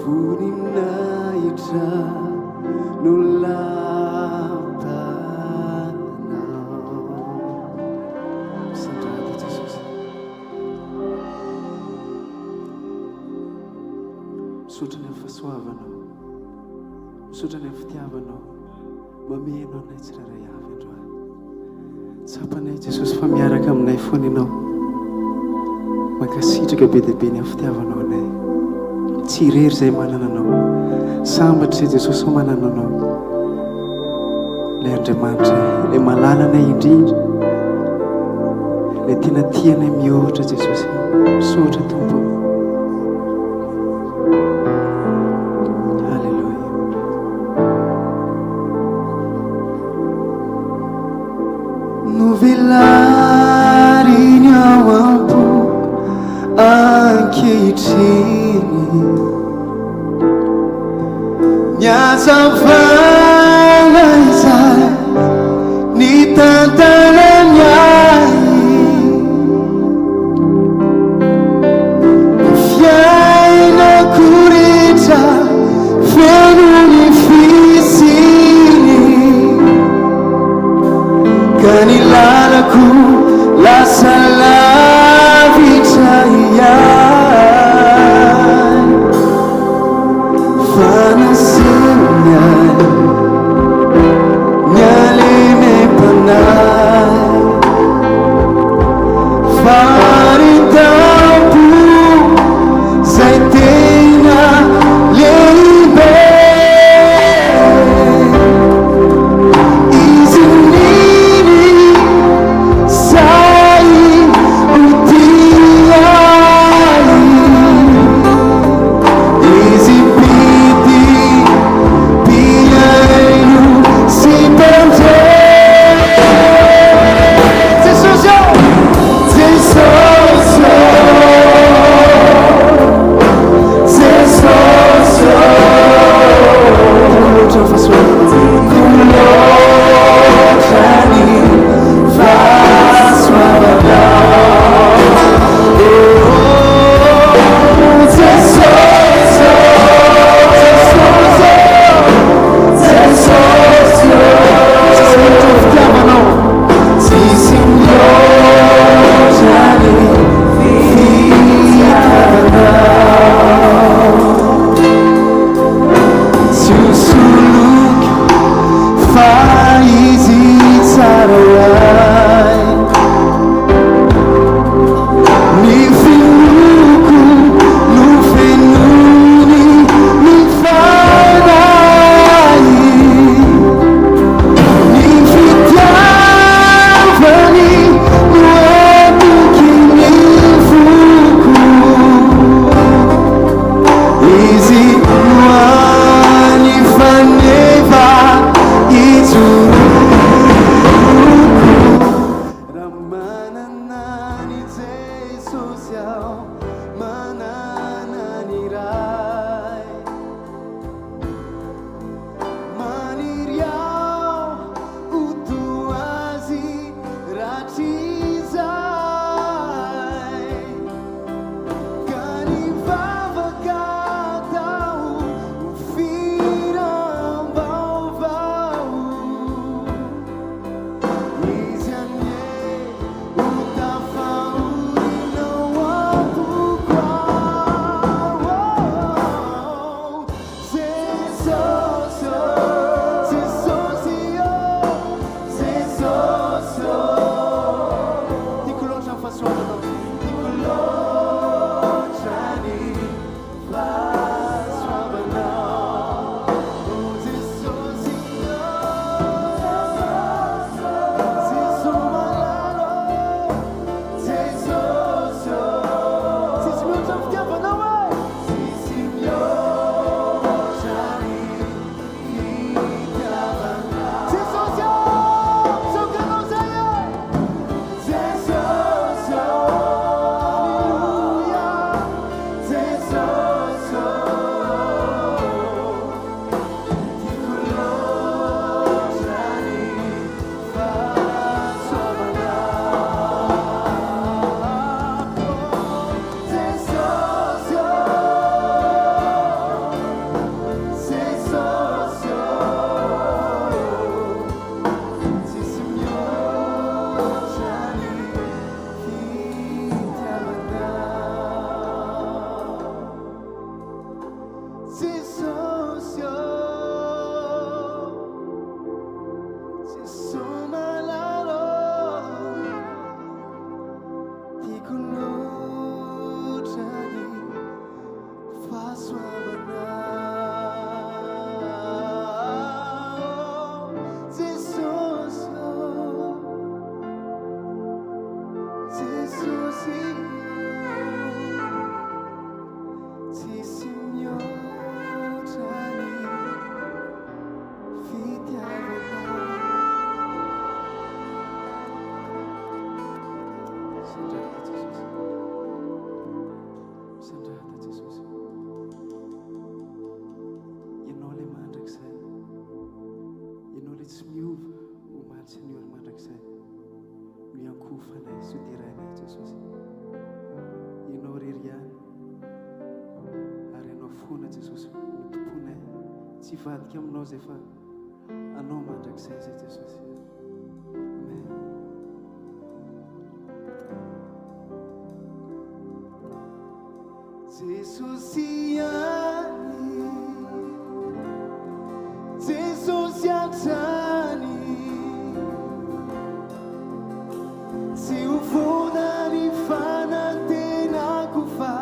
Funinaitra nolatanao. Sandrady Jesosy. Misaotra ny amin'ny fahasoavanao, misaotra ny amin'ny fitiavanao, mamenao anay tsirairay avy androany. Tsapanay Jesosy fa miaraka aminay foana ianao, mankasitraka be dia be ny amin'ny fitiavanao anay. Tsy irery izay manana anao, sambatra izay Jesosy ho manana anao. Ilay Andriamanitra ilay malala anay indrindra, ilay tena tianay mihoatra Jesosy. Misaotra Tompo. Novelary ny ao am-poko ankehitriny, niazavana izay ny tantanany ahy, ny fiainako rehetra feno ny fisiny, ka ny lalako lasa lavitra ihany. Fanasiny ahy ny alemem-panahy. Vadika aminao zay fa anao mandrakizay zay Jesosy. Amen. Jesosy ani, Jesosy atrany, tsy ho vonany fanantenako fa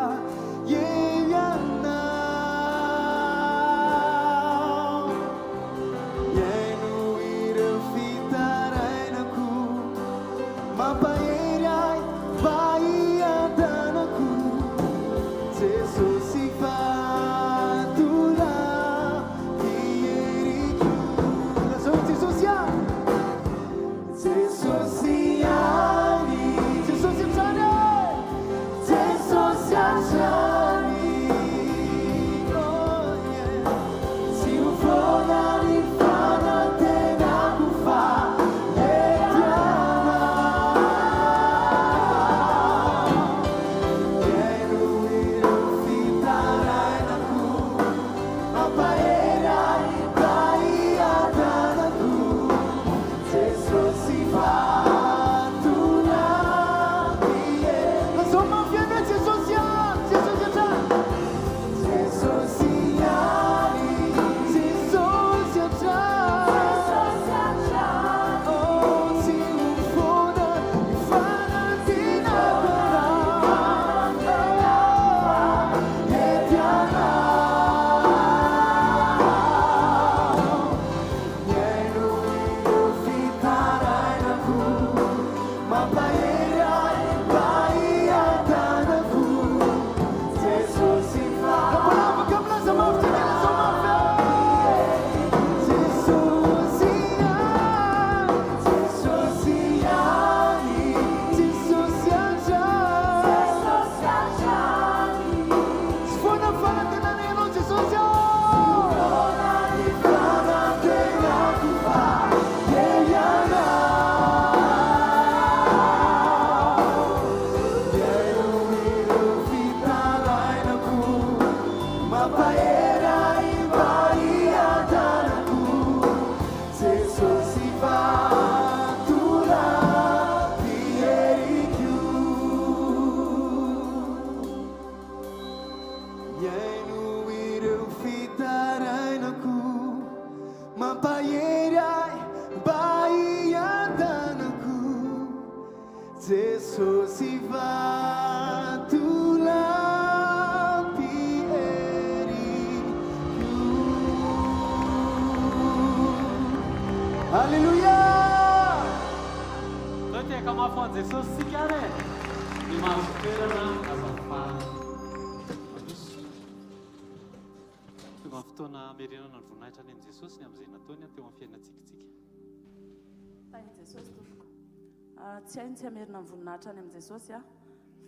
tsy hainy tsy hamerina voninahitra any amin'i Jesosy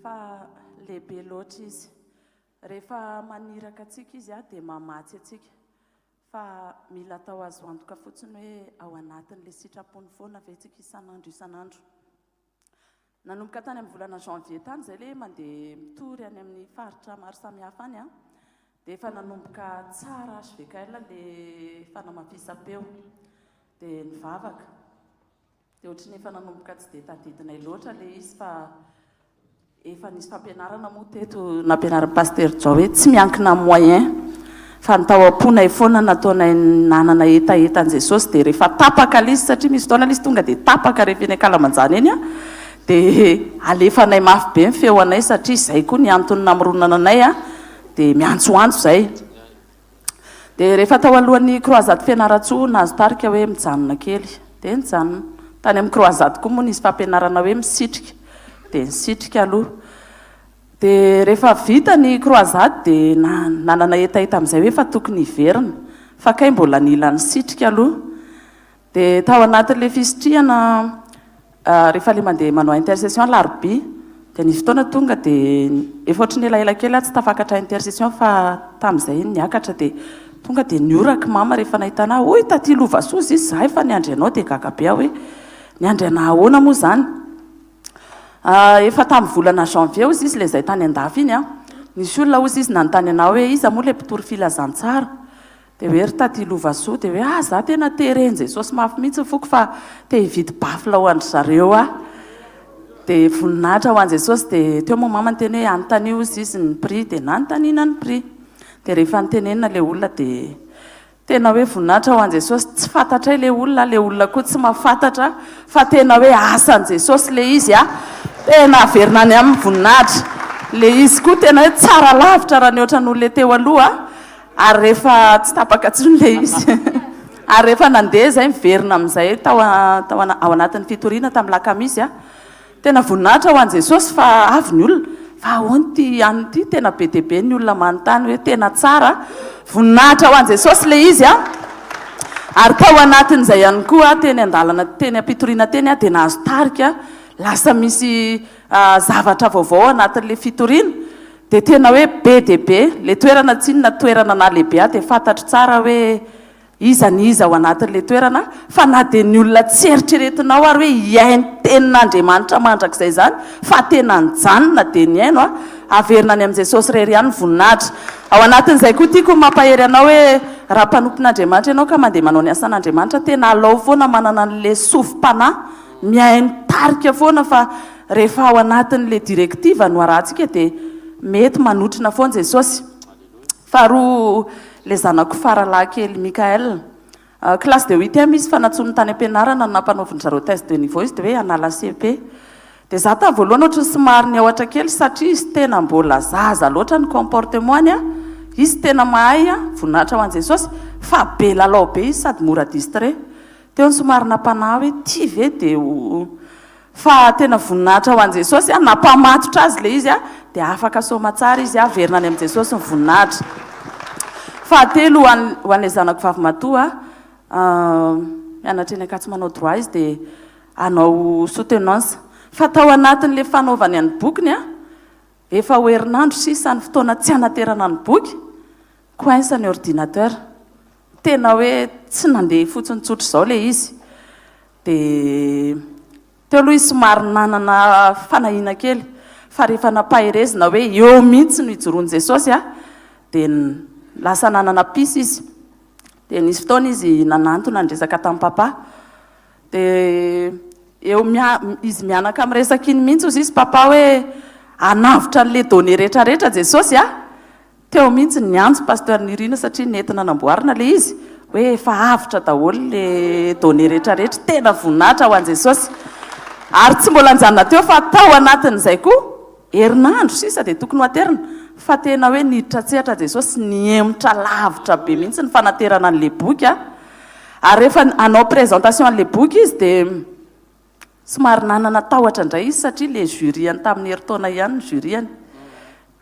fa lehibe loatra izy. Rehefa maniraka atsika izy dia mamatsy atsika. Fa mila atao azo antoka fotsiny hoe ao anatin'ilay sitrapony foana avetsika isan'andro. Nanomboka tany amin'ny volana janvier tany izay ilay mandeha mitory any amin'ny faritra maro samihafa any dia efa nanomboka tsara HVKL ilay fanamafisam-peo dia nivavaka. Dia ohatry ny efa nanomboka tsy dia tadidinay loatra ilay izy fa efa nisy fampianarana moa teto nampianaran'ny paster Jao hoe tsy miankina moyen fa nytao amponay foana nataonay nanana etaeta an' jesosy dia rehefa tapaka lizy satria misy fotoana lizy tonga dia tapaka rehefa eny Akalamanjana eny a dia alefanay mafy be ny feo anay satria izay koa ny antony namoronana anay a dia miantsoantso izay. Dia rehefa tao alohan'ny croisade fianaratsoa nahazo tarika hoe mijanona kely dia nijanona. Tany amin'ny croisade koa moa nisy fampianarana hoe misitrika dia nisitrika aloha. Dia rehefa vita ny croisade dia nanana etaeta amin'izay hoe fa tokony hiverina fa kay mbola nila nisitrika aloha. Dia tao anatin'ilay fisitriana rehefa ilay mandeha manao intercession larobia dia nisy fotoana tonga dia efa ohatry ny elaela kely tsy tafakatra intercession fa tamin'izay niakatra dia tonga dia nioraka mama rehefa nahitana oy taty Lovasoa izy zahay fa niandry anao dia gaga be hoe niandry ana ahoana moa izany. Efa tamin'ny volana janvier ozy izy ilay izay tany an-dafy iny a nisy olona ozy izy nanontany anao hoe iza moa ilay mpitory filazantsara dia hoe ry taty Lovasoa dia hoe za tena tereny Jesosy mafy mihitsy foko fa te hividy bafila ho andry zareo dia voninahitra ho an' Jesosy dia teo moa mama nyteny hoe anontania ozy izy ny prix dia nanontaniana ny prix dia rehefa nitenenina ilay olona dia tena hoe voninahitra ho an' Jesosy tsy fantatra ilay olona koa tsy mahafantatra fa tena hoe asan' Jesosy ilay izy tena averina any amin'ny voninahitra ilay izy koa tena hoe tsara lavitra raha ny ohatran'olona teo aloha ary rehefa tsy tapaka tsony ilay izy ary rehefa nandeha izay miverina amin'izay ao anatin'ny fitoriana tamin'ny lakamisy tena voninahitra ho an' Jesosy fa avy ny olona fa ahoany ty any ity tena be dia be ny olona manontany hoe tena tsara voninahitra ho an' Jesosy ilay izy ary tao anatin'izay ihany koa teny andalana teny ampitoriana teny dia nahazo tarika lasa misy zavatra vaovao anatin'ilay fitoriana dia tena hoe be dia be ilay toerana tsinona toerana na lehibe dia fantatro tsara hoe iza ny iza ao anatin'ilay toerana fa na dia ny olona tsy eritreretinao ary hoe hiainy tenin'Andriamanitra mandrakizay zany fa tena nijanona dia ny aino averina any amin'i Jesosy rery ihany voninahitra. Ao anatin'izay koa tiako mampahery anao hoe raha mpanompon'Andriamanitra ianao ka mandeha manao ny asan'Andriamanitra tena alao foana manana an'ilay sofim-panahy mihainy tarika foana fa rehefa ao anatin'ilay direktiva no arahantsika dia mety manotrina foana Jesosy. Faharoa ilay zanako faralahy kely Mikael classe de 8e izy fanatsony tany am-pianarana nampanaoviny zareo test de niveau izy dia hoe anala CP dia za tamin'ny voalohany ohatry ny somary ny aotra kely satria izy tena mbola zaza loatra ny comportement-ny izy tena mahay voninahitra ho an' Jesosy fa be lalao be izy sady mora distrait teo ny somary nampanahy hoe ty ve dia fa tena voninahitra ho an' Jesosy nampamatotra azy ilay izy dia afaka soma tsara izy verina any amin'i Jesosy ny voninahitra. Fahatelo ho an'ilay zanako vavy matoa mianatra eny Ankatso manao droit izy dia hanao soutenance fa tao anatin'ilay fanaovany any bokiny efa ho herinandro sisa ny fotoana tsy hanaterana ny boky coince ny ordinateur tena hoe tsy nandeha fotsiny tsotra izao ilay izy dia teo aloha izy somary nanana fanahina kely fa rehefa nampahirezina hoe eo mihitsy no hijoroany Jesosy dia lasa nanana pisy izy dia nisy fotoana izy nanantona nresaka tamin'ny papa dia eo izy mianaka amin'ny resaka iny mihitsy ozy izy papa hoe anavitra n'ilay donné rehetrarehetra Jesosy teo mihitsy niantso pasteur Nirina satria nentina namboarina ilay izy hoe efa avitra daholo ilay donné rehetrarehetra tena voninahitra ho an' Jesosy ary tsy mbola nijanona teo fa tao anatin'izay koa herinandro sisa dia tokony ho aterina fa tena hoe niditra tsehatra Jesosy niemotra lavitra be mihitsy ny fanaterana an'ilay boky ary rehefa anao présentation an'ilay boky izy dia somary nanana tahotra indray izy satria ilay juriany tamin'ny heritaona ihany ny juriany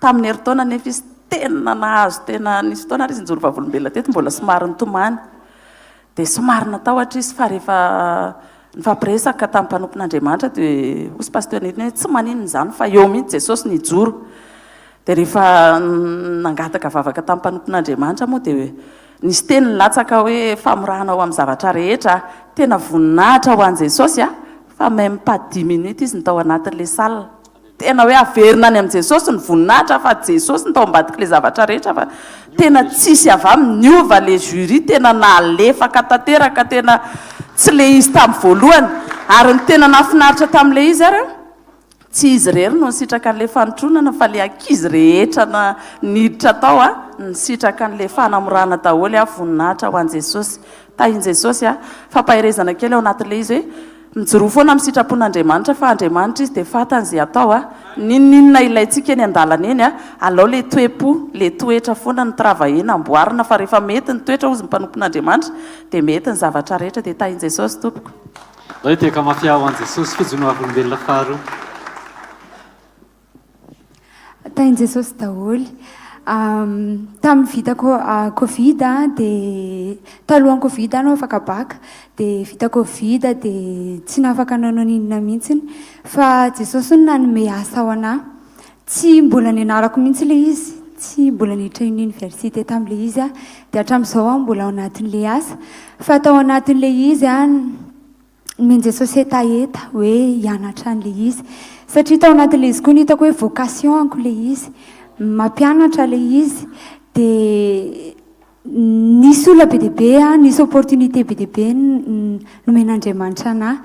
tamin'ny heritaona nefa izy tena nahazo tena nisy fotoana ary izy nijoro vavolombelona teto mbola somary nitomany dia somary natahotra izy fa rehefa nifampiresaka tamin'ny mpanompon'Andriamanitra dia osy pasteur Nirina hoe tsy maninona izany fa eo mihitsy Jesosy nijoro dia rehefa nangataka vavaka tamin'ny mpanompon'Andriamanitra moa dia nisy teny latsaka hoe famorahana ao amin'ny zavatra rehetra tena voninahitra ho an' Jesosy fa même pas 10 minutes izy ny tao anatin'ilay salle tena hoe averina any amin'i Jesosy ny voninahitra fa Jesosy ny tao ambadik'ilay zavatra rehetra fa tena tsisy avy aminy niova le jury tena nalefaka tanteraka tena tsy le izy tamin'ny voalohany ary ny tena nafinaritra tamin'ilay izy tsy izy rery no nisitraka n'le fanotronana fa le ankizy rehetra na niditra tao a nisitraka n'le fanamorana daholo a voninahitra ho an' jesosy tahin' jesosy a fampahirezana kely ao anatin'le izy hoe mijoroa foana amin'ny sitrapon'andriamanitra fa andriamanitra izy dia fatany izay atao a ninninona ilayntsika eny an-dalana eny a alao le toepo le toetra foana ny travahena amboarina fa rehefa mety ny toetra ozy ny mpanompon'andriamanitra dia mety ny zavatra rehetra dia tahin' jesosy tompoko zay tiaka mafia ho an' jesosy fijonoavolombelona faharoa tahin' jesosy daholo tamin'ny vita covid dia talohan'ny covid anao afaka baka dia vita covid dia tsy nafaka nanao ninona mihitsiny fa jesosy no nanome asa ao anahy tsy mbola nianarako mihitsy le izy tsy mbola niditra université tamin'le izy a dia hatramin'izao mbola ao anatin'le asa fa tao anatin'le izy a men jesosy etaeta hoe hianatra an'le izy satria tao anatin'le izy koa nitako hoe vocation anko le izy mampianatra le izy dia nisy olona be diabe a nisy opportunité be diabe nomen'andriamanitra anahy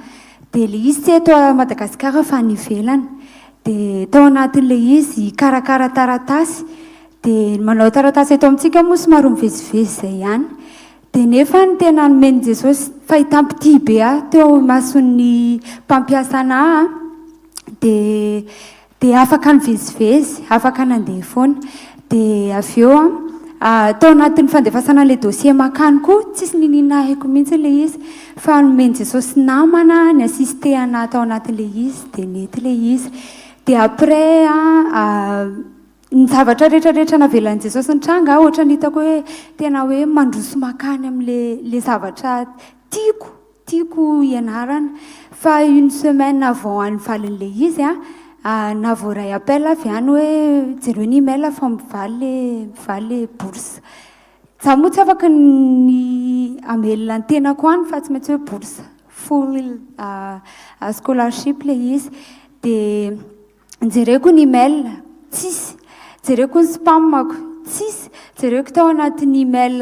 dia le izy tsy eto Madagasikara fa nivelany dia tao anatin'le izy karakara taratasy dia manao taratasy eto amintsika moa somary mivezivezy izay ihany dia nefa ny tena nomeny jesosy fa hitampiti be a teo mason'ny mpampiasa anahy dia afaka nivezivezy afaka nandeha foana dia avy eo tao anatin'ny fandefasana le dossier makany koa tsisy ninina haiko mihitsy le izy fa nomeny jesosy namana ny assiste anahy tao anatin'le izy dia nety le izy dia après ny zavatra rehetrarehetra navelan'i jesosy ny tranga ohatra nitako hoe tena hoe mandroso makany amin'le zavatra tiako ianarana fa une semaine avant any valin'le izy navoray appel avy any hoe jereo ny email fa mivaly le bourse za moa tsy afaka ny amelona ny tenako any fa tsy maintsy hoe bourse full scholarship le izy dia jereko ny email tsisy jereko ny spamako tsisy jereko tao anatin'ny email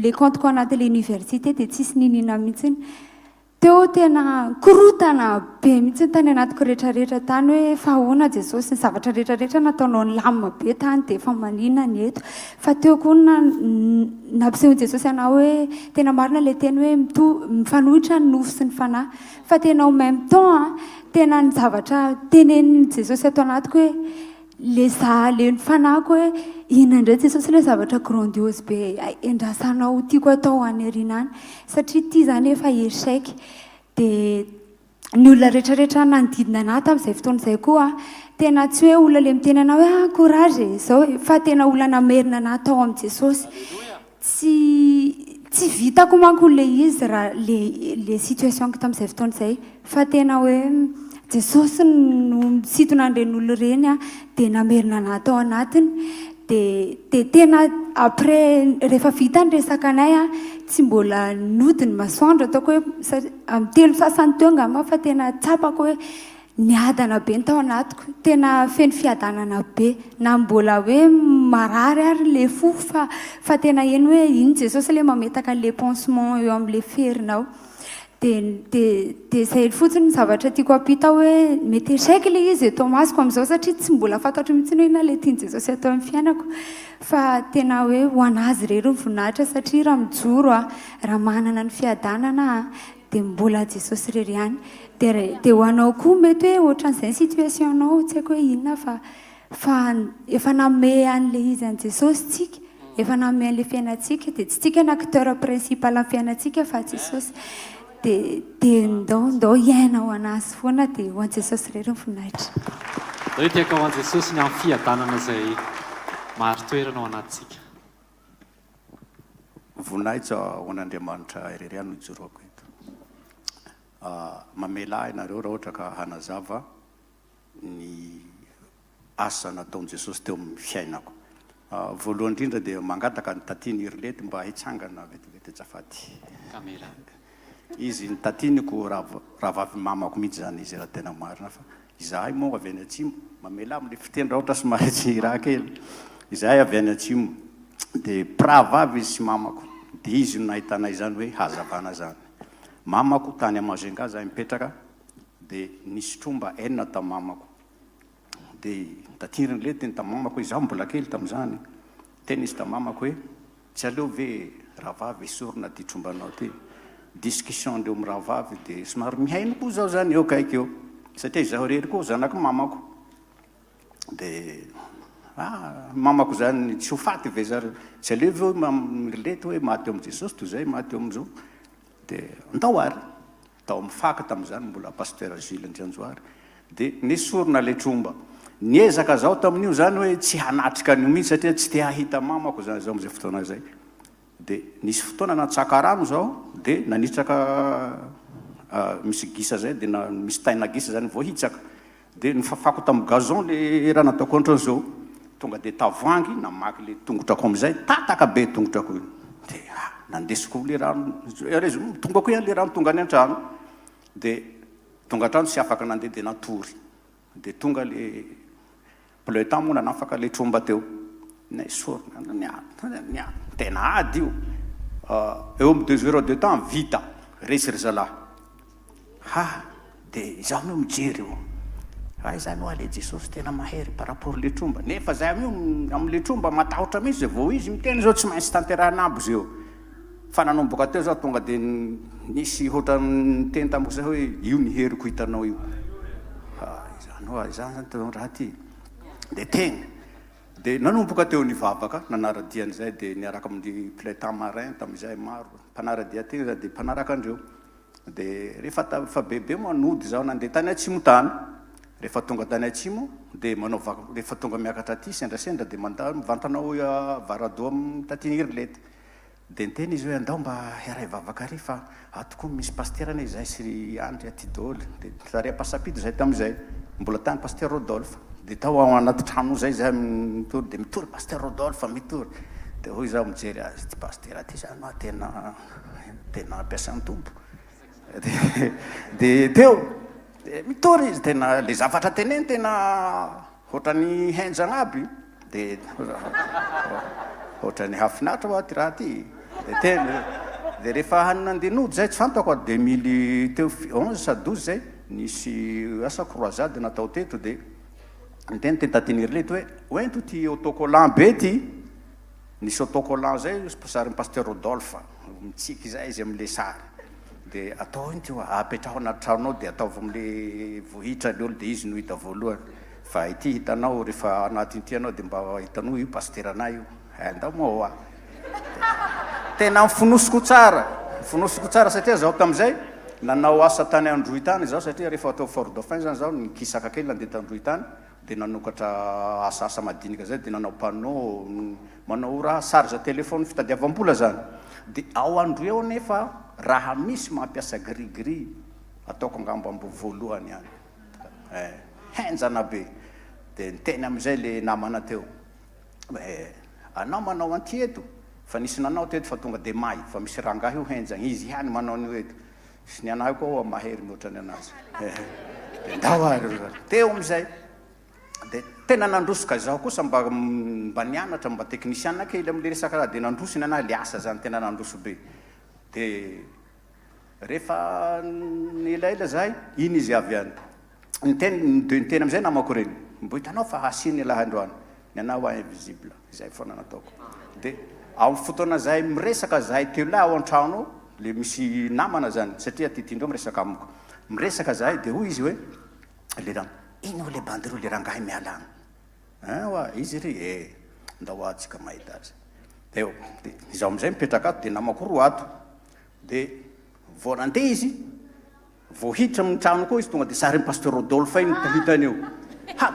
le compteko anatin'le université dia tsisy ninina mihitsiny teo tena korotana be mihitsy tany anatiko rehetrarehetra tany hoe fa ahoana jesosy ny zavatra rehetrarehetra nataonao ny lamina be tany dia efa manina ny eto fa teo koa nampiseho jesosy anao hoe tena marina le teny hoe mifanohitra ny nofo sy ny fanahy fa tena au même temps tena ny zavatra teneny jesosy ato anatiko hoe le ny fanahiko hoe inandray jesosy le zavatra grandiose be endrasanao tiako atao any arinany satria ty zany efa échec dia ny olona rehetrarehetra nanodidina anahy tamin'izay fotoana izay koa tena tsy hoe olona le miteny anao hoe courage zao fa tena olona namerina anahy tao amin'i jesosy tsy vitako manko le izy raha le situationko tamin'izay fotoana izay fa tena hoe jesosy no misitona an'iren'olona reny dia namerina anahy tao anatiny dia tena après rehefa vita ny resaka anay tsy mbola nody ny masoandro ataoko hoe amin'ny telo sasany teo angamba fa tena tsapako hoe niadana be ny tao anatiko tena feno fiadanana be na mbola hoe marary ary le fo fa tena eny hoe iny jesosy le mametaka le pansement eo amin'le ferinao dia zay fotsiny ny zavatra tiako ampita hoe mety échec le izy eto masoko amin'izao satria tsy mbola fantatro mihitsy hoe ina le tiany jesosy atao amin'ny fiainako fa tena hoe ho anazy rery ny voninahitra satria raha mijoro raha manana ny fiadanana dia mbola jesosy rery ihany dia ho anao koa mety hoe ohatran'izay ny situation anao tsy haiko hoe inona fa efa nanome an'le izy an' jesosy tsika efa nanome an'le fiainantsika dia tsy tsika ny acteur principal amin'ny fiainantsika fa jesosy dia ndao iaina ho anazy foana dia ho an' jesosy rery ny voninahitra zay tiaka ho an' jesosy ny amin'ny fiadanana izay maharo-toerana ao anatintsika voninahitra ho an'andriamanitra irery any no ijoroako eto mamela ianareo raha ohatra ka hanazava ny asa nataon'i jesosy teo amin'ny fiainako voalohany indrindra dia mangataka ny tatiany irlety mba hitsangana vetivety tsafaty kamela izy ny tatiniko raha vavy mamako mihitsy zany izy raha tena marina fa izahay moa avy any atsimo mamela amin'le fiteny raha ohatra somary tsy raha kely izahay avy any atsimo dia pravavy izy sy mamako dia izy no nahitana izany hoe hazavana zany mamako tany Majunga zahay mipetraka dia nisy tromba enina tamin'ny mamako dia tatiriny le teny tamamako hoe izaho mbola kely tamin'izany teny izy tamamako hoe tsy aleo ve rahavavy esorina ty trombanao ty discussion ndreo amin'ny rahavavy dia somary mihaino koa zaho zany eo kaiky eo satria izaho rery koa zanaky mamako dia mamako zany tsy ho faty ve zareo tsy aleo ve milety hoe maty eo amin'i jesosy toy izay maty eo amin'izao dia ndao ary tao mifaka tamin'izany mbola pasteur Gilles Andrianjoary dia nesorina le tromba niezaka zaho tamin'io zany hoe tsy hanatrika an'io mihitsy satria tsy te hahita mamako zany zaho amin'izay fotoana zay dia nisy fotoana natsaka rano zaho dia nanitraka misy gisa zay dia misy taina gisa zany voahitsaka dia nifafako tamin'ny gazon le raha nataoko ohatran'izao tonga dia tavoangy namaky le tongotrako amin'izay tataka be tongotrako io dia nandesiko le rano tongako ihany le rano tonga any an-trano dia tonga an-trano tsy afaka nandeha dia natory dia tonga le pleutan moa nanafaka le tromba teo naisorina tena ady io eo amin'ny 2 heures de temps vita resy ry zalahy dia izaho mio mijery io izany ho ale jesosy tena mahery par rapport le tromba nefa zay amio amin'le tromba matahotra mihitsy zay vao izy miteny zao tsy maintsy tanterahana aby zeo fa nanomboka teo zaho tonga dia nisy ohatra teny tamiko zay hoe io ny heriko hitanao io izany zany raha ty dia teny dia nanomboka teo nivavaka nanaradiany zay dia niaraka amin'ny pleutan marin tamin'izay maro mpanaradia teny zay dia mpanaraka andreo dia rehefa fa bebe moa nody zaho nandeha tany atsimo tany rehefa tonga tany atsimo dia manao rehefa tonga miakatra aty sendrasendra dia mivantanao varado amin'ny tatiny irlety dia niteny izy hoe andao mba hiaray vavaka ary fa atoko misy pasterana izay sy andry aty dôly dia tarea pasapito zay tamin'izay mbola tany pasteur Rodolphe dia tao ao anaty trano zay zay mitory dia mitory pasteur Rodolphe mitory dia hoy zaho mijery azy ty pasteur aty zany ma tena ampiasan'ny tompo dia teo mitory izy tena le zavatra teneny tena ohatrany henjana aby dia ohatrany hafinatra ho aty raha ty dia teny dia rehefa nandenody zay tsy fantako 2011 sa 12 zay nisy asa croisade natao teto dia niteny tentatenir leto hoe oento ty autocollant be ty nisy autocollant zay sarin'ny pasteur Rodolphe mitsiky zay izy amin'le sary dia atao iny ty apetraho anaty tranonao dia ataovy amin'le vohitra le olo dia izy no hita voalohany fa ity hitanao rehefa anatin'ity anao dia mba hitanao io pasteur anay io andao moa tena mifinosoko tsara satria zaho tamin'izay nanao asa tany Androhitany zaho satria rehefa atao Fort Dauphin zany zaho nikisaka kely nandeha tandrohitany dia nanokatra asasa madinika zay dia nanao panneau manao raha sarge telefony fitadiavam-bola zany dia ao andro eo nefa raha misy mampiasa gris ataoko angamba ambo voalohany ihany henjana be dia niteny amin'izay le namana teo anao manao anty eto fa nisy nanao teto fa tonga dia may fa misy rangahy io henjana izy ihany manao an'io eto sy ny anahy koa mahery mihoatrany anazy dia ndao ary teo amin'izay dia tena nandrosoka zaho kosa mba nianatra mba teknisiana kely amin'le resaka raha dia nandroso ny anahy le asa zany tena nandroso be dia rehefa elaela zahay iny izy avy any niteny amin'izay namako reny mbo hitanao fa hasiny lahy androany ny anahy ho invisible izay foana nataoko dia amin'ny fotoana zahay miresaka zahay teo lahy ao an-trano le misy namana zany satria titindreo miresaka amiko miresaka zahay dia hoy izy hoe le rano iny ho le bandereo le rangahy miala agny izy ry ndao atsika mahita azy eo dia izaho amin'izay mipetraka ato dia namako roa ato dia vao nandeha izy vao hiditra amin'ny trano koa izy tonga dia sarin'ny pasteur Rodolphe iny tahitany eo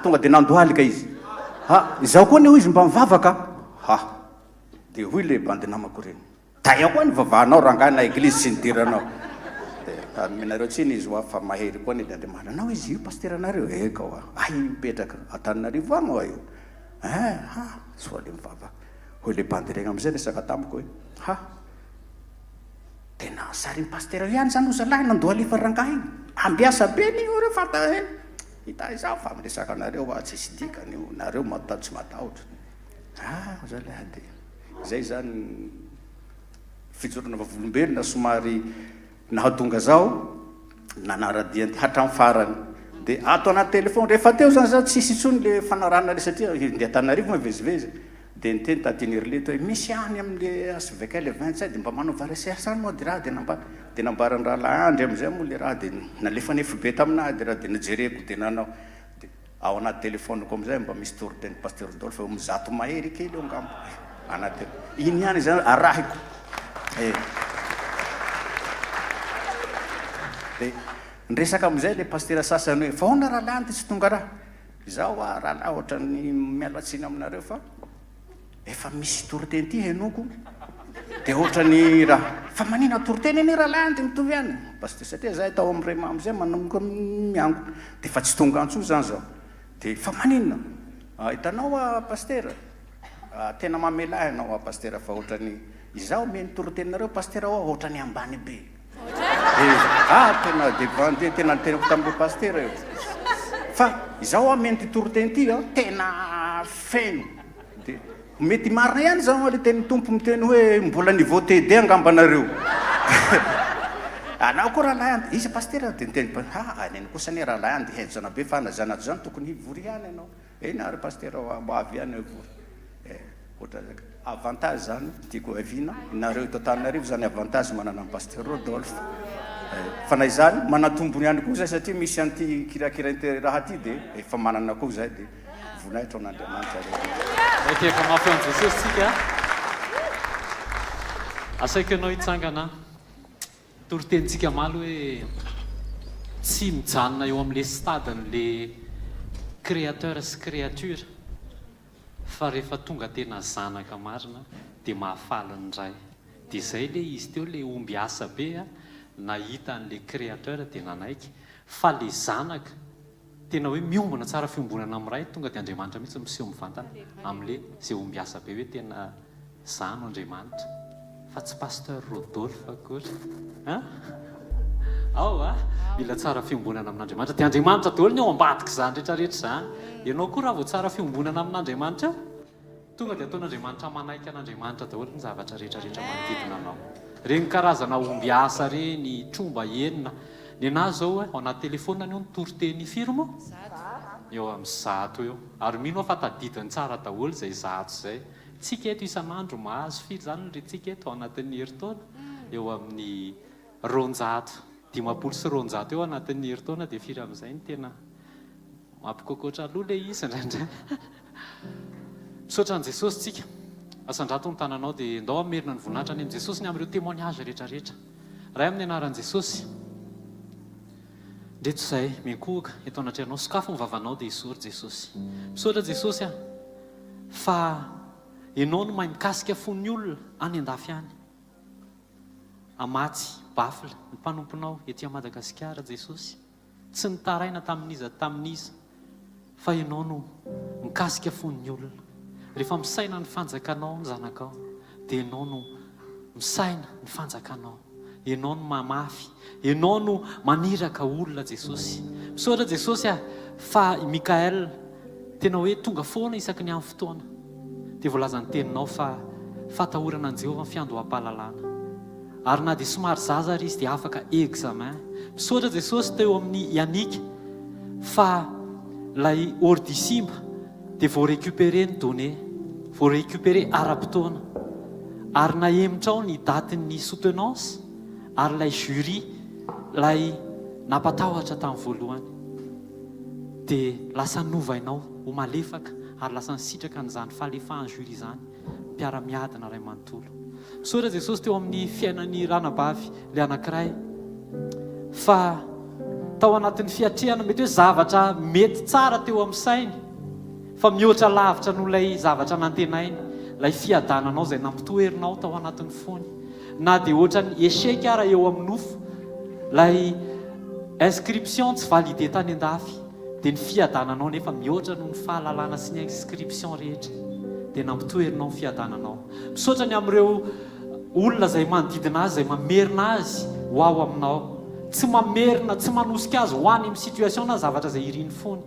tonga dia nandohalika izy izaho koa ny ho izy mba mivavaka dia hoy le bandy namako reny taia koa ny vavahanao rangahy na eglizy sy nidiranao dia menareo tsiny izy hoa fa mahery koa ny le andriamanitra anao izy io pasteur anareo eka hoa mipetraka Antananarivo any hoa io soa le mivavaka hoy le bandy regny amin'izay resaka tamiko hoe tena sarin'ny pasteur ihany zany ho zalahy nandohalefa rangahy iny ambiasa be nio reo fata hita izaho fa miresaka anareo tsisy dikany io nareo matady tsy matahotra zalahy dia zay zany fijorona vavolombelona somary nahatonga zao nanaradiany hatramin'ny farany dia ato anaty telefony rehefa teo zany za tsisy intsony le fanarana le satria ndeha Antananarivo mavezivezy dia niteny tadinyerleto hoe misy any amin'le asvk le 27 dia mba manao varesasa any moa dia raha dia nambarany raha lahandry amin'izay moa le raha dia nalefa nefo be taminahy dia raha dia nijereko dia nanao dia ao anaty telefoniko amin'izay mba misy toriteny pasteur Rodolphe mizato mahery kely eo ngambo anaty iny ihany zany arahiko dia nresaka amin'izay le pasteur sasany hoe fa hoana raha lany ty tsy tonga raha izaho raha lahy ohatra ny mialatsiny aminareo fa efa misy toriteny ty henoko dia ohatra ny raha fa manina toriteny any raha lany ty mitovy any pasteur satria zahay tao amin'ny ray mamizay manomboka miango dia fa tsy tonga antsoa zany zao dia fa maninona hitanao pasteur tena mamelahy ianao pasteur fa ohatra ny izaho meny toriteninareo pasteur ao ohatra ny ambany be tena devande tena nitenako tamin'le pasteur eo fa izaho meny ty toriteny ty tena feno dia mety marina ihany zao le teny tompo miteny hoe mbola niveau TD angambanareo anao koa raha lahy any izy pasteur dia niteny aneny kosa ny raha lahy any dia henzana be fa nazanato zany tokony hivory ihany ianao na ry pasteur mbo avy ihany hivory ohatra avantage zany tiako aviana nareo eto Antananarivo zany avantage manana ny pasteur Rodolphe fa na izany manatombony ihany koa zay satria misy an'ity kirakira raha ty dia efa manana koa zay dia voninahitra an'Andriamanitra tiaka mafy an' Jesosy tsika asaiko ianao hitsangana toritentsika maly hoe tsy mijanona eo amin'le staden'le créateur sy créature fa rehefa tonga tena zanaka marina dia mahafaly ny ray dia izay le izy teo le omby asa be nahita an'le créateur dia nanaiky fa le zanaka tena hoe miombona tsara fiombonana amin'ny ray tonga dia Andriamanitra mihitsy miseho mivantana amin'le zay omby asa be hoe tena zano Andriamanitra fa tsy pasteur Rodolphe akory mila tsara fiombonana amin'Andriamanitra dia Andriamanitra daholo ny ao ambadika zany rehetrarehetra zany ianao koa raha vao tsara fiombonana amin'Andriamanitra tonga dia ataon'Andriamanitra manaiky an'Andriamanitra daholo ny zavatra rehetrarehetra manodidina anao reny karazana omby asa reny tromba enina ny anazy zao ao anaty telefona ny eo ny toriteny firy moa eo amin'ny 100 eo ary mino fa tadidiny tsara daholo zay 100 zay tsika eto isan'andro mahazo firy zany le tsika eto ao anatin'ny herintaona eo amin'ny 250 sy 200 eo anatin'ny herintaona dia firy amin'izay ny tena mampikokotra aloha le izy indraindray misaotra an' Jesosy tsika asandrato ny tananao dia ndao amerina ny voninahitra any amin'i Jesosy ny amin'ireo témoignage rehetrarehetra ray amin'ny anaran'i Jesosy ndreto izay miankohoka eto anatrehanao sokafo ny vavanao dia isory Jesosy misaotra Jesosy fa ianao no mahay mikasika fon'ny olona any andafy any amatsy bafila ny mpanomponao etỳ Madagasikara Jesosy tsy nitaraina tamin'iza fa ianao no mikasika fon'ny olona rehefa misaina ny fanjakanao ny zanakao dia ianao no misaina ny fanjakanao ianao no mamafy ianao no maniraka olona Jesosy misaotra Jesosy fa Mikael tena hoe tonga foana isaky ny amin'ny fotoana dia voalaza ny teninao fa fatahorana an' Jehovah ny fiandoham-pahalalana ary na dia somary zaza ary izy dia afaka examen misaotra Jesosy teo amin'ny Yanika fa lay ordisimba dia vao récupérer ny données vao récupérer ara-potoana ary nahemitrao ny datin'ny soutenance ary lay jury lay napatahotra tamin'ny voalohany dia lasa novainao ho malefaka ary lasa nisitraka n'izany fahalefahany jury zany mpiara-miadina ray manontolo misaotra Jesosy teo amin'ny fiainan'ny ranabavy le anankiray fa tao anatin'ny fiatrehana mety hoe zavatra mety tsara teo amin'ny sainy fa mihoatra lavitra no lay zavatra nantenainy lay fiadananao zay nampitoherinao tao anatin'ny fony na dia ohatra ny échec ara eo amin'ny nofo lay inscription tsy validé tany andafy dia ny fiadananao nefa mihoatra noho ny fahalalana sy ny inscription rehetra dia nampitoherinao ny fiadananao misaotra ny amin'ireo olona zay manodidina azy zay mamerina azy ho ao aminao tsy mamerina tsy manosika azy ho any amin'ny situation na zavatra zay iriny fony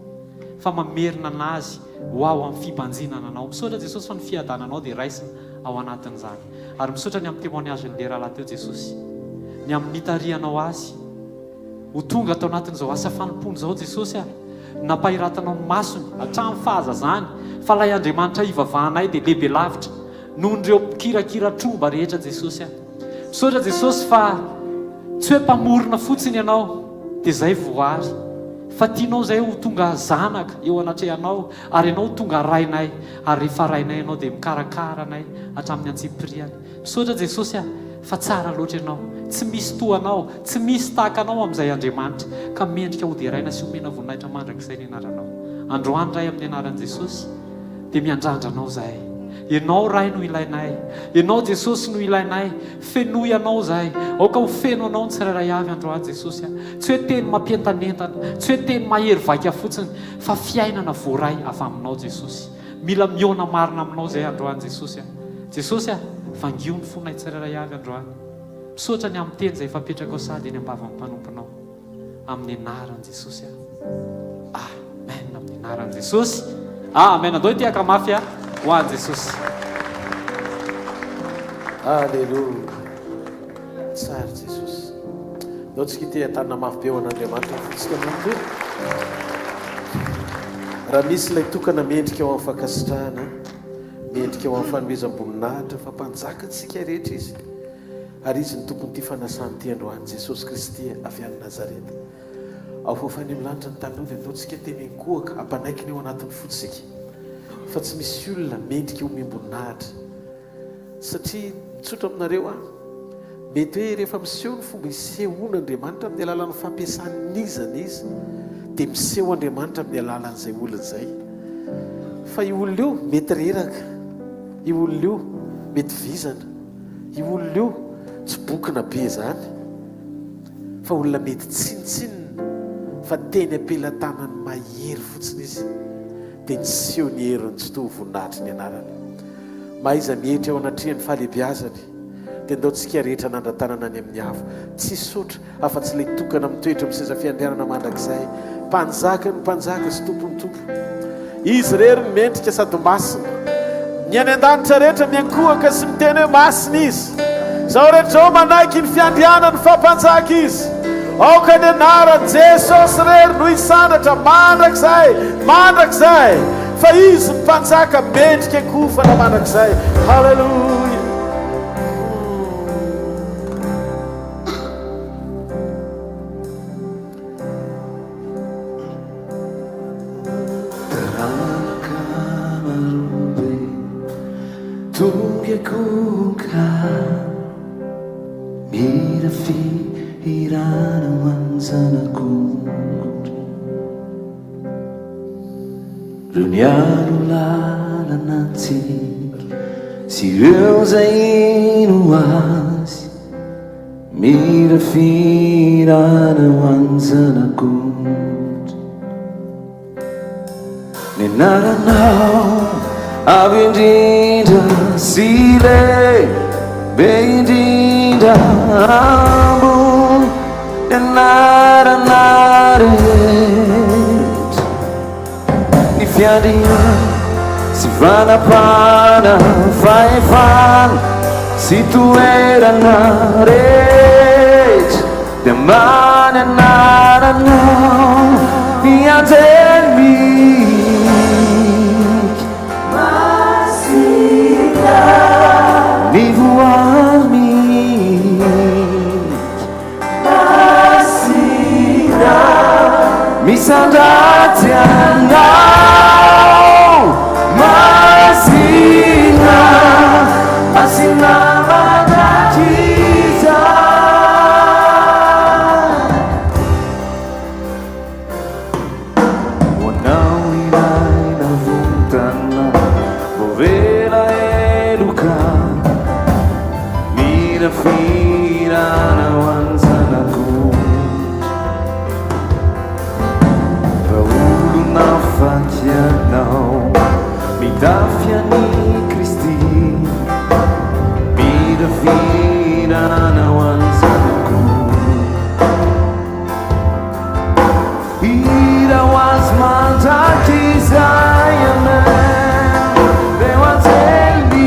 fa mamerina anazy ho ao amin'ny fibanjinana anao misaotra Jesosy fa ny fiadananao dia raisina ao anatin'izany ary misaotra ny amin'ny témoignage n'le rahalahy teo Jesosy ny amin'ny nitarianao azy ho tonga tao anatin'izao asa fanompony zao Jesosy nampahiratanao ny masony hatramin'ny fahazazany fa lay Andriamanitra ivavahanay dia lehibe lavitra noho nireo mpikirakira tromba rehetra Jesosy misaotra Jesosy fa tsy hoe mpamorona fotsiny ianao dia zay voary fa tianao zay ho tonga zanaka eo anatrehanao ary ianao ho tonga rainay ary rehefa rainay ianao dia mikarakara anay hatramin'ny antsipiriany misaotra Jesosy fa tsara loatra ianao tsy misy toanao tsy misy tahakanao amin'izay Andriamanitra ka mendrika ho deraina sy omena voninahitra mandrakizay ny anaranao androany ray amin'ny anaran'i Jesosy dia miandrandranao zahay ianao ray no ilainay ianao Jesosy no ilainay fenoy ianao zahay aoka ho feno anao ny tsirairay avy androany Jesosy tsy hoe teny mampientanentana tsy hoe teny mahery vaika fotsiny fa fiainana voaray avy aminao Jesosy mila miona marina aminao zay androany Jesosy Jesosy vangio ny fonay tsirairay avy androany misaotra ny amin'ny teny izay fapetraka ao sady eny ambavan'ny mpanomponao amin'ny anaran'i Jesosy amen amin'ny anaran'i Jesosy amen andao ty akamafy ho an'i Jesosy alleluia tsara Jesosy ndao tsika ty tanana mafy be ho an'Andriamanitra fotsika manto raha misy ilay tokana mendrika ao amin'ny fankasitrahana mendrika ao amin'ny fanomezam-boninahitra fa mpanjakatsika rehetra izy ary izy ny tompony ty fanasany ty androany Jesosy Kristy avy any Nazareta ao fofany milanitra ny tanova ataontsika teny kohaka ampanaiky ny eo anatin'ny fotsika fa tsy misy olona mendrika omem-boninahitra satria tsotra aminareo mety hoe rehefa miseho ny fomba isehon'Andriamanitra amin'ny alalan'ny fampiasan'izana izy dia miseho Andriamanitra amin'ny alalan'izay olona zay fa io olona io mety reraka io olona io mety vizana io olona io tsy bokina be zany fa olona mety tsinitsinina fa teny ampelantanany mahery fotsiny izy dia niseho ny heriny tsy tohy voninahitry ny anarany maiza mihehitra eo anatrihan'ny fahalebiazany dia ndaontsika rehetra nandratanana any amin'ny avo tsy sotra afa-tsy ilay tokana mitoetra amin'ny seza fiandrianana mandrakizay mpanjaka ny mpanjaka sy tompony tompo izy rery mendrika sady masina ny any an-danitra rehetra miankohaka sy miteny hoe masina izy zao rehetra ao manaiky ny fiandrianany fampanjaka izy aoka ny anarany Jesosy rery no isandratra mandrakizay fa izy mpanjaka mendrika kofana mandrakizay halleluia Tungekuka mirafi irana wanzanaku Runyaru lala nanti si reuza inuas mirafi irana wanzanaku Nenara now Abindinda sile Beindinda ambu Nara naret Nifiadia Sivana pana Faifan Situera naret Demane nara now Niadelmi Nivuami Masina Misandatiana Masina Masina Manakiza Wanawina inavutana Movela educa Firana wanzanaku Paulu na fakianao Midafia ni Kristi Mida firana wanzanaku Ira was mantakizayana They want tell me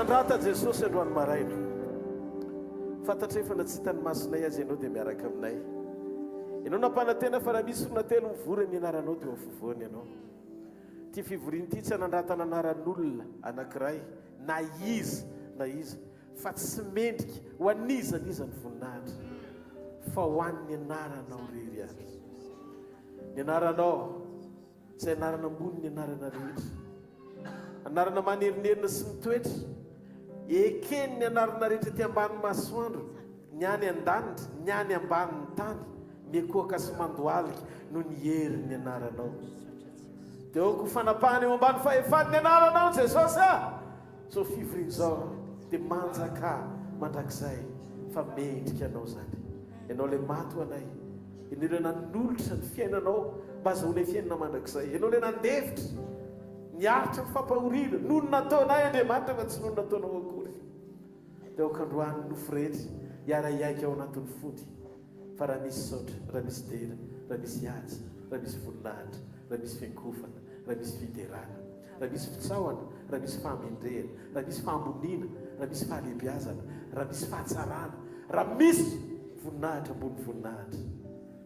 sandrata jesosy androany maraina fantatra efa na tsy hitany masonay azy ianao dia miaraka aminay ianao nampanantena fa raha misy fonatelo mivory ny anaranao dia mifovoany ianao ty fivoriany ity tsy anandratana anaran'olona anankiray na iza fa tsy mendrika ho anizaniza ny voninahitra fa ho an'ny anaranao rery azy ny anaranao zay anarana ambony ny anarana rehetra anarana manerinerina sy mitoetra ekeny ny anarana rehetra ty ambany masoandro ny any an-danitra ny any ambanin'ny tany miekoaka sy mandoalika no ny hery ny anaranao dia oko fanapahany eo ambany fahefany ny anaranao jesosy so fivorian'izao dia manjaka mandrakizay fa mendrika anao zany ianao le maty ho anay ianao le nanolotra ny fiainanao mba azahoanay fiainana mandrakizay ianao le nandevitra niaritra mifampahorina nono nataonay andriamanitra fa tsy nono nataonao akory dia okandroany nofo rehetra hiara iaika ao anatin'ny fody fa raha misy saotra raha misy dera raha misy aja raha misy voninahitra raha misy fiankofana raha misy fiderana raha misy fitsaoana raha misy fahamendrehana raha misy fahambonina raha misy fahalehibiazana raha misy fahatsarana raha misy voninahitra ambony voninahitra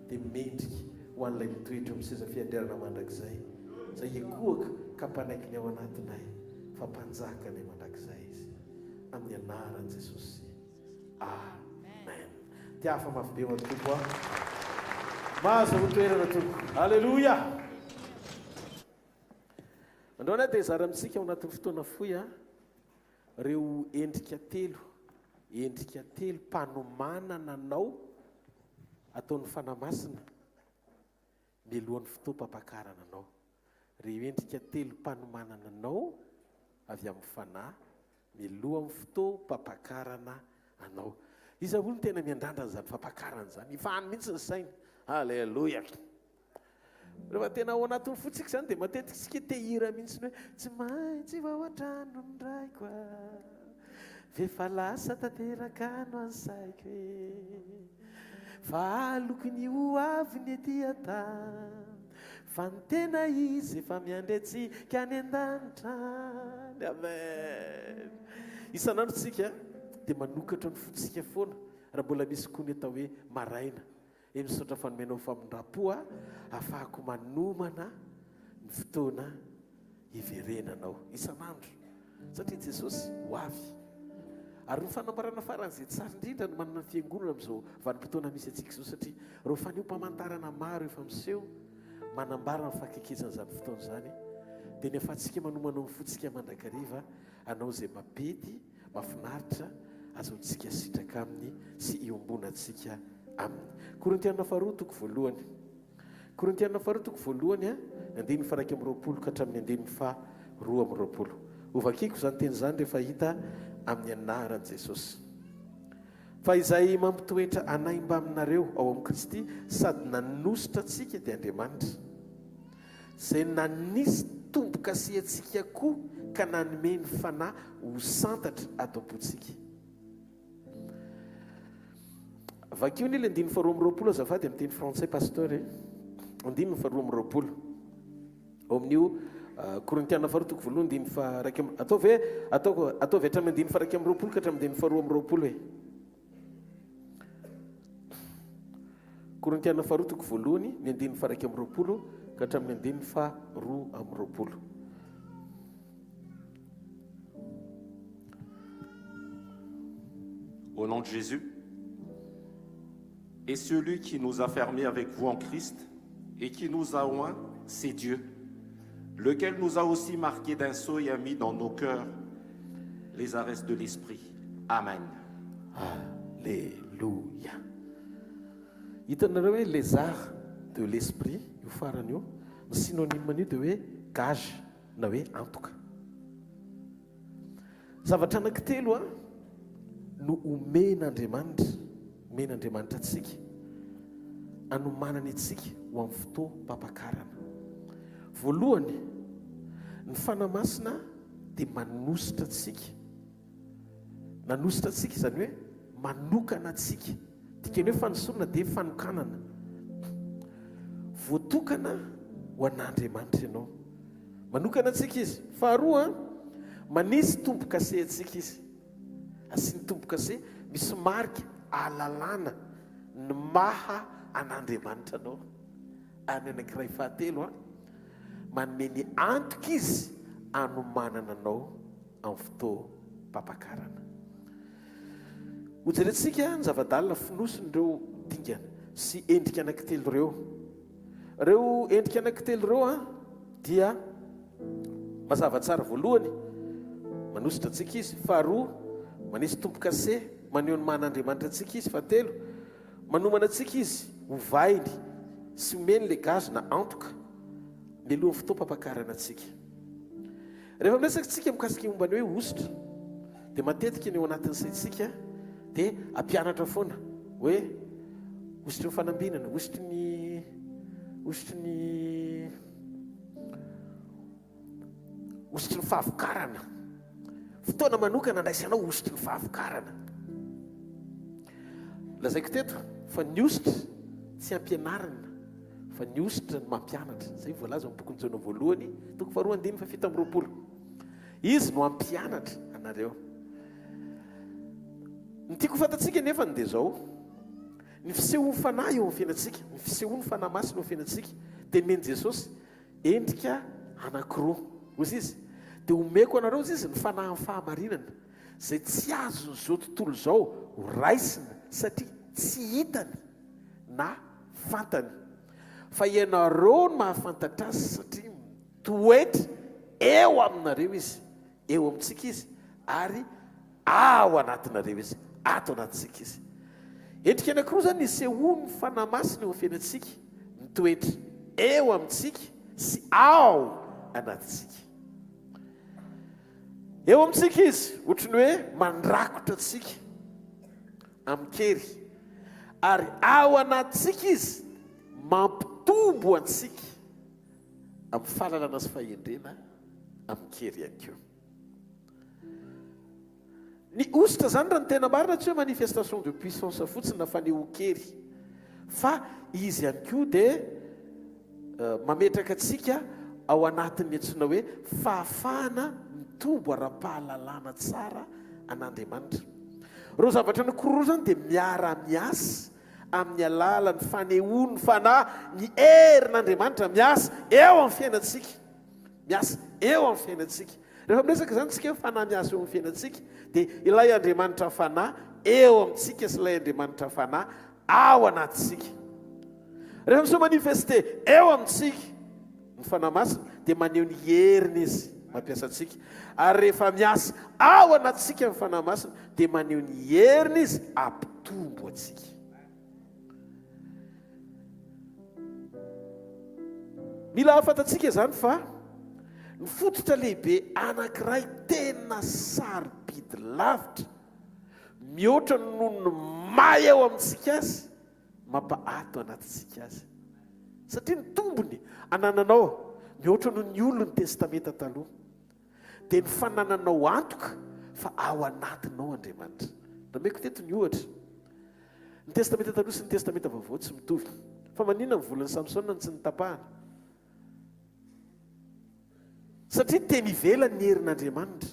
dia mendrika ho an'ilay mitoetra amin'ny seza fianderana mandrakizay zay ekoaka ka mpanaikiny ao anatinay fa mpanjakany mandrakizay izy amin'ny anaran'i jesosy amen tiafa mafibe ho an'ny tompo mahazo ho toerana tompo alleloia andreo nay dia zara amintsika ao anatin'ny fotoana foy reo endrika telo mpanomanana anao ataon'ny fanamasina milohan'ny fotoam-pampakarana anao reo endrika telo mpanomanana anao avy amin'ny fanahy milohan'ny fotoam-pampakarana anao iza olo ny tena miandrandra zany fampakarana zany ifahany mihitsy ny saina alleloia rehefa tena ao anatin'ny fotsika zany dia matetika tsika tehira mihitsy ny hoe tsy maintsy vahoatrano ny raiko vefa lasa tanteraka no ansaiko hoe fa aloko ny ho avy ny ety an-tany fa ny tena izy efa miandretsika any an-danitra amen isan'andro tsika dia manokatra ny fotsika foana raha mbola misy koa ny atao hoe maraina misaotra fanomenao famindra-po ahafahako manomana ny fotoana hiverenanao isan'andro satria jesosy ho avy ary ny fanambarana faran'izay tsara indrindra no manana ny fiangonana amin'izao vanim-potoana misy antsika izao satria reo fanio-pamantarana maro efa miseho manambara ny fakekezan'izany fotoana izany dia ny afahantsika manomanao ny fotsika mandrakariva anao izay mapety mafinaritra azaontsika sitraka aminy sy iombonantsika aminy korintiana faharoa toko voalohany korintiana faharoa toko voalohany andiny fa raiky am'roapolo ka hatramin'ny andiny fa roa am'roapolo ovakiko zany teny zany rehefa hita amin'ny anaran' jesosy fa izay mampitoetra anaimba aminareo ao amin'i kristy sady nanositra atsika dia andriamanitra zay nanisy tomboka siatsika koa ka nanome ny fanahy ho santatra ato am-pontsika vakio ny le andiny faharoa am'roapolo azafady amin'ny teny français pasteur andiny ny faharoa am'roapolo ao amin'io korintiana faharoa toko voalohany andiny fa raiky ataovy hatramy andiny fa raiky am'roapolo ka hatramy andiny faharoa am'roapolo korintiana faharoa toko voalohany ny andiny fa raiky am'roapolo ka hatramin'ny andiny fa roa am'roapolo Au nom de Jésus, et celui qui nous a fermés avec vous en Christ et qui nous a oints, c'est Dieu, lequel nous a aussi marqués d'un sceau et a mis dans nos cœurs les arrêts de l'esprit. Amen. Alléluia. Hitanareo hoe les arts de l'esprit io farany io ny synonyme an'io dia hoe gage na hoe antoka zavatra anankitelo no omen'Andriamanitra atsika anomanany atsika ho amin'ny fotoam-pampakarana. Voalohany ny fanamasina dia manositra atsika zany hoe manokana atsika dikany hoe fanosorana dia fanokanana voatokana ho an'Andriamanitra ianao manokana atsika izy. Faharoa manisy tombo-kase atsika izy asiany tombo-kase misy marika alalàna ny maha an'Andriamanitra anao any anankiray fahatelo a manome ny antoka izy anomanana anao amin'ny fotoam-pampakarana. Hojerentsika ny zavadalina finoson'ireo dingana sy endrika anankitelo ireo endrika anankitelo ireo a dia mazava tsara. Voalohany manositra antsika izy, faharoa manisy tombo-kase maneho ny man'Andriamanitra antsika izy, fahatelo manomana antsika izy hovainy sy omeny le gazo na antoka mialohan'ny fotoam-pampakarana antsika. Rehefa miresaka tsika mikasika momba ny hoe ositra dia matetika ny eo anatin'ny saintsika dia ampianatra foana hoe ositry ny fanambinana, ositry ny fahavokarana, fotoana manokana andraisanao ositry ny fahavokarana. Lazaiko teto fa ny ositra tsy ampianarana fa ny ositra ny mampianatra. Zay voalaza amin'ny bokon'ny Jona voalohany toko faharoa andiny fa 7:20. Izy no ampianatra anareo. Ny tiako fantatsika nefa dia zao, ny fisehoan'ny fanahy eo amin'ny fiainantsika, ny fisehoan'ny fanahy masina eo amin'ny fiainantsika dia meny Jesosy endrika anankiroa. Ozy izy dia omeko anareo izy ny fanahy amin'ny fahamarinana zay tsy azon'izao tontolo izao ho raisina satria tsy hitany na fantany, fa ianareo no mahafantatra azy satria toetra eo aminareo izy, eo amintsika izy ary ao anatinareo izy, ato anatintsika izy. Endrika anankiroa zany ny sehoan'ny fanahy masina eo amin'ny fiainantsika, ny toetra eo amintsika sy ao anatintsika. Eo amintsika izy ohatry ny hoe mandrakotra antsika amin'ny kery, ary ao anatintsika izy mampitombo antsika amin'ny fahalalana sy fahendrena amin'ny kery ihany koa. Ny ositra zany raha ny tena marina tsy hoe manifestation de puissance fotsiny na fanehoan-kery, fa izy ihany koa dia mametraka antsika ao anatin'ny antsoina hoe fahafahana mitombo ara-pahalalana tsara an'Andriamanitra. Reo zavatra anankiroa zany dia miara-miasa amin'ny alalan'ny fanehoan'ny fanahy ny herin'Andriamanitra miasa eo amin'ny fiainantsika, miasa eo amin'ny fiainantsika. Rehefa miresaka zany tsika hoe fanahy miasa eo amin'ny fiainantsika dia ilay Andriamanitra fanahy eo amintsika sy ilay Andriamanitra fanahy ao anatintsika. Rehefa miseho manifeste eo amintsika ny fanahy masina dia maneho ny heriny izy mampiasa antsika, ary rehefa miasa ao anatintsika ny fanahy masina dia maneho ny heriny izy ampitombo antsika. Mila afantatsika zany fa ny fototra lehibe anankiray tena sarobidy lavitra mihoatra noho ny may eo amintsika azy mampahato anatintsika azy, satria ny tombony anananao mihoatra noho ny olony testamenta taloha dia ny fanananao antoka fa ao anatinao Andriamanitra. Nameko teto ny ohatra, ny testamenta taloha sy ny testamenta vaovao tsy mitovy, fa maninona ny volan'ny Samsona ny tsy nitapahana? Satria teny ivelany ny herin'Andriamanitra,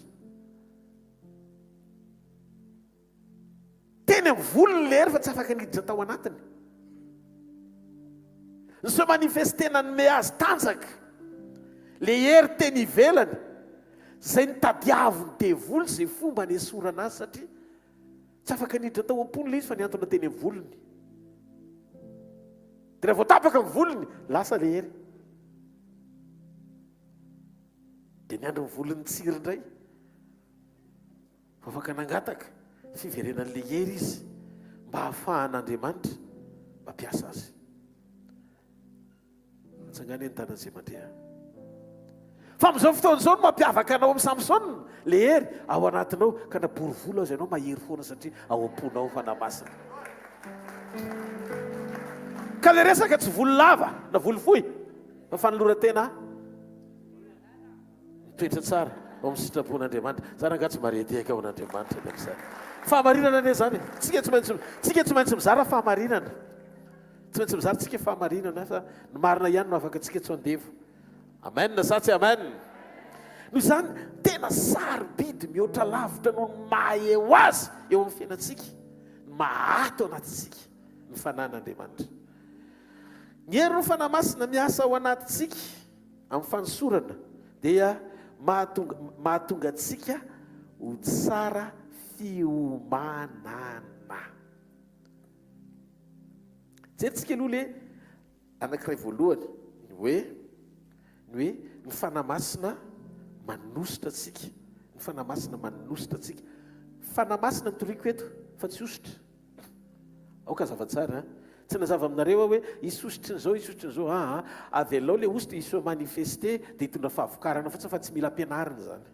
teny amin'ny volony le hery fa tsy afaka niditra tao anatiny. Ny manifestena ny meazy tanjaka le hery teny ivelany zay nitadiavony devoly zay fomba nesorana azy, satria tsy afaka niditra tao am-pony le izy fa niantona teny amin'ny volony. Dia rehefa voatapaka amin'ny volony lasa le hery. Dia miandro ny volon'ny tsiry indray fa afaka nangataka fiverenan'le hery izy mba hahafahan'Andriamanitra mampiasa azy. Tsangany entana izay mandeha. Fa amin'izao fotoana izao no mampiavaka anao amin'ny Samsona le hery ao anatinao, ka na bory volo azy ianao mahery foana satria ao am-ponao fanahy masina. Ka le resaka tsy volo lava na volo fohy fa fanoloran-tena toetra tsara ao amin'ny sitrapon'Andriamanitra. Zany angatsy mareteka ao an'Andriamanitra ny amin'izany. Fahamarinana anie zany. Tsika tsy maintsy mizara fahamarinana. Tsy maintsy mizara tsika fahamarinana fa ny marina ihany no afaka tsika tsy andevo. Amen na sa tsy amen. Noho izany tena tena sarobidy mihoatra lavitra noho ny mahaeo azy eo amin'ny fiainantsika mahato anatintsika ny fanan'Andriamanitra. Ny hery no fanahy masina miasa ao anatintsika amin'ny fanosorana dia mahatonga antsika ho tsara fiomanana. Jerentsika aloha le anankiray voalohany ny hoe ny fanahy masina manositra atsika, ny fanahy masina manositra atsika. Fanahy masina nitoriako eto fa tsy ositra. Aoka zava-tsara tsy nazava aminareo hoe isositry n'izao isositry n'izao avy alao le ositra iso manifeste dia hitondra fahavokarana fotsiny fa tsy mila ampianarina zany.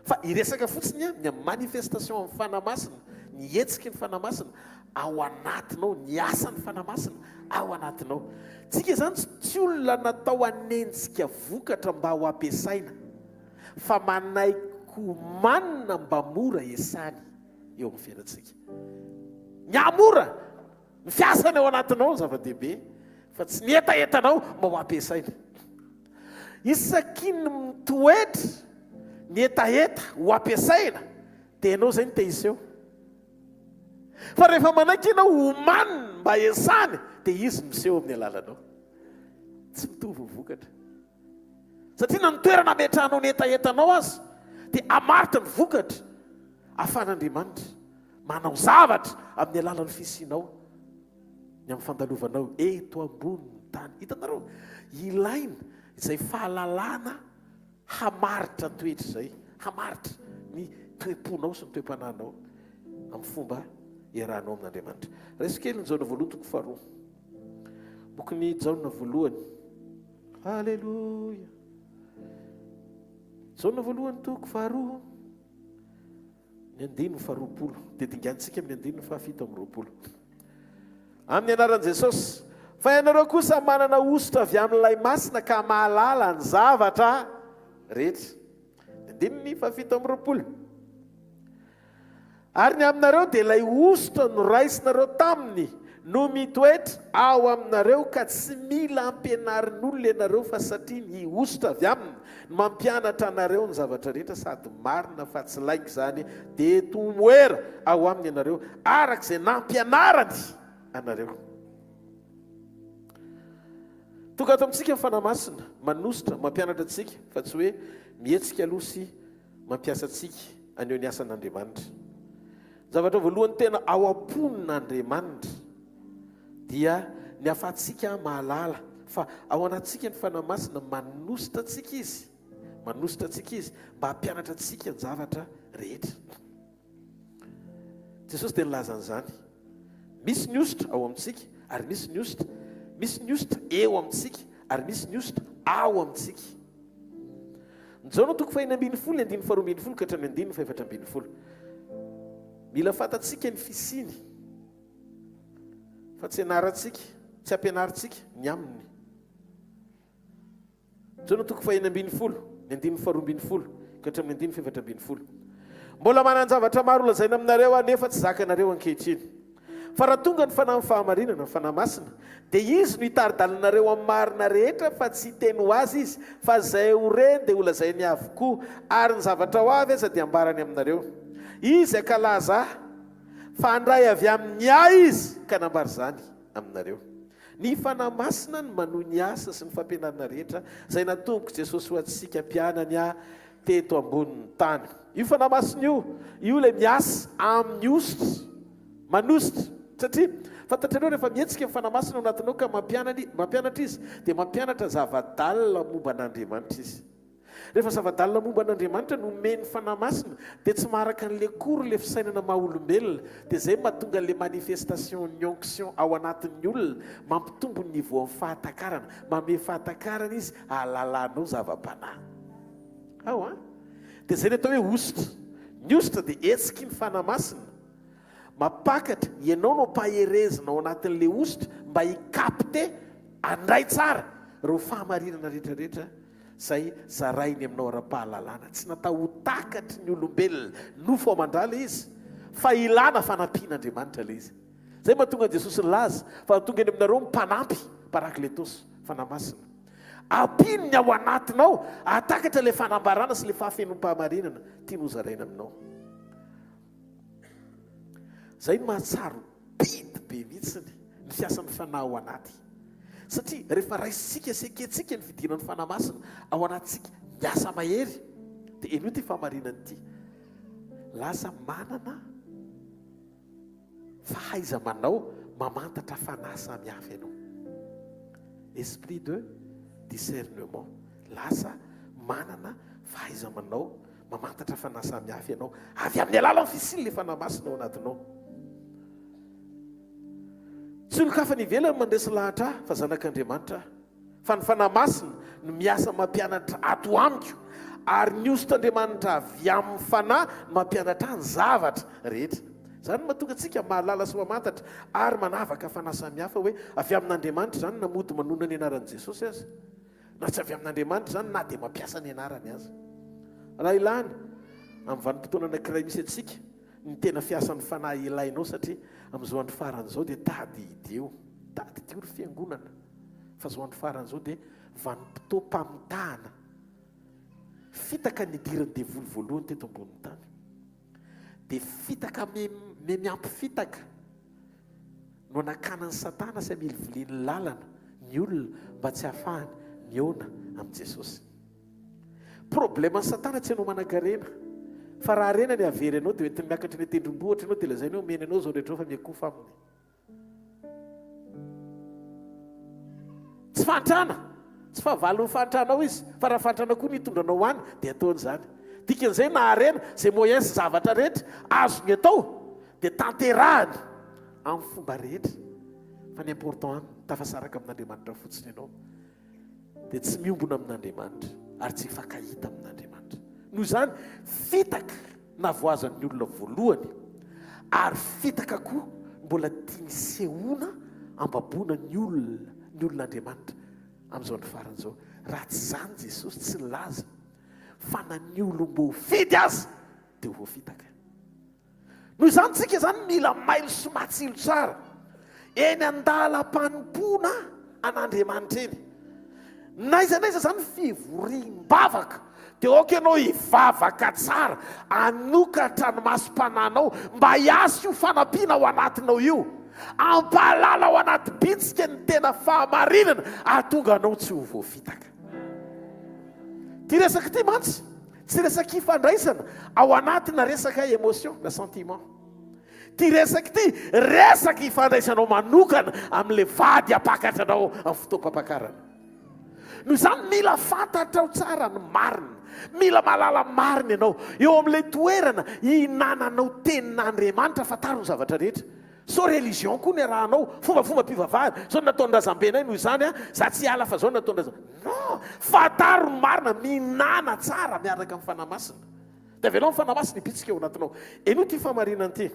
Fa iresaka fotsiny ny manifestation amin'ny fanahy masina, ny hetsiky ny fanahy masina ao anatinao, ny asan'ny fanahy masina ao anatinao. Tsika zany tsy olona natao hanenjika vokatra mba ho ampiasaina fa manaiko manina mba mora esany eo amin'ny fiainantsika. Ny amora ny fiasana ao anatinao ny zava-dehibe fa tsy ny etaetanao mba ho ampiasaina. Isaky ny mitoetra ny etaeta ho ampiasaina dia ianao zay ny tehiseo. Fa rehefa manaiky ianao homanina mba esany dia izy miseho amin'ny alalanao. Tsy mitovy vokatra. Satria na nitoerana ametrahanao ny etaetanao azy dia amaritra ny vokatra ahafahan'Andriamanitra manao zavatra amin'ny alalan'ny fisianao ny amin'ny fandalovanao eto ambonin'ny tany. Hitanareo ilaina izay fahalalana hamaritra toetra izay, hamaritra ny toe-ponao sy ny toe-panahinao amin'ny fomba iarahanao amin'Andriamanitra. Resokely ny Jaona voalohany toko faharoa. Bokin'ny Jaona voalohany. Halleluja. Jaona voalohany toko faharoa. Ny andininy faharoapolo. Dia dingantsika amin'ny andininy fahafito amin'ny roapolo. Amin'ny anaran'i Jesosy. Fa ianareo kosa manana ositra avy amin'ilay masina ka mahalala ny zavatra rehetra. Ny andininy fahafito amin'ny roapolo. Ary ny aminareo dia ilay ositra no raisinareo taminy no mitoetra ao aminareo ka tsy mila ampianarin'olona ianareo fa satria ny ositra avy aminy no mampianatra anareo ny zavatra rehetra sady marina fa tsy laika izany dia tomoera ao aminy ianareo arak'izay nampianarany anareo. Tonga ato amintsika ny fanahy masina manositra mampianatra antsika fa tsy hoe mihetsika aloha sy mampiasa antsika aneo ny asan'Andriamanitra. Zavatra voalohany tena ao am-ponin'Andriamanitra dia ny afahantsika mahalala fa ao anatsika ny fanahy masina manositra antsika izy, manositra antsika izy mba hampianatra antsika ny zavatra rehetra. Jesosy dia nilaza an'izany. Misy ny ositra ao amintsika ary misy ny ositra eo amintsika ary misy ny ositra ao amintsika. Ny Jaona toko faha 9 andininy faharoa ambin'ny folo ka hatramin'ny andininy faha 7 ambin'ny folo. Mila fantatsika ny fisiny fa tsy ianarantsika, tsy ampianarintsika ny aminy. Jaona toko faha 9 ambin'ny folo, ny andininy faharoa ambin'ny folo ka hatramin'ny andininy faha 7 ambin'ny folo. Mbola manan-javatra maro lazaina aminareo nefa tsy zakanareo ankehitriny. Fa raha tonga ny fanahy fahamarinana, ny fanahy masina, dia izy no hitaridalinareo amin'ny marina rehetra fa tsy hiteny ho azy izy, fa izay ho reny dia ho lazainy avokoa ary ny zavatra ho avy aza dia ambarany aminareo. Izy akalaza fa handray avy amin'ny ahy izy ka nambary izany aminareo. Ny fanahy masina no manohy ny asa sy ny fampianarana rehetra izay natomboko Jesosy ho antsika mpianany teto ambonin'ny tany. Io fanahy masina io ilay miasa amin'ny ositra, manositra. Satria fantatrareo rehefa mihetsika ny fanahy masina ao anatinao ka mampianatra izy dia mampianatra zava-dalina momba an'Andriamanitra izy. Rehefa zava-dalina momba an'Andriamanitra no omeny fanahy masina dia tsy maharaka an'ilay kory ilay fisainana maha-olombelona dia izay mahatonga ilay manifestation ny onction ao anatin'ny olona mampitombo ny niveau amin'ny fahatakarana, manome fahatakarana izy ahalalanao zava-panahy. Dia izay ny atao hoe ositra. Ny ositra dia hetsiky ny fanahy masina mapakatra ianao no mpaherezina ao anatin'ilay ositra mba hikapte andray tsara reo fahamarinana rehetrarehetra izay zarainy aminao ara-pahalalana. Tsy natao ho takatry ny olombelona nofo ao mandrala izy fa ilana fanampian'Andriamanitra ilay izy. Zay mahatonga Jesosy nilaza fa tonga eny aminareo mipanampy parakletos, fanahy masina. ampino ny ao anatinao atakatra le fanambarana sy le fahafenom-pahamarinana tia nozaraina aminao. Zay no mahatsaro bidy be mihitsiny ny fiasan'ny fanahy ao anaty, satria rehefa raisitsika seketsika ny fidinan'ny fanahy masina ao anatsika miasa mahery dia eno ty fahamarinany ity, lasa manana fahaiza manao mamantatra fanahy samihafa ianao. Esprit de discernement, lasa manana fahaiza manao mamantatra fanahy samihafa ianao avy amin'ny alalan'ny fisiny le fanahy masina ao anatinao. Tsy olo-kafa ny ivelany mandresy lahatra fa zanak'Andriamanitra, fa ny fanahy masina no miasa mampianatra ato amiko, ary ny osot'Andriamanitra avy amin'ny fanahy no mampianatra ny zavatra rehetra. Zany no mahatonga antsika mahalala sy mamantatra ary manavaka fanahy samihafa hoe avy amin'Andriamanitra zany na mody manona ny anaran'i Jesosy azy, na tsy avy amin'Andriamanitra zany na dia mampiasa ny anarany azy. Raha ilana amin'ny vanim-potoana anankiray misy antsika ny tena fiasan'ny fanahy ilainao, satria amin'izao andro faran'izao dia tady ideo ry fiangonana, fa zao andro faran'izao dia vanim-potoam-pamitahana, fitaka ny idiran'ny devoly voalohany teto ambonin'ny tany, dia fitaka miampy fitaka no anakanan'ny Satana sy amilivilian'ny lalana ny olona mba tsy hahafahany miona amin'i Jesosy. Probleman'ny Satana tsy ianao manan-karena, fa raha rena ny avery anao dia oentiny miakatra ny tendrombohitra ianao dia lazainao omena anao zao rehetra fa miakofa aminy. Tsy fantrana, tsy fahavalon'ny fantranao izy, fa raha fantrana koa ny hitondranao any dia ataon'izany. Dikan'izay na arena zay moyens zavatra rehetra azony atao dia tanterahany amin'ny fomba rehetra, fa ny important tafasaraka amin'Andriamanitra fotsiny ianao dia tsy miombona amin'Andriamanitra ary tsy hifankahita amin'Andriamanitra. Noho izany fitaka na voazan'ny olona voalohany ary fitaka koa mbola tiany sehoana ambaboana ny olon'Andriamanitra amin'izao ny faran'izao. Raha tsy zany Jesosy tsy nilaza fa na ny olom-bo fidy azy dia ho voafitaka. Noho izany tsika zany mila mailo sy matsilo tsara eny andalam-panompoana an'Andriamanitra eny. Naiza zany fivoriam-bavaka dia oka ianao hivavaka tsara, anokatra ny masom-pananao mba hiasy io fanampiana ao anatinao io, ampahalala ao anaty bitsika ny tena fahamarinana ahatonga anao tsy ho voafitaka. Ty resaka ty mantsy tsy resaka ifandraisana ao anatina resaka émotion na sentiment. Ty resaka ty resaka ifandraisanao manokana amin'le vady apakatranao amin'ny fotoam-pampakarana. Noho izany mila fantatrao tsara ny marina, mila malala marina ianao eo amin'ilay toerana hinananao tenin'Andriamanitra fataro ny zavatra rehetra. So religion koa ny arahanao, fombafomba-pivavahana, zao nataon'ny razambenay noho izany za tsy ala fa zao nataon'ny razambenay. Non, fataro ny marina, minana tsara miaraka amin'ny fanahy masina. Dia avelao ny fanahy masina ibitsika eo anatinao. Eno ty fahamarinana ty.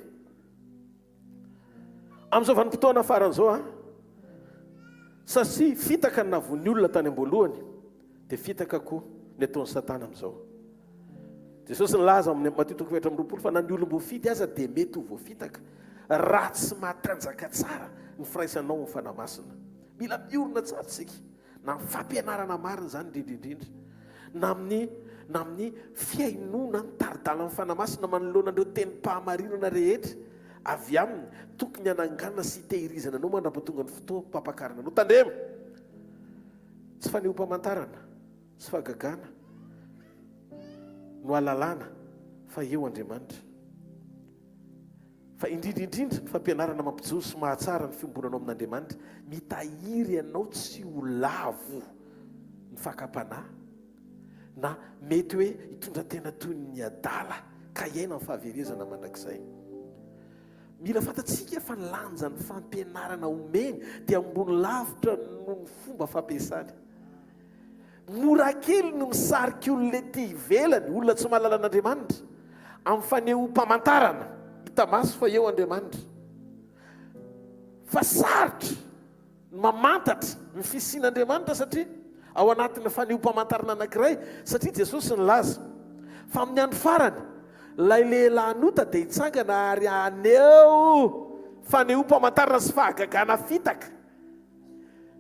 Amin'izao vanim-potoana faran'izao satria fitaka ny navon'ny olona tany am-boalohany dia fitaka koa ny ataon'ny Satana amin'izao. Jesosy nilaza amin'ny Matteo 7:20 fa na ny olom-bo fidy aza dia mety ho voafitaka raha tsy matanjaka tsara ny firaisanao amin'ny fanahy masina. Mila miorina tsara tsika na amin'ny fampianarana marina zany indrindraindrindra, na amin'ny fiainona ny taridala amin'ny fanahy masina manoloana an'ireo tenim-pahamarinana rehetra avy aminy tokony hananganana sy hitehirizana anao mandra-pahatonga ny fotoam-pampakarana anao. Tandrema, tsy fanehoam-pamantarana sy fahagagana no alalana fa eo Andriamanitra, fa indrindraindrindra ny fampianarana mampijoro sy mahatsara ny fiombonanao amin'Andriamanitra, mitahiry ianao tsy ho lavo ny fakapanahy na mety hoe hitondra tena toy ny adala ka iaina amin'ny fahaverezana mandrakizay. Mila fantatsika fa ny lanja ny fampianarana omeny dia ambony lavitra no ny fomba fampiasany. Mora kely no misarika olona ety ivelany, olona tsy mahalala an'Andriamanitra amin'ny fanehoam-pamantarana hita maso fa eo Andriamanitra, fa sarotra ny mamantatra ny fisian'Andriamanitra satria ao anatin'ny fanehoam-pamantarana anankiray, satria Jesosy nilaza fa amin'ny andro farany lay lehilahy nota dia hitsangana ary aneo fanehoam-pamantarana sy fahagagana fitaka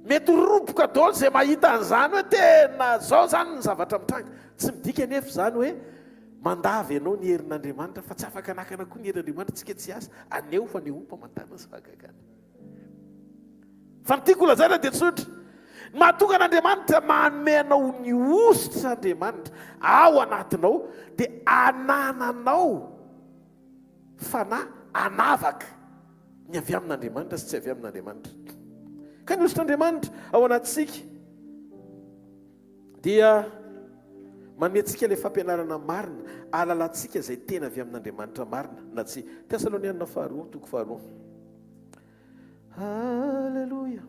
mety roboka dolo zay mahita an'izany hoe tena zao zany ny zavatra mitranga tsy midika nefa zany hoe mandavy ianao ny herin'Andriamanitra fa tsy afaka nakana koa ny herin'Andriamanitra tsika tsy asa aneo fa ny ompamantarana sy fahagagana fa ny tiako lazaina dia tsotra mahatonga an'Andriamanitra manome anao ny ositra Andriamanitra ao anatinao dia anananao fanahy anavaka ny avy amin'Andriamanitra sy tsy avy amin'Andriamanitra ka ny ositr'Andriamanitra ao anatsika dia manetsika ilay fampianarana marina alalantsika izay tena avy amin'Andriamanitra marina na tsy Tesalonianina faharoa toko faharoa halleloia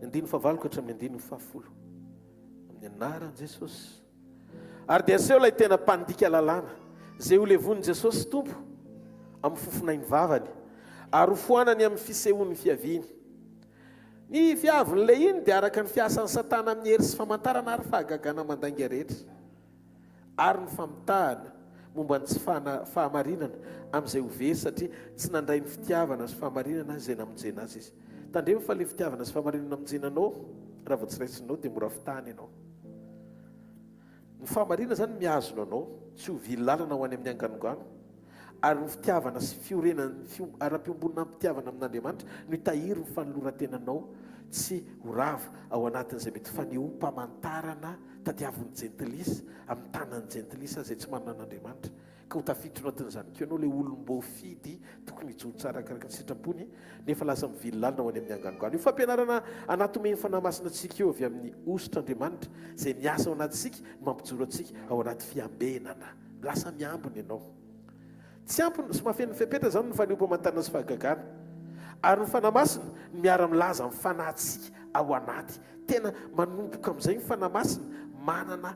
9:9 hatramin'ny 9:10 amin'ny anaran'i Jesosy ary dia aseho ilay tena mpandika lalàna izay ho levonin' Jesosy tompo amin'ny fofonainy vavany ary ho foanany amin'ny fisehoan'ny fiaviany ny fiavin'ilay iny dia araka ny fiasan'ny Satana amin'ny hery sy famantarana ary fahagagana mandanga rehetra ary ny famitahana momba ny tsy fahamarinana amin'izay ho very satria tsy nandray ny fitiavana sy fahamarinana izay namonjena azy izy tandremo fa ilay fitiavana sy fahamarinana namonjenanao raha vao tsy raitsinao dia mora fitahana ianao ny fahamarinana zany mihazona anao tsy ho vily lalana ho any amin'ny anganongano ary ny fitiavana sy fiorenany ara-piombonina amin'ny fitiavana amin'Andriamanitra no hitahiry ny fanoloran-tenanao tsy ho rava ao anatin'izay mety fanehoam-pamantarana tadiavin'ny jentilisa amin'ny tanan'ny jentilisa izay tsy manana an'Andriamanitra ka ho tafiditra anatin'izany keo ianao ilay olom-boafidy tokony hijoro tsara arakaraka ny sitrapony nefa lasa mivily lalina ho any amin'ny anganongano io fampianarana anatomeny fanahymasina antsika eo avy amin'ny ositr'Andriamanitra izay miasa ao anatintsika mampijoro antsika ao anaty fiambenana lasa miambiny ianao tsy ampiny sy mahafeno fepetra zany ny fanehoam-pamantarana sy fahagagana ary ny fanahymasina ny miara-milaza amin'ny fanahintsika ao anaty tena manomboka amin'izay ny fanahymasina manana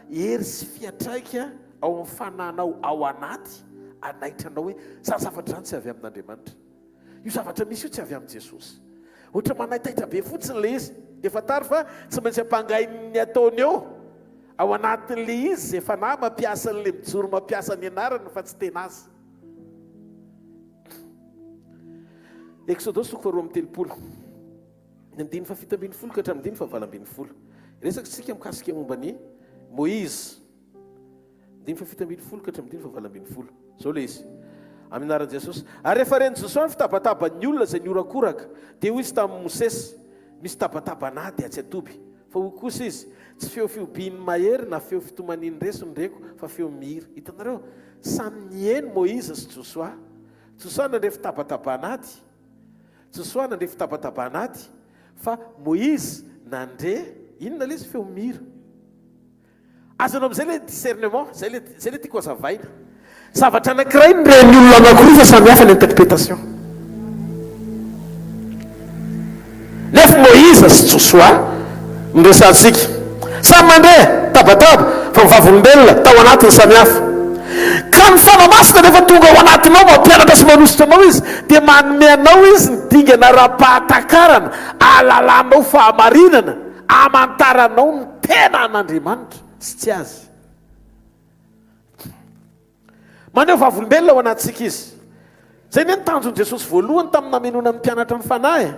hery sy fiatraika ao amin'ny fanahinao ao anaty anaitranao hoe zavatra zany tsy avy amin'Andriamanitra io zavatra misy io tsy avy amin'i Jesosy ohatra manaitaitra be fotsiny le izy efa tary fa tsy maintsy ampangainy ataony eo ao anatin'le izy zay fanahy mampiasa n'le mijoro mampiasa ny anarany fa tsy tena azy Exodus 4:3 ny 7:70 ka hatramin'ny 7:20 resaka tsika mikasika momba ny Moïse 7:70 ka hatramin'ny 7:20 zao le izy amin'ny anaran'i Jesosy ary rehefa reny Josuà fitabataba-ny olona izay niorakoraka dia hoy izy tamin'ny Mosesy misy tabatabanahy dia tsy atoby fa ho kosa izy tsy feo fiobiny mahery na feo fitomaniny reso ny reko fa feo mihira hitanareo samy nieny Moïse sy Josuà nandre fitabatabanaty Josuà nandre fitabatabanaty fa Moïse nandre inona le izy feo mihira azanao amin'izay le discernement zay le tiako azavaina zavatra anankiray ny ren'ny olona anankiroa fa samy hafa ny interprétation nefa Moïse sy Josuà nresantsika samy mandre tabataba fa mivavolombelona tao anatiny samy hafa ka ny fanahymasina rehefa tonga ao anatinao mampianatra sy manositra anao izy dia manome anao izy ny dingana ra-pahatakarana alalanao fahamarinana amantaranao ny tena an'Andriamanitra sy tsy azy maneho vavolombelona ao anatsika izy zay ny tanjon'i Jesosy voalohany tamin'ny namenona amin'ny mpianatra ny fanahy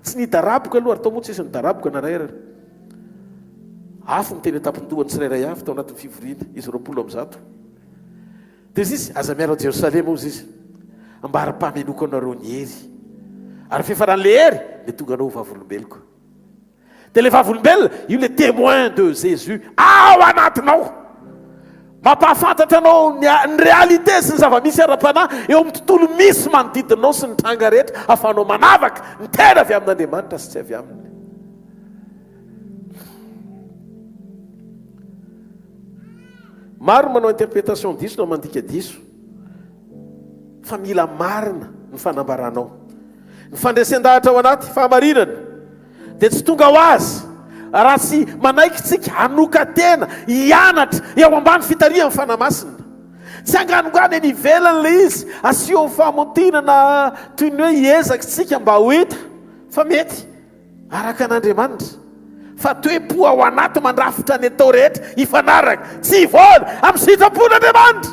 tsy nidaraboka aloha ary tao moa tsy isy nidaraboka narayarana afo miteny tampon-dohany tsirairay avy tao anatin'ny fivoriana izy 20 dia izy aza miara Jerosalema ozy izy mba ara-pamenoko anareo ny hery ary fifaran'le hery le tonga anao vavolombeloko dia le vavolombelona io le témoin de Jésus ao anatinao mampahafantatra anao ny réalité sy ny zava-misy ara-panahy eo amin'ny tontolo misy manodidinao sy ny tranga rehetra ahafahanao manavaka ny tena avy amin'Andriamanitra sy tsy avy aminy maro manao interprétation diso na mandika diso fa mila marina ny fanambaranao ny fandresen-dahatra ao anaty fahamarinana dia tsy tonga ho azy raha tsy manaikitsika hanoka tena hianatra eo ambany fitarihan'ny fanahymasina tsy anganongano eny ivelany le izy asio famontinana toy ny hoe hiezaka tsika mba ho hita fa mety araka an'Andriamanitra fa toe-po ao anaty mandrafitra ny atao rehetra hifanaraka tsy hivoana amin'ny sitrapon'Andriamanitra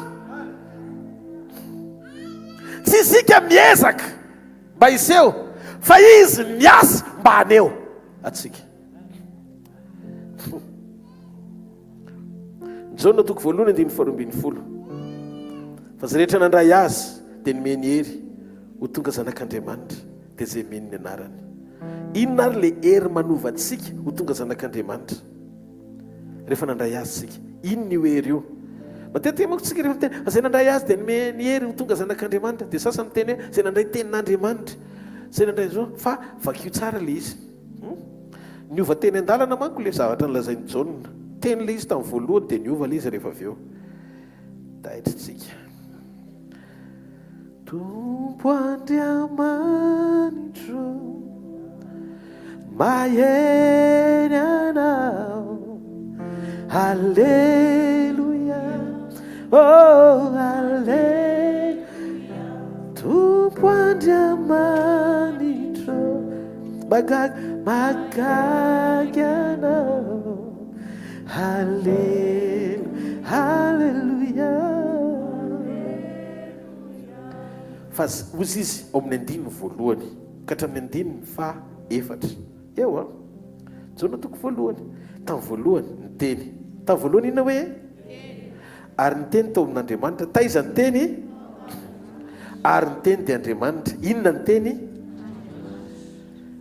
tsy isika miezaka mba iseho fa izy miasa mba haneo atsika. Jaona toko voalohany 2:20. Fa zay rehetra nandray azy dia nomeny hery ho tonga zanak'Andriamanitra dia zay meny ny anarany. Inona ary le hery manova antsika ho tonga zanak'Andriamanitra rehefa nandray azy sika? Inona io hery io? Matetika manko tsika rehefa miteny zay nandray azy dia nomeny hery ho tonga zanak'Andriamanitra, dia sasany miteny hoe zay nandray tenin'Andriamanitra, zay nandray zao, fa vakio tsara le izy. Niova teny an-dalana manko le zavatra nolazainy Jaona. Teny le izy tamin'ny voalohany dia niova le izy rehefa avy eo. Dahitritsika. Tompo Andriamanitro, maheny anao, halleluia, oh halleluia. Tompo Andriamanitro, magagy anao, halleluia, halleluia. Fa ozy izy ao amin'ny 9 voalohany ka hatramin'ny 9:4 eo a. Jaona toko voalohany tamin'ny voalohany ny teny, tamin'ny voalohany inona hoe ary ny teny tao amin'Andriamanitra, taiza ny teny ary ny teny dia Andriamanitra. Inona ny teny?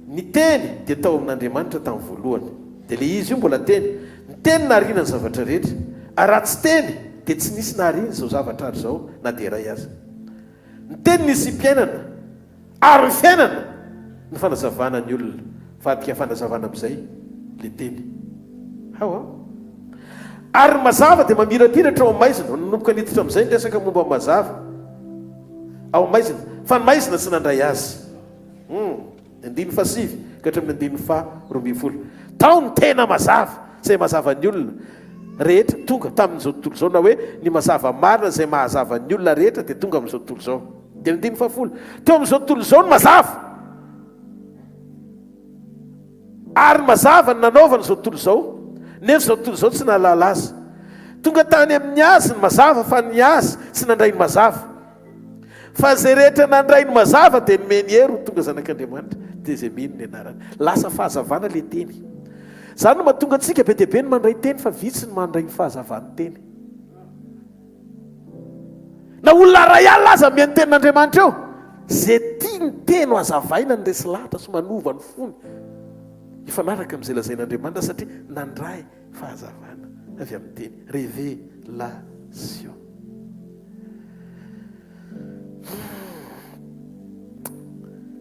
Ny teny dia tao amin'Andriamanitra tamin'ny voalohany, dia le izy io mbola teny. Ny teny nahariana ny zavatra rehetra, ary raha tsy teny dia tsy nisy nahariana izao zavatra ary zao na dia iray aza. Ny teny nisy mpiainana ary ny fiainana ny fanazavana ny olona, vadika fanazavana amin'izay le teny ao ary mazava dia mamirapiratra ao amaizina. Nanomboka niditra amin'izay ny resaka momba mazava ao amaizina, fa ny maizina tsy nandray azy. 9:7 ka hatramin'ny 9:12 tao ny tena mazava izay mazava ny olona rehetra tonga tamin'izao tontolo izao, na hoe ny mazava marina izay mahazava ny olona rehetra dia tonga amin'izao tontolo izao. Dia 9:10 teo amin'izao tontolo izao ny mazava, ary mazava ny nanaovana izao tontolo izao, nefa izao tontolo izao tsy nahalala azy. Tonga tany amin'ny azy ny mazava, fa ny azy tsy nandray ny mazava. Fa zay rehetra nandray ny mazava dia nomeny hery ho tonga zanak'Andriamanitra, dia zay mino ny anarany. Lasa fahazavana le teny. Zany no mahatonga antsika be dia be ny mandray teny, fa vitsy ny mandray ny fahazavan'ny teny. Na olona ray alina aza mihaino tenin'Andriamanitra eo, zay tia ny teny ho azavaina ny resy lahatra sy manova ny fony ifanaraka amin'izay lazain'Andriamanitra, satria nandray fahazavana avy amin'ny teny. Révélation.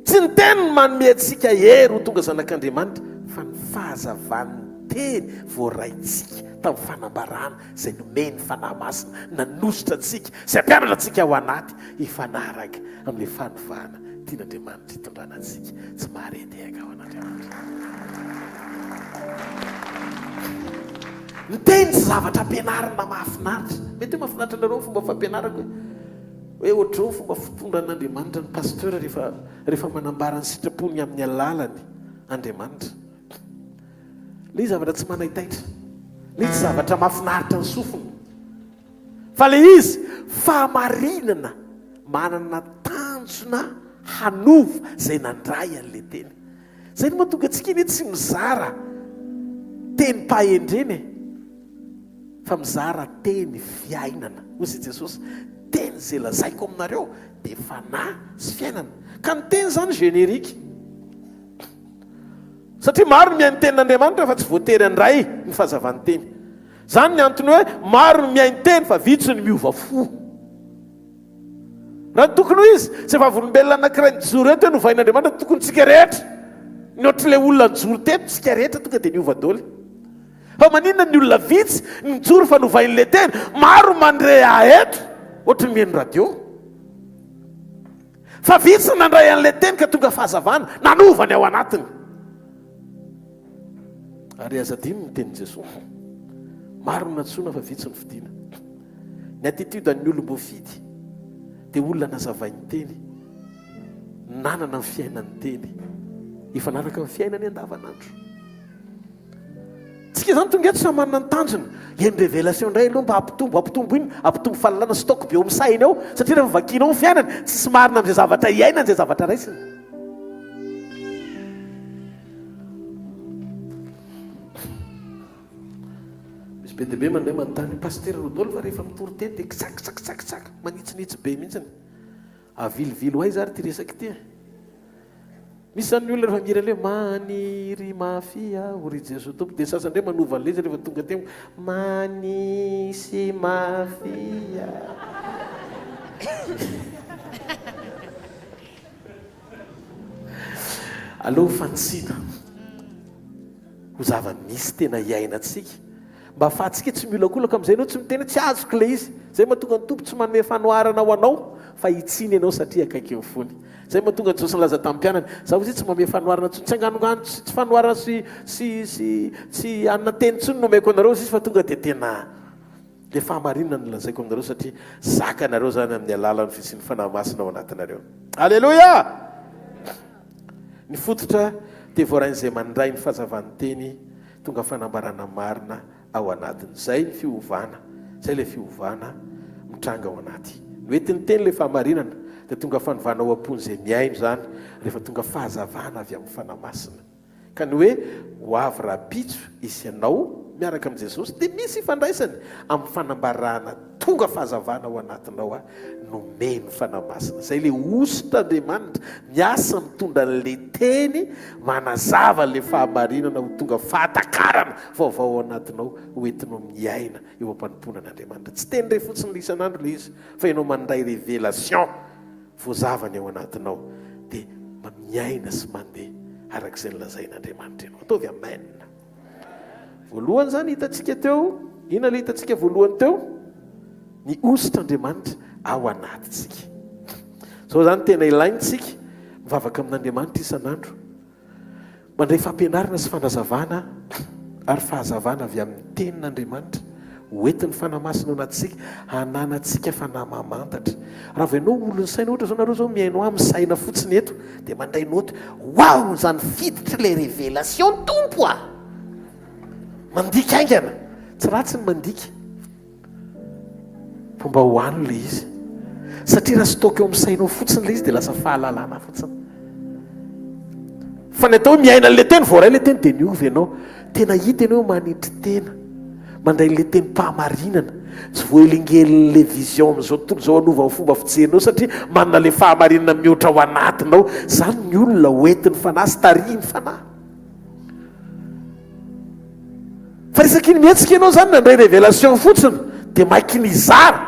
Tsy ny teny ny manome antsika hery ho tonga zanak'Andriamanitra, fa ny fahazavan'ny teny voaraintsika tamin'ny fanambarana izay nomeny fanahy masina, nanositra antsika, izay ampianatra antsika ao anaty hifanaraka amin'ilay fanovana tian'Andriamanitra hitondrana antsika. Tsy maharetehaka ao an'Andriamanitra. Ny teny tsy zavatra ampianarana mahafinaritra. Mety hoe mahafinaritra anareo fomba fampianarako hoe ohatrao fomba fitondran'Andriamanitra ny pasteur rehefa manambara ny sitrapony amin'ny alalany Andriamanitra. Le zavatra tsy manahitaitra, le tsy zavatra mahafinaritra ny sofiny, fa le izy fahamarinana manana tanjona hanova izay nandray an'le teny. Zay no mahatonga antsika iny tsy mizara teny pahendreny, fa mizara teny fiainana. Hozy Jesosy, teny izay lazaiko aminareo dia fanahy sy fiainana. Ka ny teny zany générique, satria maro ny mihaino tenin'Andriamanitra fa tsy voatery andray ny fahazavan'ny teny. Zany ny antony hoe maro ny mihaino teny fa vitsy ny miova fo. Raha tokony ho izy tsy vavolombelona anankiray nijoro eto hoe novain'Andriamanitra, tokony tsika rehetra ny ohatry le olona nijoro teto, tsika rehetra tonga dia niova daholo. Fa maninona ny olona vitsy nijoro fa novain'le teny, maro mandre eto ohatry ny mihaino radio, fa vitsy nandray an'le teny ka tonga fahazavana nanovany ao anatiny. Ary azadino ny tenin' Jesosy, maro natsoina fa vitsy ny fidiana. Ny attitude an'ny olom-boafidy dia olona nazavain'ny teny, nanana ny fiainan'ny teny, ifanaraka amin'ny fiainany andavanandro. Tsika zany tonga eto samy manana ny tanjona. Eny révélation indray aloha mba hampitombo iny, hampitombo fahalalana stock be eo amin'ny sainy ao, satria rehefa vakianao ny fiainany tsisy marina amin'izay zavatra iainany, izay zavatra raisiny. be dia be mandray manontany paster Rodolphe rehefa mitory teny dia kisakisakisakisaka manitsinitsy be mihitsiny avilivily ho ay zary ty resaky ty misy zany ny olona rehefa mihiry le maniry mafia hory Jesosy tompo dia sasandray manova an'le izy rehefa tonga teo manisy mafia aleo fantsina ho zava-misy tena iainantsika mba afahantsika tsy miolakolaka amin'izay anao tsy mitena tsy azoko le izy zay mahatonga ny tompo tsy manome fanoharana ho anao fa itsiny ianao satria akaiky eo fony zay mahatonga ny Jesosy nilaza tamin'ny mpianany za izy tsy manome fanoharana tsy anganongano tsy fanoharana sy anina teny tsony nomeko anareo izy fa tonga dia tena le fahamarinana nilazaiko aminareo satria zaka nareo zany amin'ny alalan'ny fisian'ny fanahy masina ao anatinareo alleloia ny fototra dia voarain'izay mandray ny fahazavan'ny teny tonga fanambarana marina ao anatiny zay ny fiovana zay le fiovana mitranga ao anaty noentiny teny le fahamarinana dia tonga fanovana ao am-pony zay miaino zany rehefa tonga fahazavana avy amin'ny fanahy masina ka ny hoe ho avy rapitso isy ianao miaraka amin'i Jesosy dia misy ifandraisany amin'ny fanambarana tonga fahazavana ao anatinao a nomeny fanahy masina zay le ositr'Andriamanitra miasa mitondra n'le teny manazava le fahamarinana ho tonga fahatakarana vaovao ao anatinao hoentinao miaina eo am-panomponan'Andriamanitra tsy teny ray fotsiny le isan'andro le izy fa ianao mandray révélation voazavany ao anatinao dia miaina sy mandeha arak'izay nilazain'Andriamanitra ianao ataovy amen. Voalohany zany hitantsika teo ina le hitantsika voalohany teo ny ositr'Andriamanitra ao anatintsika zao zany tena ilaintsika mivavaka amin'Andriamanitra isan'andro mandray fampianarana sy fanazavana ary fahazavana avy amin'ny tenin'Andriamanitra hoentin'ny fanahy masina ao anatintsika hananatsika fanahy mamantatra raha vao ianao olony saina ohatra zao nareo zao miaino amin'ny saina fotsiny eto dia mandray noty wow zany fiditra le révélation tompo a mandika aingana tsy ratsy ny mandika fomba hoany le izy satria raha stoka eo amin'ny sainao fotsiny le izy dia lasa fahalalana fotsiny fa ny atao hoe miaina n'le teny voaray le teny dia niovy ianao tena hita ianao manitry tena mandray le teny mpahamarinana tsy voelingelin'le vision amin'izao tontolo zao anova ny fomba fijerinao satria manana le fahamarinana mihoatra ao anatinao zany ny olona hoentin'ny fanahy sy tarihiny fanahy fa resakiny mihetsika ianao zany nandray révélation fotsiny dia maiky nizara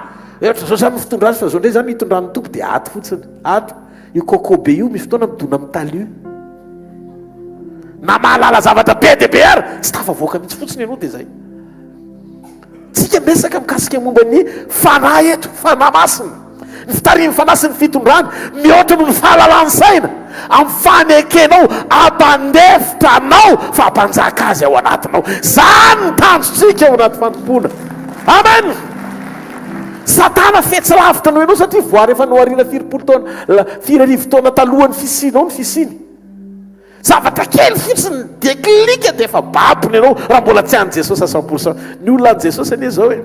ohatra zao zany fitondra azy fa zao ndray zany hitondran'ny tompo dia ato fotsiny ato io coco be io misy fotoana midona amin'ny talio na mahalala zavatra be dia be ary tsy tafavoaka mihitsy fotsiny ianao dia zay tsika mesaka mikasika momba ny fanahy eto fanahy masina ny fitarihiny fanahy sy ny fitondrany mihoatra no ny fahalalany saina amin'ny fanekenao ampandefitranao fa ampanjaka azy ao anatinao zany ny tanjotsika ao anaty fanompona amen. Satana fetsy lavitra anao ianao satria voary efa noariana 4 taona talohany fisianao ny fisiny zavatra kely fotsiny deklika dia efa babony ianao raha mbola tsy any Jesosy 100%. Ny olona any Jesosy anie zao hoe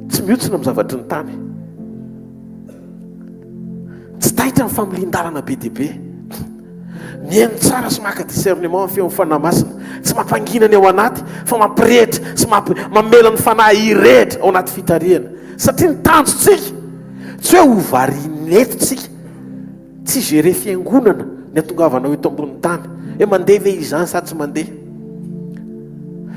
tsy mihotsotra amin'ny zavatry ny tany tsy tahitra amin'ny familin-dalana be dia be mihaino tsara sy maka discernement amin'ny feo fanahy masina tsy mampanginany ao anaty fa mampirehitra sy mamela ny fanahy irehitra ao anaty fitarihana satria ny tanjotsika tsy hoe hovarinetotsika tsy gere fiangonana ny atongavanao eto ambony tany hoe mandeha ve izany sa tsy mandeha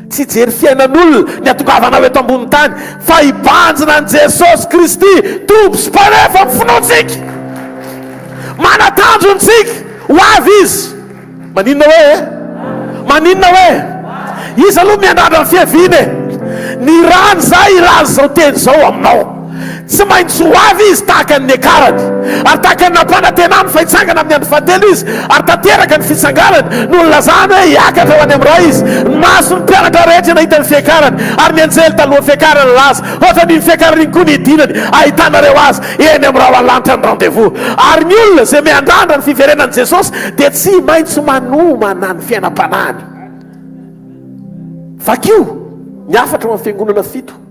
tsy jery fiainan'olona ny atongavanao eto ambony tany fa hibanjina an' Jesosy Kristy tompo sy mpanefa amin'ny finoantsika manatanjontsika ho avy izy maninona hoe izy aloha miandrandra ny fiaviany ny rano zay irazy zao teny zao aminao tsy maintsy ho avy izy tahaka ny akarany ary tahaka ny nampanantenany fa hitsangana amin'ny andro fahatelo izy ary tanteraka ny fitsanganany no nylazany hoe hiakatra ho any amin'ny raha izy ny maso ny mpianatra rehetra nahita ny fiakarany ary ny anjely taloha fiakarany laza ohatra ny fiakarany iny koa ny idinany ahitanareo azy eny amin'ny raha hoalanitra ny rendez-vous ary ny olona zay miandrandra ny fiverenan'i Jesosy dia tsy maintsy manomana ny fiainam-panahiny vakio ny afatra amin'ny fiangonana 7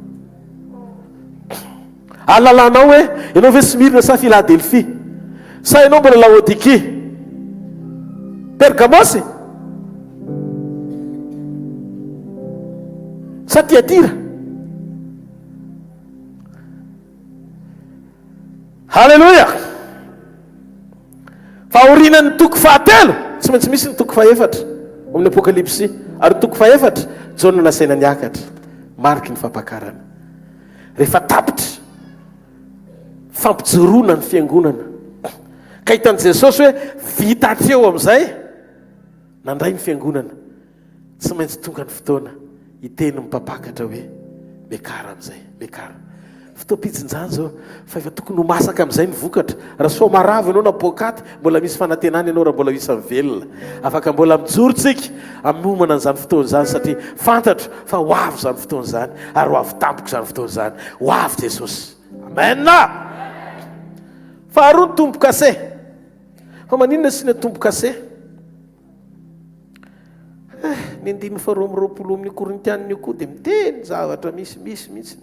alalanao hoe ianao ve Smirna sa Philadelphie sa ianao mbola Laodikia Pergamosy sa Tiatira halleloia. Fahorinan'ny toko fahatelo tsy maintsy misy ny toko faefatra amin'ny apokalipsy, ary toko faefatra Jaona nasaina niakatra mariky ny fampakarana. Rehefa tapitra fampijoroana ny fiangonana ka hitan'i Jesosy hoe vita hatreo amin'izay nandray ny fiangonana, tsy maintsy tonga ny fotoana hiteny mipapakatra hoe mekara amin'izay, mekara. Fotoam-pitsinjany zao fa efa tokony ho masaka amin'izay ny vokatra. Raha soa maravo ianao na pokaty, mbola misy fanantenana ianao raha mbola misy velona. Afaka mbola mijorotsika amomana an'izany fotoana izany satria fantatro fa ho avy izany fotoana izany ary ho avy tampoko izany fotoana izany. Ho avy Jesosy. Amen. Faharoa ny tombo-kase. Fa maninona sy ny tombo-kase? Ny 9:20 Korintianina io koa dia miteny zavatra misy mihitsy.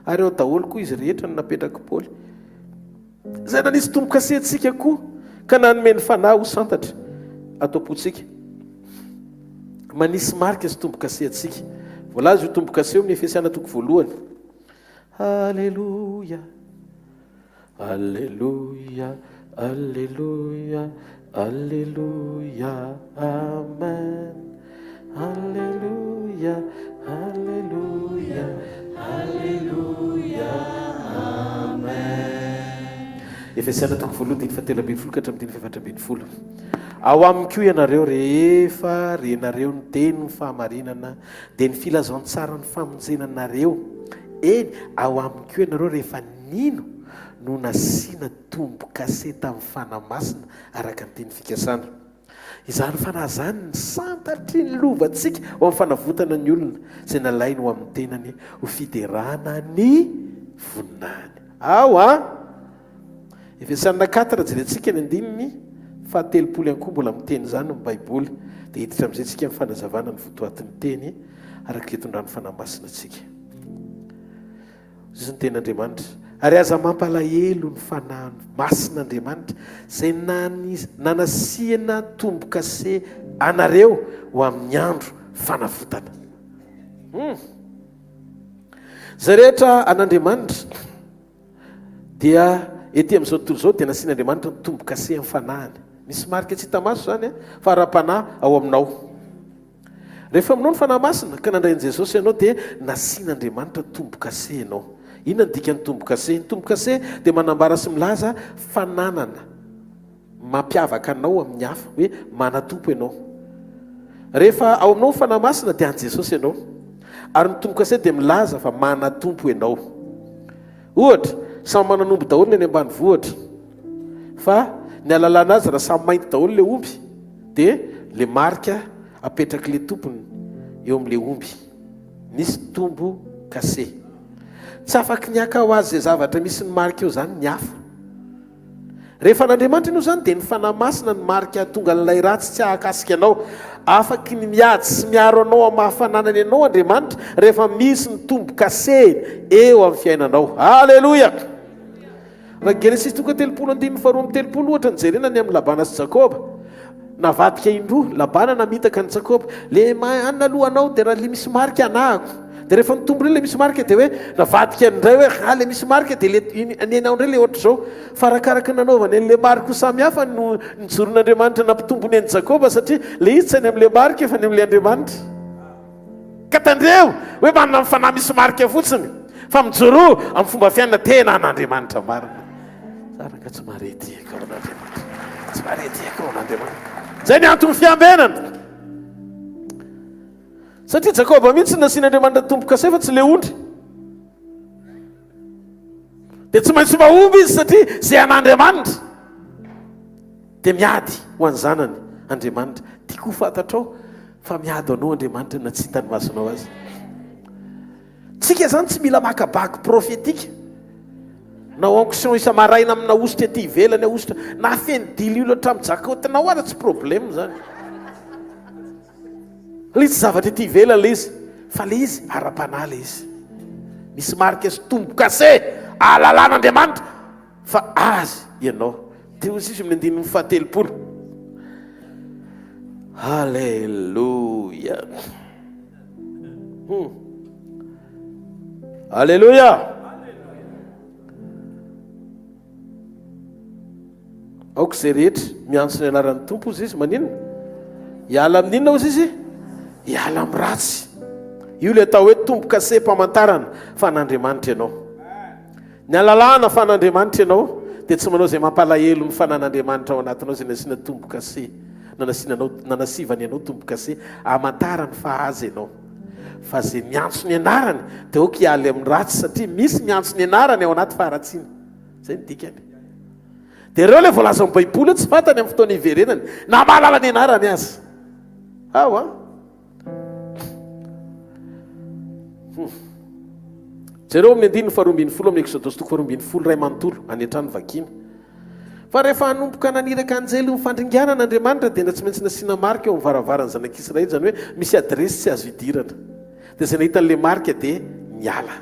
Ary eo daholo koa izy rehetra no napetraka Paoly. Izay nanisy tombo-kase antsika koa ka nanome ny fanahy ho santatra atao-pontsika. Manisy marika sy tombo-kase antsika. Voalaza io tombo-kase amin'ny Efesiana 1:1. Alleluia, alleluia, alleluia, alleluia, amen. Alleluia, alleluia, alleluia, amen. Efesiana 1:17-20 ao aminy koa ianareo rehefa renareo ny teny ny fahamarinana dia ny filazantsara ny famonjenanareo. Eny ao aminy koa ianareo rehefa nino no nasiana tombo-kase tamin'ny fanamasina araka ny teny fikasana. Izany fanazany ny santatry ny lovantsika ho amin'ny fanavotana ny olona izay nalainy ho amin'ny tenany ho fiderana ny voninany. Ao Efesiana 4 jerentsika ny 7:30 ihany koa mbola miteny izany ny Baiboly dia hiditra amin'izay tsika amin'ny fanazavana ny votoatin'ny teny araka ilay tondrany fanamasina antsika. Izy ny ten'Andriamanitra. Ary aza mampalahelo ny fanahy masin'Andriamanitra izay nanasiana tombo-kase anareo ho amin'ny andro fanavotana. Izay rehetra an'Andriamanitra dia ety amin'izao tontolo izao dia nasian'Andriamanitra ny tombo-kase amin'ny fanahiny. Misy marika tsy hita maso izany fa ara-panahy ao aminao. Rehefa aminao ny fanahy masina ka nandrain'i Jesosy ianao dia nasian'Andriamanitra tombo-kase ianao. Inona ny dikany tombo-kase? Ny tombo-kase dia manambara sy milaza fananana mampiavaka anao amin'ny hafa hoe manatompo ianao. Rehefa ao aminao ny fanahy masina dia an' Jesosy ianao, ary ny tombo-kase dia milaza fa manatompo ianao. Ohatra, samy mananombo daholo ny any ambanivohitra, fa ny alalana azy raha samy mainty daholo ilay omby dia le marika apetraka ilay tompony eo amin'ilay omby. Nisy tombo-kase. Tsy afaky niaka ho azy izay zavatra misy ny marika eo izany ny hafa. Rehefa n'Andriamanitra ianao izany dia ny fanahy masina ny marika tonga n'ilay ratsy tsy ahakasika anao. Afaky ny miady sy miaro anao amin'ny mahafananany anao Andriamanitra rehefa misy ny tombo-kase eo amin'ny fiainanao. Halleluia. Raha Genesis 3:2-3 ohatra ny jerena ny amin'ny Labana sy Jakoba. Navadika indroa, Labana namitaka ny Jakoba. Le anona aloha anao dia raha le misy marika anahako. Dia rehefa nitombo ireo le misy marika dia hoe navadika indray hoe le misy marika dia anenao indray le ohatra izao. Fa arakaraka nanaovany an'ilay marika ho samihafa no nijoron'Andriamanitra nampitombony an'i Jakoba satria le izy tsy any amin'ilay marika fa ny amin'ilay Andriamanitra. Ka tandreo hoe manana ny fanahy misy marika fotsiny fa mijoro amin'ny fomba fiainana tena an'Andriamanitra marina. Saraka tsy marety eka ao an'Andriamanitra. Tsy marety eka ao an'Andriamanitra. Zay ny antony fiambenana. Satria Jakoba mihitsy nasian'Andriamanitra tombo-kase fa tsy le ondry. Dia tsy maintsy mahomby izy satria izay an'Andriamanitra dia miady ho an'ny zanany Andriamanitra. Tiako fatatrao fa miady anao Andriamanitra na tsy hitany masonao azy. Tsika zany tsy mila makabaky profetika na onction isa-maraina amina ositra ety ivelany ositra na feny dily ilo hatramin'ny jakotana oara tsy problème zany. Le izy zavatra ety ivelany le izy fa le izy ara-panahy le izy. Misy marika sy tombo-kase ahalalàn'Andriamanitra fa azy ianao. Dia ozy izy amin'ny 9:30. Halleluia. Alléluia. aoka zay rehetra miantso ny anaran'ny tompo izy izy maninona hiala amin'inona ozy izy hiala amin'ny ratsy io le atao hoe tombo-kase mpamantarana fa n'Andriamanitra ianao ny alalàna fa n'Andriamanitra ianao dia tsy manao izay mampalahelo ny fanan'Andriamanitra ao anatinao izay nasiana tombo-kase nanasivany ianao tombo-kase amantarany fa azy ianao fa zay miantso ny anarany dia oka hialy amin'ny ratsy satria misy miantso ny anarany ao anaty faharatsiana zay ny dikany dia ireo le voalaza amin'ny baiboly tsy fantany amin'ny fotoana iverenany na mahalala ny anarany azy ao a zareo amin'ny andiny faharoambin'ny folo amin'ny exodosy toko faharoambin'ny folo ray manontolo any an-trano vakina fa rehefa hanomboka naniraka anjely ny fandringanan'Andriamanitra dia tsy maintsy nasiana marika eo amin'ny varavarany zanak'Israely zany hoe misy adresy tsy azo idirana dia zay nahita an'ilay marika dia miala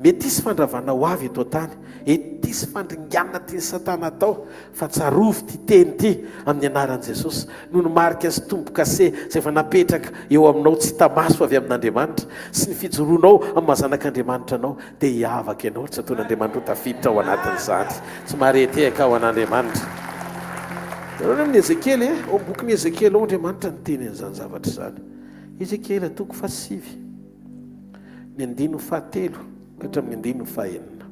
mety isy fandravana ho avy eto an-tany ety isy fandringanana tiany satana atao fa tsarovy ty teny ty amin'ny anaran'i Jesosy noho ny marika sy tombo-kase zay efa napetraka eo aminao tsy tamaso avy amin'Andriamanitra sy ny fijoroanao amin'ny mahazanak'Andriamanitra anao dia hiavaka ianao tsy ataon'Andriamanitra ho tafiditra ao anatin'izany tsy maharetehaka ao an'Andriamanitra ireo amin'ny Ezekely ao bokin'ny Ezekely ao Andriamanitra ny teny an'izany zavatra izany Ezekely toko 7 ny andino fahatelo hatramin'ny andino fahaenina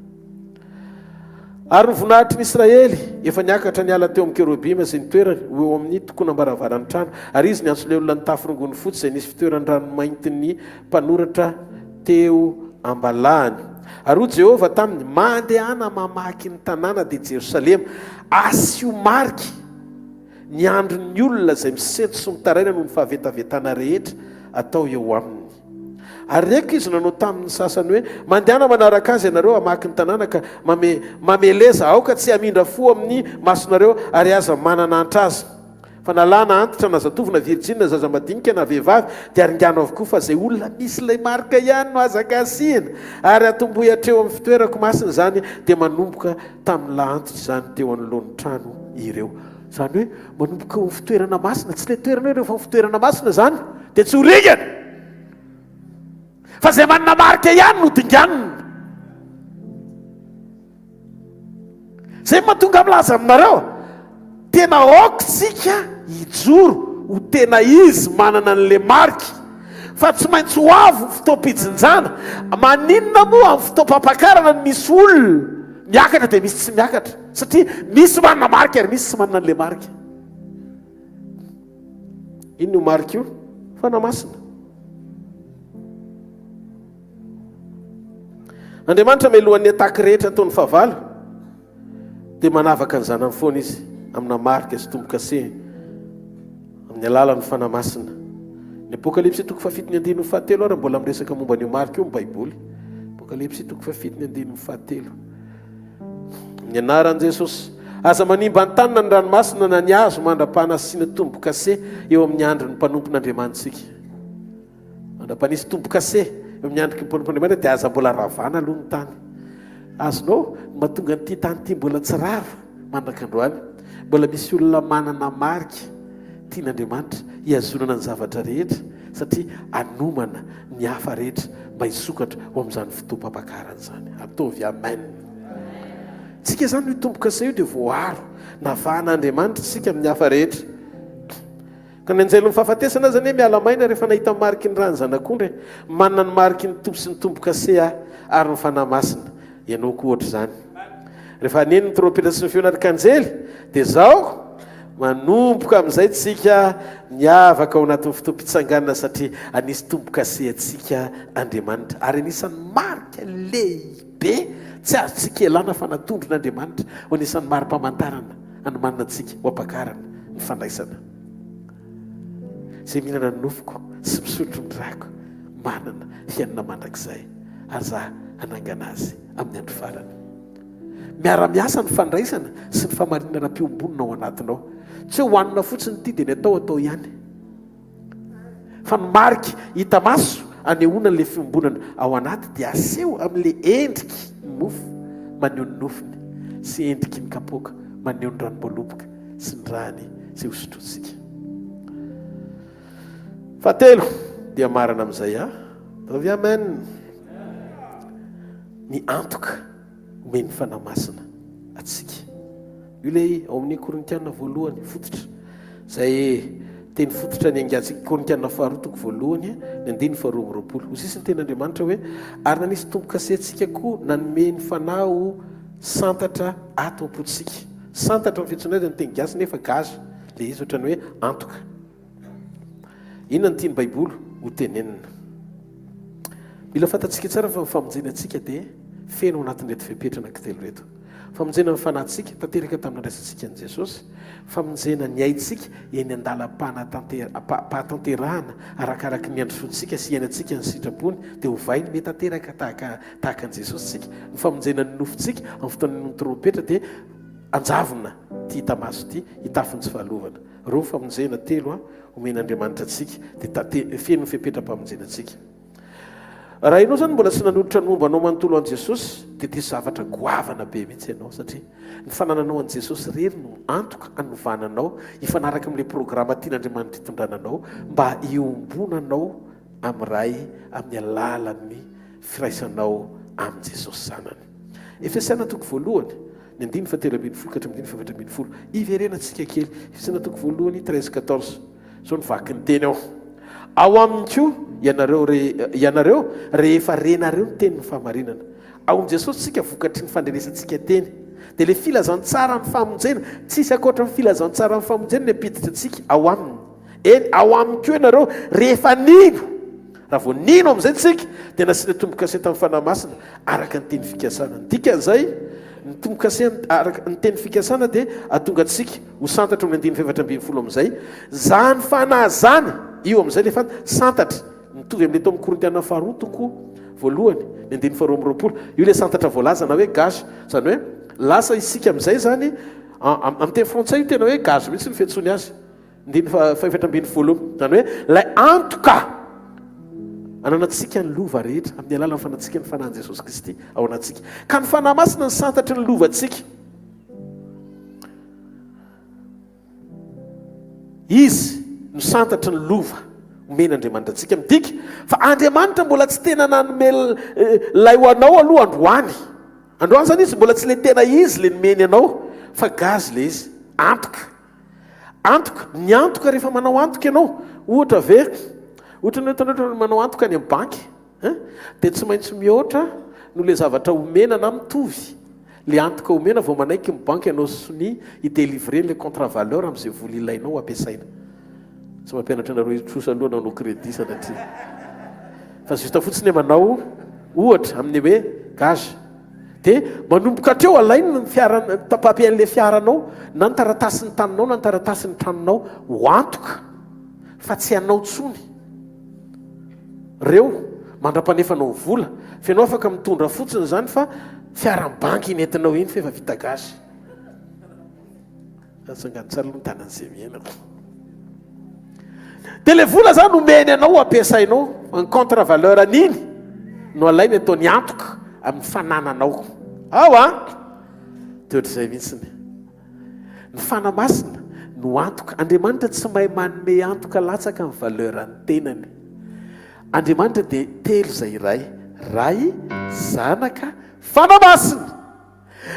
ary nivoninahitry ny Israely efa niakatra niala teo amin'ny kerobima izay nitoerany ho eo amin'ny tokony ambaravarany trano ary izy niantso ilay olona ny tafirongony fotsy izay nisy fitoeran-dranomainty ny mpanoratra teo ambalahany ary ho Jehovah taminy mandehana mamaky ny tanàna dia Jerosalema asio mariky ny andron'ny olona izay misento sy mitaraina noho ny fahavetavetana rehetra atao eo aminy ary reko izy nanao tamin'ny sasany hoe mandehana manaraka azy ianareo hamaky ny tanàna ka mameleza aoka tsy hamindra fo amin'ny masonareo ary aza mananantra azy fa nalana antitra na zatovina virjina zaza madinika na vehivavy dia aringano avokoa fa zay olona misy ilay marika ihany no azaka asiana ary atomboy hatreo amin'ny fitoerako masina zany dia manomboka tamin'ny laantitra zany teo anoloan'ny trano ireo zany hoe manomboka ho fitoerana masina tsy le toerana hoe rehefa fitoerana masina zany dia tsy horingana fa zay manana marika ihany no dinganina zay mahatonga milaza aminareo tena aokitsika hijoro ho tena izy manana an'le mariky fa tsy maintsy ho avo fotoam-pijinjana maninona moa amin'ny fotoam-pampakarana ny misy olona miakatra dia misy tsy miakatra satria misy manana marika ary misy tsy manana an'le marika ino io marika io fanamasina Andriamanitra melohan'ny ataka rehetra ataon'ny fahavalo dia manavaka ny zanany foana izy amina marika sy tombo-kase amin'ny alalan'ny fanamasina ny apokalipsy toko 7:7 ary mbola miresaka momba an'io marika io amin'ny baiboly apokalipsy toko 7:7 ny anaran'i Jesosy aza manimba ny tanina ny ranomasina na ny azo mandrapana sina tombo-kase eo amin'ny andron'ny mpanompon'Andriamanitsika mandrapanisy tombo-kase amin'ny andriky mpanompon'Andriamanitra dia aza mbola ravana aloha ny tany azonao mahatonga nyity tany ity mbola tsy rava mandrak'androany mbola misy olona manana marika tian'Andriamanitra hiazonana ny zavatra rehetra satria anomana ny hafa rehetra mba hisokatra ho amin'izany fotoam-pampakarana zany ataovy amen tsika zany no tombo-kase io dia voaro navan'Andriamanitra tsika amin'ny hafa rehetra ka ny anjely ny fahafatesana zany hoe miala maina rehefa nahita mariky ny rany zanak'ondry manana ny mariky ny tompo sy ny tombo-kase ary ny fanamasina ianao koa ohatra zany rehefa aneny ny trompeta sy ny feon'arkanjely dia zao manomboka amin'izay tsika miavaka ao anatin'ny fotoam-pitsanganana satria anisy tombo-kase atsika Andriamanitra ary anisan'ny marika lehibe tsy azo tsika elana fa natondron'Andriamanitra ho anisan'ny mari-pamantarana anomanana antsika ho ampakarana ny fandraisana zay mihinana ny nofoko sy misotro ny rako manana hianina mandrakizay aza hanangana azy amin'ny andro farany miara-miasa ny fandraisana sy ny famarinana mpihombonina ao anatinao tsy ho hanina fotsiny ity dia ny atao ihany fa ny mariky hita maso anehoana n'ilay fiombonana ao anaty dia aseho amin'ilay endriky ny mofo maneho ny nofony sy endriky ny kapoaka maneho ny ranom-boaloboka sy ny rany izay hosotrotsika fahatelo dia marana amin'izay avy amen ny antoka omeny fanamasina atsika io le ao amin'ny korintiana voalohany fototra zay teny fototra ny angatsika korintiana faharotoko voalohany ny andiny faharoa am'roapolo ho sisy ny ten'andriamanitra hoe ary nanisy tombo-kasentsika koa nanome ny fanao santatra ato am-potsika santatra mifetsonay ny teny gasy nefa gazy le izy ohatrany hoe antoka inona ny tiany baiboly ho tenenina mila fantatsika tsara fa mifamonjenatsika dia feno anatin'reto fepetra anankitelo reto famonjena ny fanahytsika tanteraka tamin'ny rasantsika an' jesosy famonjena ny aitsika eny an-dalam-pahatanterahana arakaraka ny androsontsika sy iainantsika ny sitrapony dia hovainy mety tanteraka tahaka an' jesosy tsika ny famonjena ny nofontsika amin'ny fotoanany trompetra dia anjavona ty hitamaso ty hitafiny tsy fahalovana reo famonjena telo omen'andriamanitra atsika dia feno ny fepetra-pamonjenantsika raha ianao zany mbola tsy nanolotra ny momba anao manontolo an' jesosy dia ty zavatra goavana be mihitsy ianao satria ny fanananao an' jesosy rery no antoka anovananao ifanaraka amin'ilay programa tian'andriamanitra hitondrananao mba iombonanao amin'ray amin'ny alalan'ny firaisanao amin' jesosy zanany efesiana toko voalohany ny andiny fatelo-ambin'ny folo ka hatramin'ny faefatra-ambin'ny folo iverenantsika kely efesiana toko voalohany 13-14 zao ny vaky ny teny ao aminy ko ianareo rehefa renareo ny teny ny fahamarinana ao am' jesosy tsika vokatry ny fandrenesantsika teny dia le filazantsara ny famonjena tsisy akoatra ny filazantsara ny famonjena ny apiditra atsika ao aminy eny ao aminy ko ianareo rehefa nino raha vao nino am'izay tsika dia nasiana tombo-kasety amin'ny fanahy masina araka ny teny fikasana dikan'izay ny tombo-kase araka ny teny fikasana dia atonga atsika ho santatra amin'ny andiny faefatra-ambin'ny folo am'izay zany fanahy zany io am'izay le fanta santatra mitovy amin'le tao amin'ny korintiana faharotoko voalohany ny andiny faharoa am'roapolo io le santatra voalazana hoe gazy zany hoe lasa isika am'izay zany amin'ny teny frantsay io tena hoe gazy mihitsy ny fiantsony azy andiny faefatra-ambin'ny folo zany hoe lay antoka ananatsika ny lova rehetra amin'ny alala ny fanatsika ny fanahin' jesosy kristy ao anatsika ka ny fanahy masina ny santatry ny lovantsika izy no santatry ny lova omen'andriamanitra atsika midika fa andriamanitra mbola tsy tena nanome lay ho anao aloha androany zany izy mbola tsy le tena izy le nomeny anao fa gazy le izy antoka ny antoka rehefa manao antoka ianao ohatra ve ohatra ny ohatanao manao antoka any amin'ny banky dia tsy maintsy mihoatra no le zavatra omena na mitovy le antoka omena vao manaiky mibanky ianao sony hidelivre le contre valeur amin'izay vola ilainao ampiasaina tsy mampianatra anareo itrosa aloha nanao crédit sanatria fa justa fotsiny manao ohatra amin'ny hoe gazy dia manomboka hatreo alainy tapampian'le fiaranao na ny taratasiny taninao na ny taratasiny tranonao ho antoka fa tsy anao tsony reo mandra-panefanao vola fianao afaka mitondra fotsiny zany fa fiaram-banky nentinao iny fa efa vita gazy sangany tsara aloha nytanan'izay miainako dia le vola zany omeny anao ampiasainao en contre valeur an'iny no alainy atao ny antoka amin'ny fanananao dia ohatr'izay mihitsiny ny fanahy masina no antoka andriamanitra tsy mahay manome antoka latsaka amin'ny valeur any tenany andriamanitra dia telo izay ray zanaka fanahy masina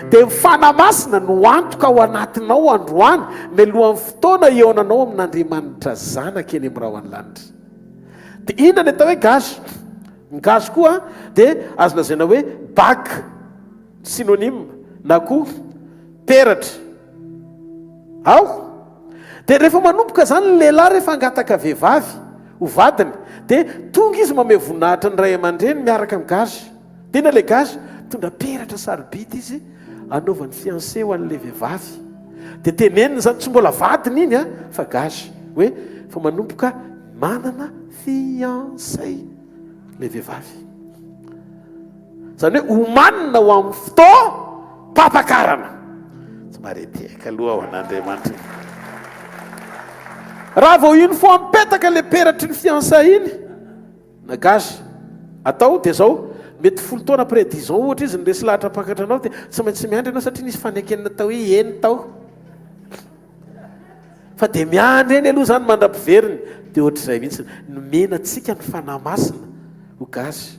dia fanahy masina no antoka ao anatinao androany mialohan'ny fotoana ionanao amin'andriamanitra zanaka eny amin'raha ho any lanitra dia inona ny atao hoe gazy ny gazy koa dia azo lazaina hoe bak synonyme na koa peratra dia rehefa manomboka zany ny lehilahy rehefa angataka vehivavy ho vadiny dia tonga izy mame voninahitra ny ray aman-dreny miaraka amin'ny gazy tena le gazy tondra peratra sarobity izy anaovan'ny fiancé ho an'le vehivavy dia teneniny zany tsy mbola vadiny iny fa gazy hoe fa manomboka manana fiancé le vehivavy zany hoe omanina ho amin'ny fotoa pampakarana tsy mareteka aloha ao an'andriamanitra raha vao iny fo mipetaka le peratry ny fiancé iny na gazy atao dia zao mety folo taona après 10 ans ohatra izy nyresy lahatra pakatra anao dia tsy maintsy miandry anao satria nisy fanekenina tao hoe eny tao fa dia miandry eny aloha zany mandra-piveriny dia ohatr'izay mihitsy nomena antsika ny fanahy masina ho gazy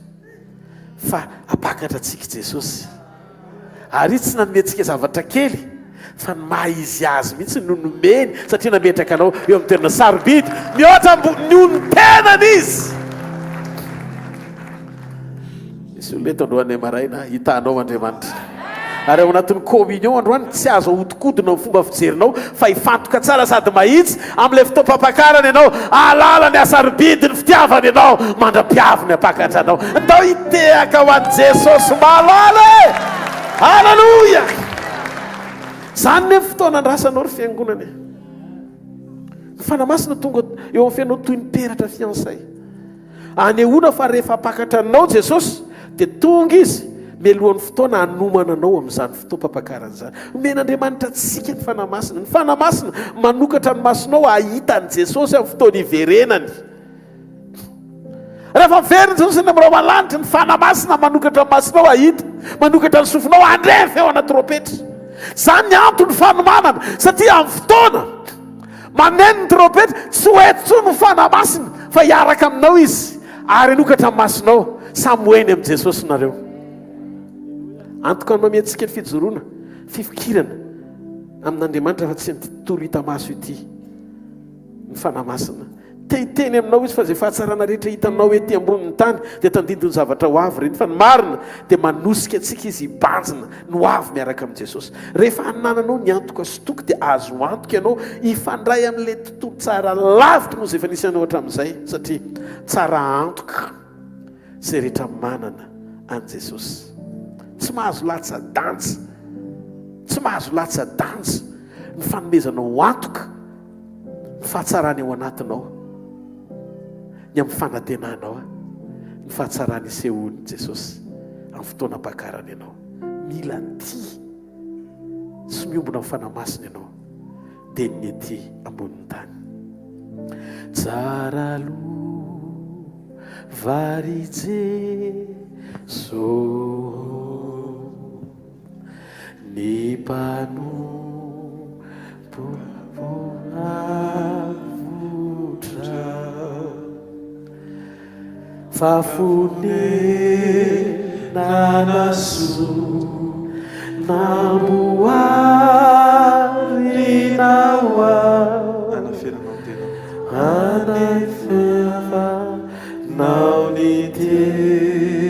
fa apakatra antsika Jesosy ary tsy nanomentsika zavatra kely fa ny maha izy azy mihitsy no nomeny satria nametraka anao eo amin'ny toerana sarobidy mihoatra ambony ony tenany izy. misy olo eto androany maraina hitanao Andriamanitra ary ao anatin'ny communion androany tsy azo ahodikodina amin'ny fomba fijerinao fa hifantoka tsara sady mahitsy amin'ilay fotoam-pampakarany ianao alala ny asarobidi ny fitiavany ianao mandra-piaviny apakatra anao ndao hitehaka ho an'i Jesosy malala e. Halleluja. Zany ny fotoana andrasanao ry fiangonana ny fanamasina tonga eo amin'ny fiainao toy ny peratra fiansay anehoana fa rehefa apakatra anao Jesosy dia tonga izy melohan'ny fotoana hanomana anao amin'izany fotoam-pampakarany zany. Omen'Andriamanitra tsika ny fanamasina. Ny fanamasina manokatra ny masonao ahita ny Jesosy amin'ny fotoana hiverenany. Rehefa miveriny Jesosy ny amin'ireo malanitra ny fanamasina manokatra ny masonao ahita, manokatra ny sofinao handre feo ana trompetra. Zany ny antony fanomanana satria amin'ny fotoana maneno ny trompetra tsy hoeto tsony ny fanamasina fa hiaraka aminao izy ary hanokatra ny masonao samy hoeny amin'ny Jesosy nareo. Antoka ny mameantsika ny fijoroana fifikirana amin'Andriamanitra fa tsy ny tontolo hita maso ity ny fanamasina. Teny aminao izy fa zay fahatsarana rehetra hitanao ety ambonin'ny tany dia tandindony zavatra ho avy reny fa ny marina dia manosika antsika izy hibanjina no avy miaraka amin'i Jesosy. Rehefa hanananao ny antoka sy toky dia azo antoka ianao hifandray amin'ilay tontolo tsara lavitra moa zay efa nisy anao hatramin'izay satria tsara antoka zay rehetra manana an'i Jesosy. Tsy mahazo latsa-danja, tsy mahazo latsa-danja ny fanomezanao antoka ny fahatsarany ao anatinao ny amin'ny fanantenanao ny fahatsarany isehony Jesosy amin'ny fotoanam-pakarany ianao. Mila ty sy miombona amin'ny fanamasina ianao dia ny ety ambonin'ny tany. Tsara lo vary Jesosy ny mpanompo avotra fafonena naso namboarina ao anaferanao ny tenina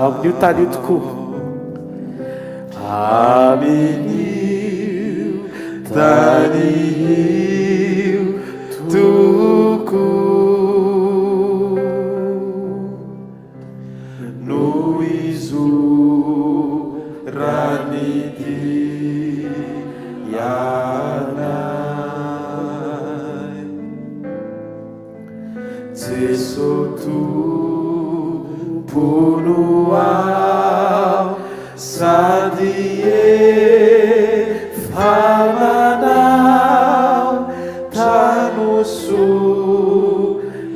amin'io tany io tokoa amin'io tany io toko no izorany dianay Jesosy tompono ao sady efamanao tanoso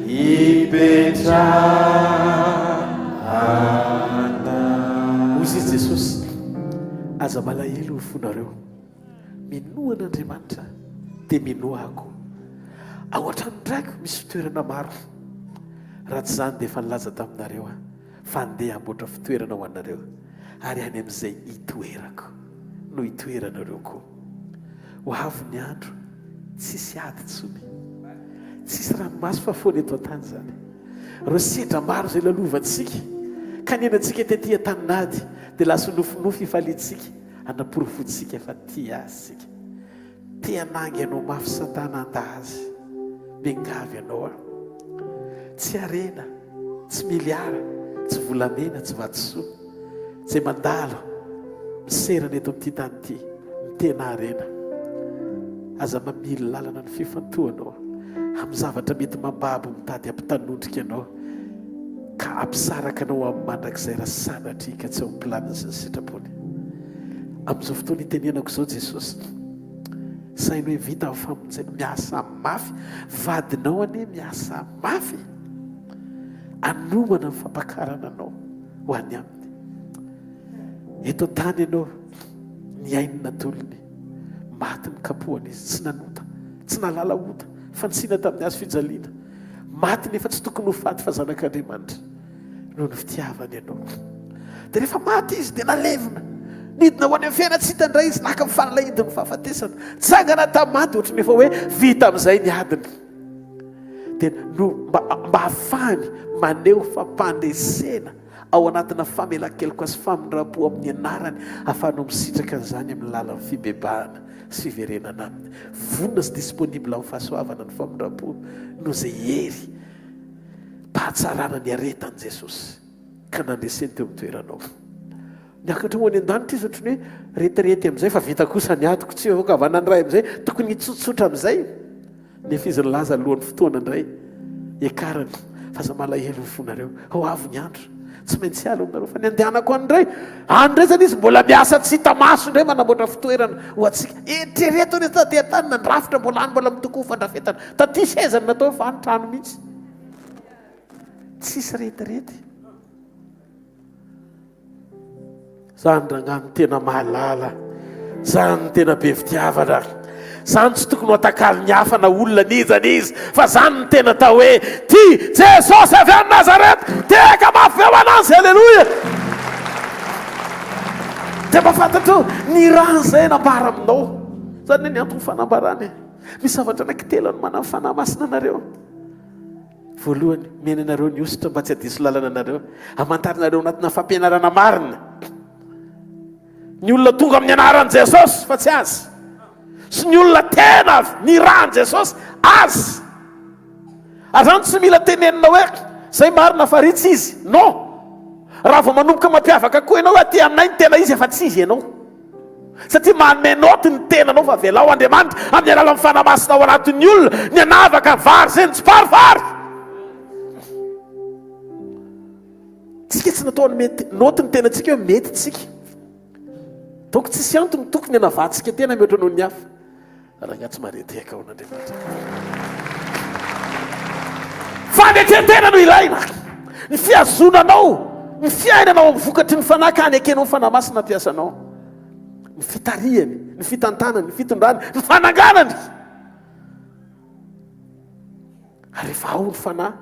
ipetrahana. Hozy izy Jesosy aza malahelo ho fonareo minoan'Andriamanitra dia minoako ao an-tranondraiko misy fitoerana maro raha tsy zany dia efa nilaza taminareo fa andeha hamboatra fitoerana ho anareo ary any amin'izay hitoerako no hitoeranareo koa. Ho avy ny andro tsisy ady tsony, tsisy ranomasy fa foana eto an-tany zany. Reo sedra maro zay lalovantsika kanenantsika tetỳ an-taninady dia lasa nofinofy ifalitsika anaporofontsika fa ty azysika te hanangy ianao mafy satana andazy mengavy ianao tsy arena, tsy miliara, tsy volamena, tsy vatosoa zay mandalo miserana eto amin'ity tany ity mitena arena. Aza mamily lalana ny fifantohanao amin'ny zavatra mety mambabo mitady ampitanondrika ianao ka ampisaraka anao amin'ny mandrakizay raha sanatrika tsy ao amin'ny planiny sy ny sitrapony. Amin'izao fotoana itenenako izao Jesosy, sainao hoe vita amin'ny famonjena, miasa mafy, vadinao anie miasa mafy, anomana ny fampakarana anao ho any aminy. Eto tany ianao ny ainy natolony, maty ny kapohany izy, tsy nanota, tsy nalala ota, fantsina tamin'ny azo fijaliana, maty nefa tsy tokony ho faty fa zanak'Andriamanitra noho ny fitiavany ianao. Dia rehefa maty izy dia nalevina nidina ho any amin'ny fiaina tsy hitandray izy naka mifanalahidiny fahafatesana tsangana tamaty ohatrany efa hoe vita amin'izay ny adiny dia no mba hafahany maneho fampandresena ao anatina famelan-keloko sy famindrapo amin'ny anarany ahafahanao misitraka an'izany amin'ny lalan'ny fibebahana sy fiverenana aminy vonona sy disponible amin'ny fahasoavana ny famindrapo no zay hery pahatsarana ny aretan' Jesosy ka nandreseny teo amin'ny toeranao niakatra ho any an-danitra izy ohatrany hoe retirety amin'izay fa vita kosa ny adiko tsy hoe kavanany ray amin'izay tokony hitsotsotra amin'izay nefa izy nylaza alohan'ny fotoana indray ekarany fa za malahelo ny fonareo ao avy ny andro tsy maintsy alo aminareo fa ny andehanako an'indray andray zany izy mbola miasa tsy hita maso indray manamboatra fitoerana ho atsika eritrereto ny tadia tany nandrafitra mbola any mbola mitoko fandrafetana taty sezany natao fa anytrano mihitsy tsisy retirety zany rangan'ny tena mahalala zany tena be fitiavana zany tsy tokony ho atakalo ny hafa na olona nizany izy fa zany ny tena tao hoe ty Jesosy avy any Nazareta teka mafy eo anazy aleloia dia mahafantatra ny raha zay nambara aminao zany ny antony fanambarany misy zavatra anankitelo no manao fanahy masina anareo voalohany mena anareo ny ositra mba tsy hadiso lalana anareo hamantarinareo anatina fampianarana marina ny olona tonga amin'ny anaran'i Jesosy fa tsy azy sy ny olona tena ny rahan'i Jesosy azy ary zany tsy mila tenenina hoe zay marina fa ritsy izy non raha vao manomboka mampiavaka koa ianao hoe aty aminay ny tena izy efa tsy izy ianao satria manome noty ny tenanao fa velao Andriamanitra amin'ny alalan'ny fanamasina ao anatin'ny olona ny anavaka vary zay ny tsy parivary tsika tsy natao mety noty ny tenantsika hoe mety tsika donc tsisy antony tokony anavatsika tena mihoatra noho ny hafa raha tsy mareteka ao n'Andriamanitra fanetretena no ilaina ny fiazonanao ny fiainanao amin'ny vokatry ny fanakany ekenao ny fanamasina ampiasanao ny fitarihany ny fitantanany ny fitondrany ny fananganany ary rehefa ao ny fanahy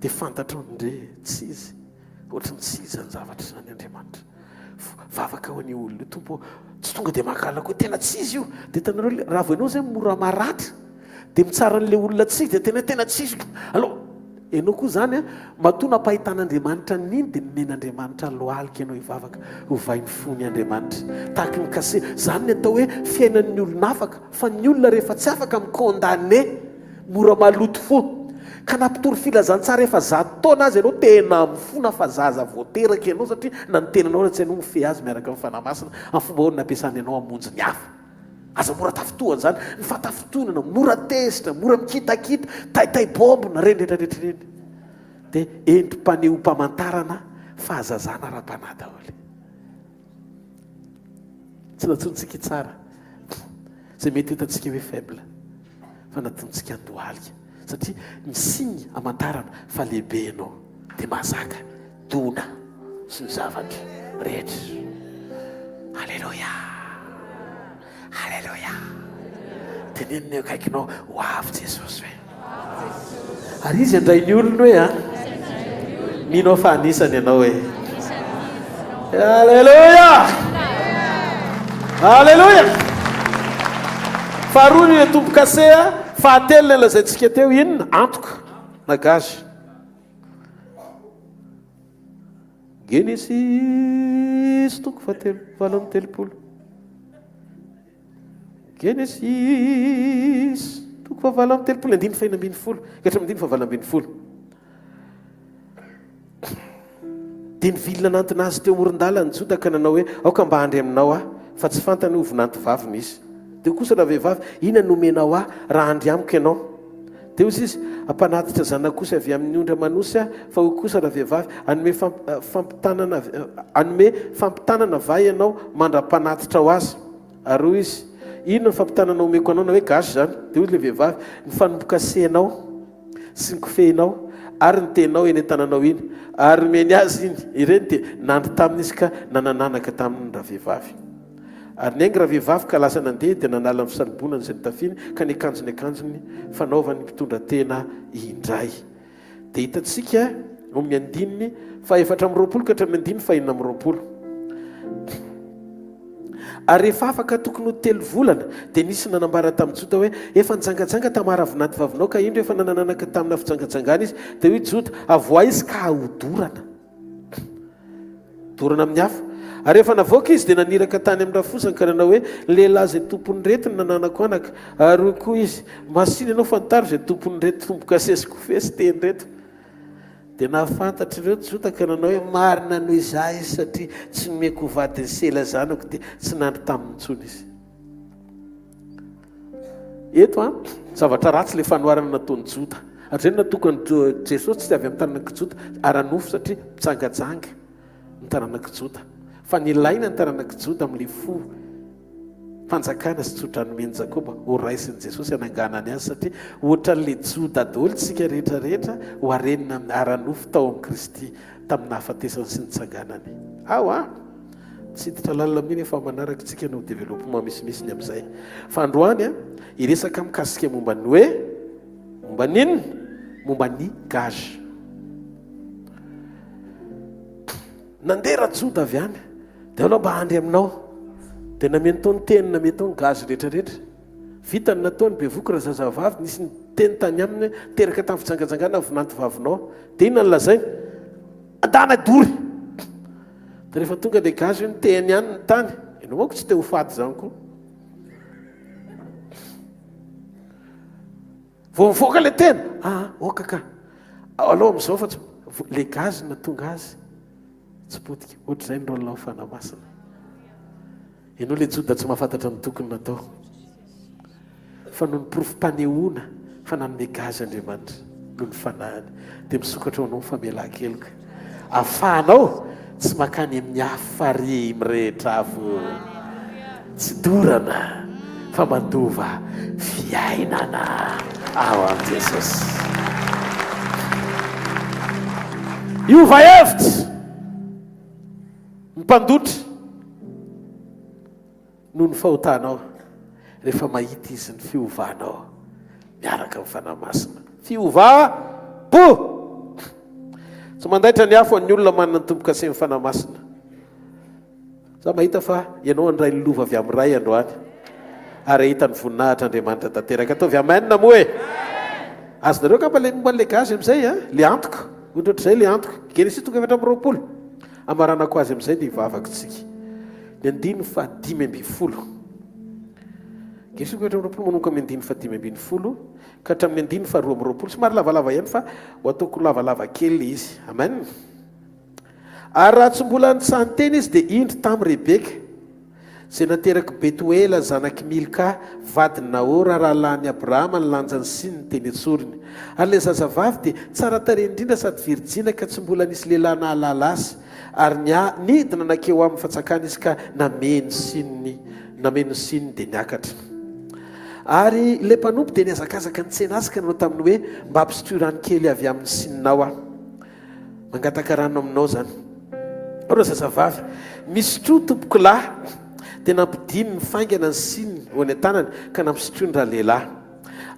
dia fantatro ndre tsy izy ohatrany tsy izy ny zavatra zany Andriamanitra vavaka ho any olona tompo tsy tonga dia makala koa tena tsy izy io dia tanareo raha voanao zay mora maratra dia mitsara n'le olona tsy dia tena tsy izy aloha ianao koa zany matona ampahitan'Andriamanitra niny dia nomen'Andriamanitra lohalika ianao hivavaka ho vainy fony Andriamanitra tahaka ny kase zany ny atao hoe fiainan'ny olona afaka fa ny olona rehefa tsy afaka mikondane mora maloto fo ka nampitory filazantsara efa 100 taona azy ianao tena mifona fa zaza voateraka ianao satria na ny tenanao raha tsy ianao mifehy azy miaraka amin'ny fanamasina amin'ny fomba hoe nampiasany ianao hamonjy ny hafa aza mora tafitohana zany ny fatafitonana mora tesitra mora mikitakita taitaibombona reny rehetrarehetra reny dia endrim-paneho-pamantarana fahazazana ara-panahy daholo tsy natsontsika tsara zay mety hitantsika hoe faible fa natontsika andohalika satria misiny amantarana fa lehibe ianao dia mahazaka dona sy ny zavatra rehetra alleloia alleloia tenenina eo akaikinao ho avy Jesosy hoe ary izy andray ny olona hoe a minao fa anisany ianao hoe alleloia alleloia faharoa ny tombo-kasea fahatelo ny lazaintsika teo inona antoka na gazy Genesis toko fahatelo 7:30 Genesis toko 7:30 andiny faina ambin'ny folo katra andiny fa 7:20 dia ny vilona nantona azy teo moron-dalana Joda ka nanao hoe aoka mba handry aminao aho fa tsy fantany ovonanty vavy misy dia kosa raha vehivavy ina nomenao aho raha handry amiko ianao dia ozy izy ampanatitra zanaka kosa avy amin'ny ondra manosy aho fa ho kosa raha vehivavy anome fampitanana va ianao mandra-panatitra ho azy ary hoy izy ino ny fampitanana omeko anao na hoe gasy zany dia ozy le vehivavy ny fanombokasehnao sy ny kofehinao ary ny tenao eny tananao iny ary meny azy iny ireny dia nandry tamin'izy ka nanananaka tamin'ny raha vehivavy ary naingy raha vehivavy ka lasa nandeha dia nanala ny fisalibonany izay nitafiny ka ny akanjony fanaovany mpitondra tena indray dia hitantsika amin'ny andininy fa 4:20 ka hatramin'ny andininy fa 5:20 ary rehefa afaka tokony ho 3 volana dia nisy nanambara tamin'ny jota hoe efa nijangajanga tamaravinanty vavinao ka indro efa nanananaka tamina fijangajangana izy dia hoe jota avoa izy ka hodorana amin'ny hafa ary rehefa navoaka izy dia naniraka tany amin'ny rafosany ka nanao hoe lehilahy zay tompony rety no nananako anaka ary koa izy masiny ianao fantaro zay tompony reto tomboka sesiko fesy teny reto dia nafantatra ireo jota ka nanao hoe marina noho izaho izy satria tsy nomeko ho vadiny sela zanako dia tsy nandry tamin'ny tsony izy eto a zavatra ratsy le fanoarana nataony jota ary zay natokany jesosy tsy avy amin'ny taranaka jota aranofo satria mitsangajanga ny taranaka jota fa nilaina ny taranaka jota amin'le fo fanjakana sy tsodranomeny jakoba ho raisiny jesosy ananganany azy satria ohatran'le jota daholo tsika rehetrarehetra ho arenina amin'ny aranofo tao amin'ny kristy tamin'ny hafatesany sy nitsanganany ao a tsy hiditra lalina mihiny efa manaraka tsika no développement misimisy ny amin'izay fa androany a iresaka mikasika momba ny hoe momba ninona momba ny gazy nandeha rajota avy any dia aloha mba handry aminao dia nameny taony teny nameny taony gazy rehetrarehetra vitany nataony be voky raha zazavavy nisy ny teny tany aminy teraka tamin'ny fijangajangana vinanty vavinao dia inona nylazainy andana dory dia rehefa tonga le gazy hoe niteny ihany ny tany ianao moako tsy te ho faty zany koa vao mivoaka le tena okaka aloha amin'izao fa le gazy na tonga azy tsy potika ohatra zay nyrolonao fanamasina ianao le joda tsy mahafantatra ny tokony natao fa noho ny porofom-panehoana fa nanome gazy Andriamanitra noho ny fanahany dia misokatra ho anao mifamelan-keloka ahafahanao tsy makany amin'ny afary mirehetra avo tsy dorana fa mandova fiainana ao amin'ny Jesosy iova hevitra mpandotra noho ny fahotanao rehefa mahita izy ny fiovanao miaraka amin'ny fanamasina fiova-po tsy mandaitra ny afo ny olona manana ny tombo-kase ny fanamasina za mahita fa ianao andray ny lova avy amin'ny ray androany ary ahita ny voninahitra Andriamanitra tanteraka ataovy amenina moa e azonareo ka mba momba le gazy amin'izay le antoko ohatr'zay le antoko Genesis 1:20 amaranako azy amin'izay dia hivavaka tsika ny 5:10 Genesis 1:20 manomboka amin'ny 5:10 ka hatramin'ny 5:20 somary lavalava ihany fa ho ataoko lavalava kely le izy amen ary raha tsy mbola nitsahany teny izy dia indro tamin'ny Rebeka zay nateraky Betuela zanaky Milka vadiny Nahor rahalany Abrahama ny lanjany sy ny teny antsoriny ary le zazavavy dia tsara tarehy indrindra sady virjina ka tsy mbola nisy lehilahy nahalala azy ary nidina nakeo amin'ny fatsakana izy ka nameno sininy dia niakatra ary le mpanompo dia niazakazaka ny tsena azy ka nanao taminy hoe mba hampisitro rano kely avy amin'ny sininao aho mangataka rano aminao zany ro zazavavy misitro tompoko lahy dia nampidiny ny faingana ny sininy ho any an-tanany ka nampisitro ny raha lehilahy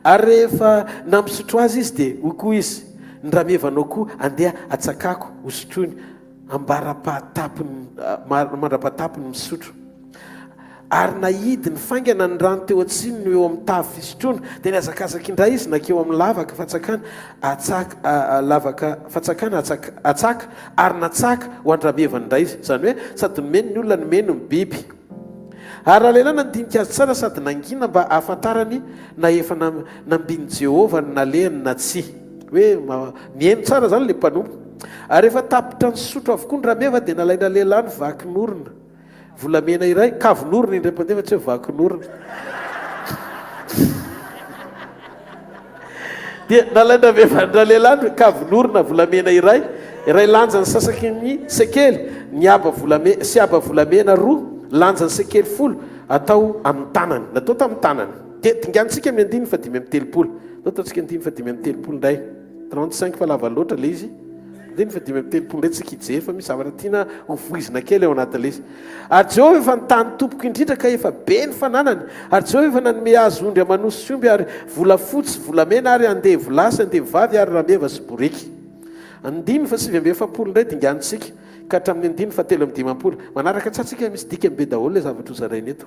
ary rehefa nampisitro azy izy dia ho koa izy ny ramevanao koa andeha atsakako ho sitrony mandra-pahatapony misotro ary nahidy ny faingana ny rano teo antsininy eo amin'ny tavy fisotroana dia niazakazaka indray izy nakeo amin'ny lavaka fatsakana atsaka ary natsaka ho andramevana indray izy zany hoe sady nomeny ny olona nomeny ny biby ary raha lehilahy nandinika azy tsara sady nangina mba ahafantarany na efa nambiny Jehovah ny nalehany na tsy hoe mihaino tsara zany le mpanompo ary rehefa tapitra ny sotro avokoa ny rameva dia nalaina lehilahy ny vakinorona volamena iray kavinorona indray-pandeha fa tsy hoe vakinorona dia nalaina vehivandra lehilahy kavinorona volamena iray lanjany sasaky ny sekely sy aba volamena roa lanjany sekely 10 atao amin'ny tanany natao tamin'ny tanany dia tingantsika amin'ny 5:30 ataontsika 5:30 indray 35 fa lava loatra le izy 5:30 indray tsika hijery fa misy zavatra tiana hovoizina kely ao anatin'le izy ary Jehovah efa nitany tompoko indrindra ka efa be ny fananany ary Jehovah efa nanome azy ondry amanosy sy omby ary volafotsy volamena ary andeha volasy andeha vavy ary rameva sy boriky 5:70 indray dingantsika ka hatramin'ny andiny fa 7:50 manaraka tsatsika misy dika be daholo le zavatra hozaraina eto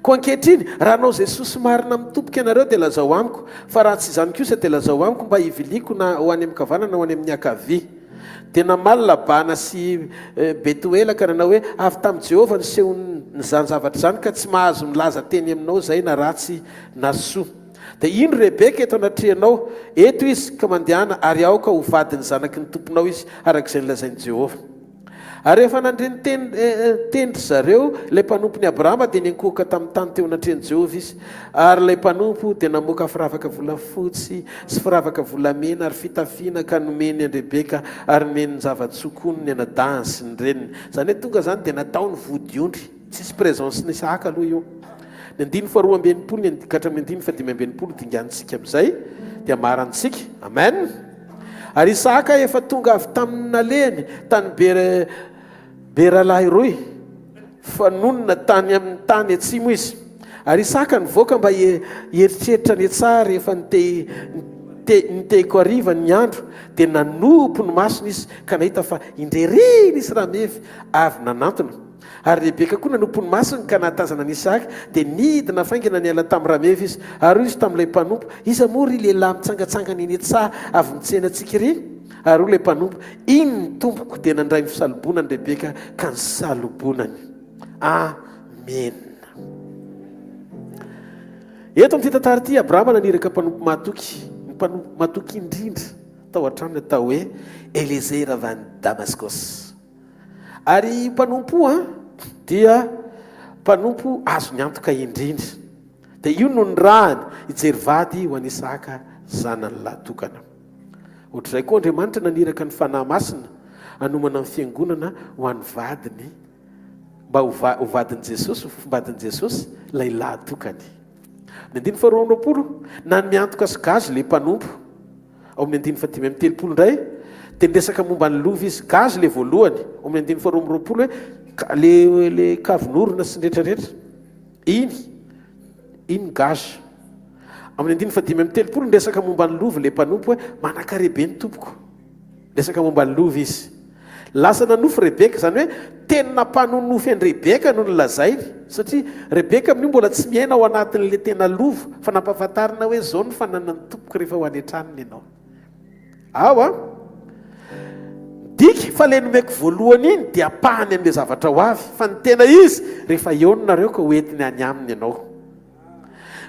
ko ankehitriny raha anao jesosy marina mitompoka ianareo dia lazao amiko fa raha tsy izany kosa dia lazao amiko mba hiviliko na ho any amin'ny kavanana na ho any amin'ny akavia tena malina bana sy betoela ka nanao hoe avy tamin'i Jehovah nisehony zany zavatra zany ka tsy mahazo milaza teny aminao zay na ratsy na soa dia ino Rebeka eto anatrehanao eto izy ka mandehana ary aoka ho vadiny zanaky ny tomponao izy arak'izay nilazain'i Jehovah ary rehefa nandreny tendry zareo ilay mpanompo ny Abrahama dia niankohoka tamin'ny tany teo anatreny Jehovah izy ary ilay mpanompo dia namoaka firavaka volafotsy sy firavaka volamena ary fitafiana ka nomeny an Rebeka ary nomeny ny zava-tsokony ny anadahany sy ny reniny zany hoe tonga zany dia natao ny vodiondry tsisy présence ny Isaka aloha io ny 9:40 ka hatramin'ny 5:50 dingantsika amin'izay dia marantsika amen ary Isaka efa tonga avy tamin'ny naleny tany Beralahy roy fanonona tany amin'ny tany atsimo izy ary Isaka nivoaka mba hieritreritra ny tsara rehefa niteko ariva ny andro dia nanompo ny masony izy ka nahita fa indreriny izy ramevy avy nanantona ary Rebeka koa nanompo ny masony ka nahatazana ny Isaka dia nidina faingana niala tamin'ny ramevy izy ary izy tamin'ilay mpanompo izy amory lehilahy mitsangatsangana eny tsara avy mitsena antsika ry ary ilay mpanompo iny ny tompoko dia nandray ny fisalobonany Rebeka ka nisalobonany amen eto amin'ity tantara ity Abrahama naniraka mpanompo mahatoky ny mpanompo mahatoky indrindra tao an-trano atao hoe Eliezer avy any Damaskos ary mpanompo dia mpanompo azo ny antoka indrindra dia io no ny rahany hijery vady ho any Isaka zanany lahatokana ohatr'izay koa Andriamanitra naniraka ny fanahy masina hanomana amin'ny fiangonana ho an'ny vadiny mba ho vadin'i Jesosy ho fofombadin'i Jesosy ilay lahatokany ny 9:20 na miantoka sy gazy le mpanompo ao amin'ny 9:30 indray dia niresaka momba ny lova izy gazy le voalohany ao amin'ny 9:20 hoe le kavinorona sy nrehetrarehetra iny gazy amin'ny 9:30 niresaka momba ny lova le mpanompo hoe manankarebe ny tompoko niresaka momba ny lova izy lasa nanofo Rebeka zany hoe tena mpanonofy an'i Rebeka no nilazainy satria Rebeka amin'io mbola tsy miaina ao anatin'le tena lova fa nampahafantarina hoe zao ny fananany tompoko rehefa ho any an-tranony ianao diky fa le nomeko voalohany iny dia apahany amin'le zavatra ho avy fa ny tena izy rehefa eo nareo ka hoentiny any aminy ianao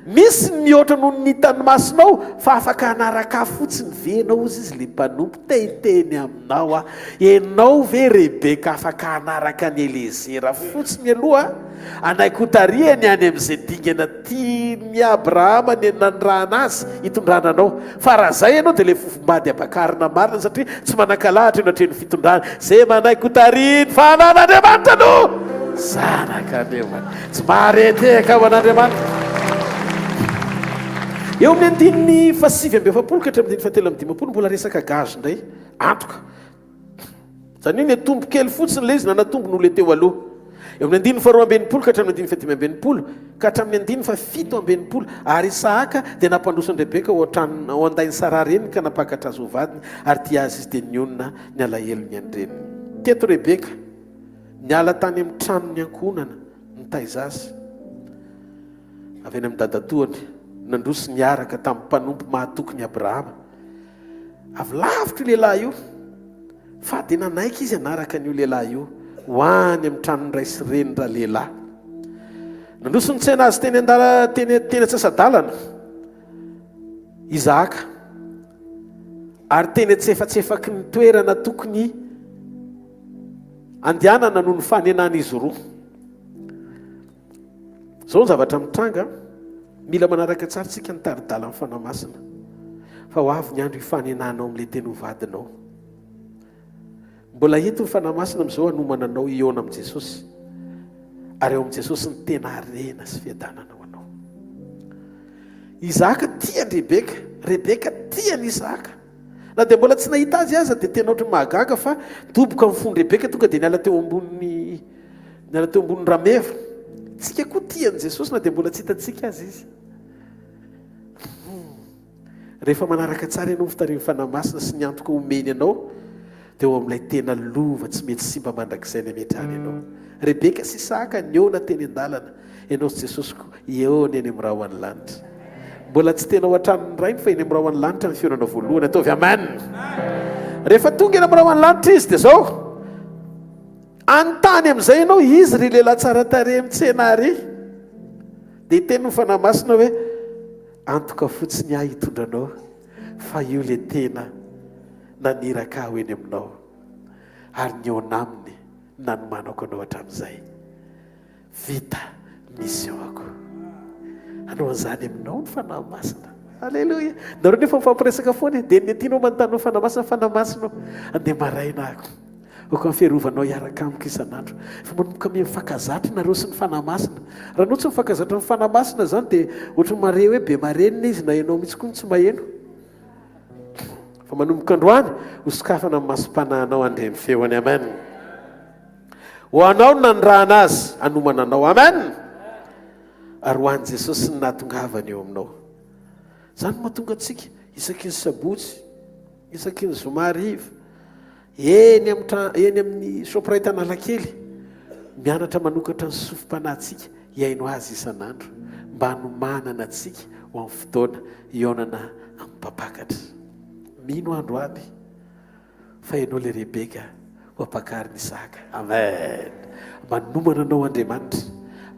misy mihoatra noho ny hitany masonao fa afaka hanaraka fotsiny venao izy izy le mpanompo tehiteny aminao ianao ve Rebeka afaka hanaraka ny Eliezer fotsiny aloha anaikotariany any amin'izay dingana tiany Abrahama ny nandrana azy hitondrana anao fa raha zay ianao dia le fofombady abakarina marina satria tsy manankalahatra eo natrehan'ny fitondrana zay manaikotariany fanan'Andriamanitra no zanak'Andriamanitra tsy mahareteka ho an'Andriamanitra eo amin'ny 9:70 ka hatramin'ny 7:50 mbola resaka gazy indray antoka zany io ny atombo kely fotsiny le izy nanatombo no le teo aloha eo amin'ny 9:20 ka hatramin'ny 9:50 ka hatramin'ny 9:70 ary Isaka dia nampandrosony Rebeka ho andainy Sara reny ka napakatra azy ho vadiny ary tia azy izy dia nionona ny alahelo ny andreny teto Rebeka niala tany amin'ny trano ny ankonana nitaiza azy avy any amin'ny dadatoany nandroso niaraka tamin'ny mpanompo mahatoky ny Abrahama avy lavitra lehilahy io fa dia nanaiky izy anaraka n'io lehilahy io ho any amin'ny tranony ray sy reny raha lehilahy nandroso nitsena azy teny antsasadalana Isaka ary teny atsefatsefaky ny toerana tokony andehanana noho ny fanenana izy roa zao ny zavatra mitranga mila manaraka tsara tsika nitaridala amin'ny fanahy masina fa ho avy ny andro hifanenanao amin'ilay teny ho vadinao mbola hito ny fanahy masina amin'izao hanomana anao iona amin'i Jesosy ary eo amin'i Jesosy ny tena rena sy fiadananao anao Isaka tiany Rebeka tiany Isaka na dia mbola tsy nahita azy aza dia tena ohatry mahagaga fa doboka amin'ny fony Rebeka tonga dia niala teo ambony rameva tsika koa tiany Jesosy na dia mbola tsy hitantsika azy izy rehefa manaraka tsara ianao fitarian'ny fanahy masina sy ny antoka omeny anao dia eo amin'ilay tena lova tsy mety simba mandrakizay ny metrany ianao. Rebeka sy Isaka ny eona teny an-dalana, ianao sy Jesosy koa eona eny amin'ny raha ho any lanitra. Mbola tsy tena ao an-tranony ray fa eny amin'ny raha ho any lanitra ny fiorana voalohany. Ataovy amen. Rehefa tonga eny amin'ny raha ho any lanitra izy dia zao anontany amin'izay ianao, izy ry lehilahy tsara tarehy mitsena ary, dia teny ny fanahy masina hoe antoka fotsiny ahy hitondranao, fa io le tena naniraka aho eny aminao ary ny eo naminy nanomanako anao hatramin'izay. Vita misy eo ako. Anao an'izany aminao ny fanahy masina. Alleloia. Nareo nefa mifampiresaka foana dia ny tianao manontany fanahy masina, fanahy masina andeha maraina ako. Oko amin'ny fiarovanao hiaraka amiko isan'andro. Fa manomboka mifankazatra nareo sy ny fanahy masina. Raha no tsy mifankazatra ny fanahy masina zany dia ohatry mare hoe be marenina izy na ianao mihitsy koa tsy maheno. Fa manomboka androany hosokafana amin'ny masom-panahinao andeha ny feony. Amen. Ho anao no nandrahana azy hanomana anao. Amen. Ary ho an'i Jesosy ny nahatongavany eo aminao. Zany mahatonga antsika isaky ny sabotsy, isaky ny zoma hariva, eny amin'ny Shoprite Analakely mianatra manokatra ny sofim-panahintsika hiaino azy isan'andro mba hanomanana antsika ho amin'ny fotoana ionana amin'ny mpapakatra. Mino andro aby fa ianao le Rebeka ho ampakariny Isaka. Amen. Manomana anao Andriamanitra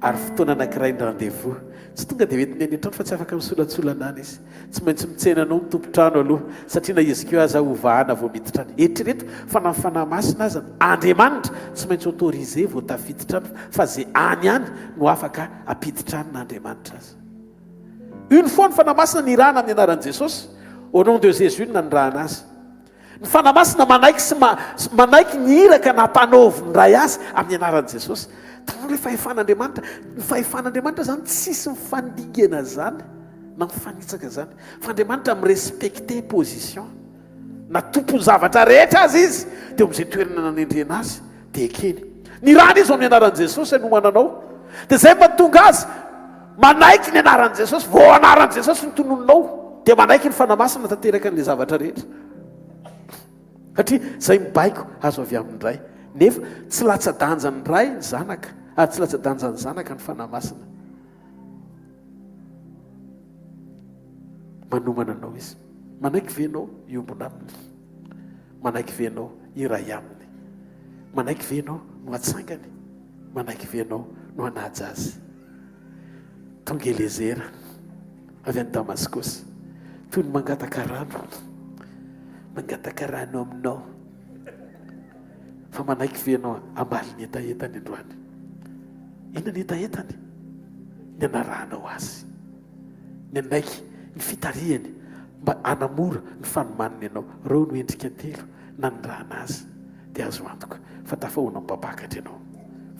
ary fotoana anankiray ny rendez-vous tsy tonga dia hoentiny any an-trano fa tsy afaka misolatsolanana izy. Tsy maintsy mitsena anao ny tompontrano aloha satria na izy keo aza hovahana vao miditra any. Eritrereto fa na fanahy masina aza Andriamanitra tsy maintsy autorisé vao tafiditra any fa zay any any no afaka apiditra any n'Andriamanitra aza. Une fois ny fanahy masina nirahana amin'ny anaran'i Jesosy, au nom de Jésus no nirahana azy. Ny fanahy masina manaiky ny iraka nampanaovy ny ray azy amin'ny anaran'i Jesosy. Tanao le fahefan'Andriamanitra. Ny fahefan'Andriamanitra zany tsisy mifandigana zany na mifanitsaka zany. Fa Andriamanitra mirespecte position. Na tompon-zavatra rehetra azy izy dia amin'izay toerana nanendrena azy dia ekeny. Ny rany izy amin'ny anaran'i Jesosy hanomana anao. Dia izay mahatonga azy manaiky ny anaran'i Jesosy, vao anaran'i Jesosy ny tonononao dia manaiky ny fanahy masina tanteraka n'ilay zavatra rehetra. Satria izay mibaiko azo avy amin'ny ray. Nefa tsy latsa-danja ny ray ny zanaka, ary tsy latsa-danja ny zanaka ny fanahy masina. Manomana anao izy. Manaiky venao iombona aminy. Manaiky venao iray aminy. Manaiky venao no atsangany. Manaiky venao no hanaja azy. Tonga Elezera avy any Damaskosy toy ny mangataka rano. Mangataka rano aminao. Fa manaiky venao ambali ny etaetany androany. Ina ny etaetany? Ny anaranao azy. Ny anaiky ny fitarihany mba anamora ny fanomaniny ianao. Reo no endrika telo na ny rana azy dia azo antoka fa tafahoana mipapakatra ianao.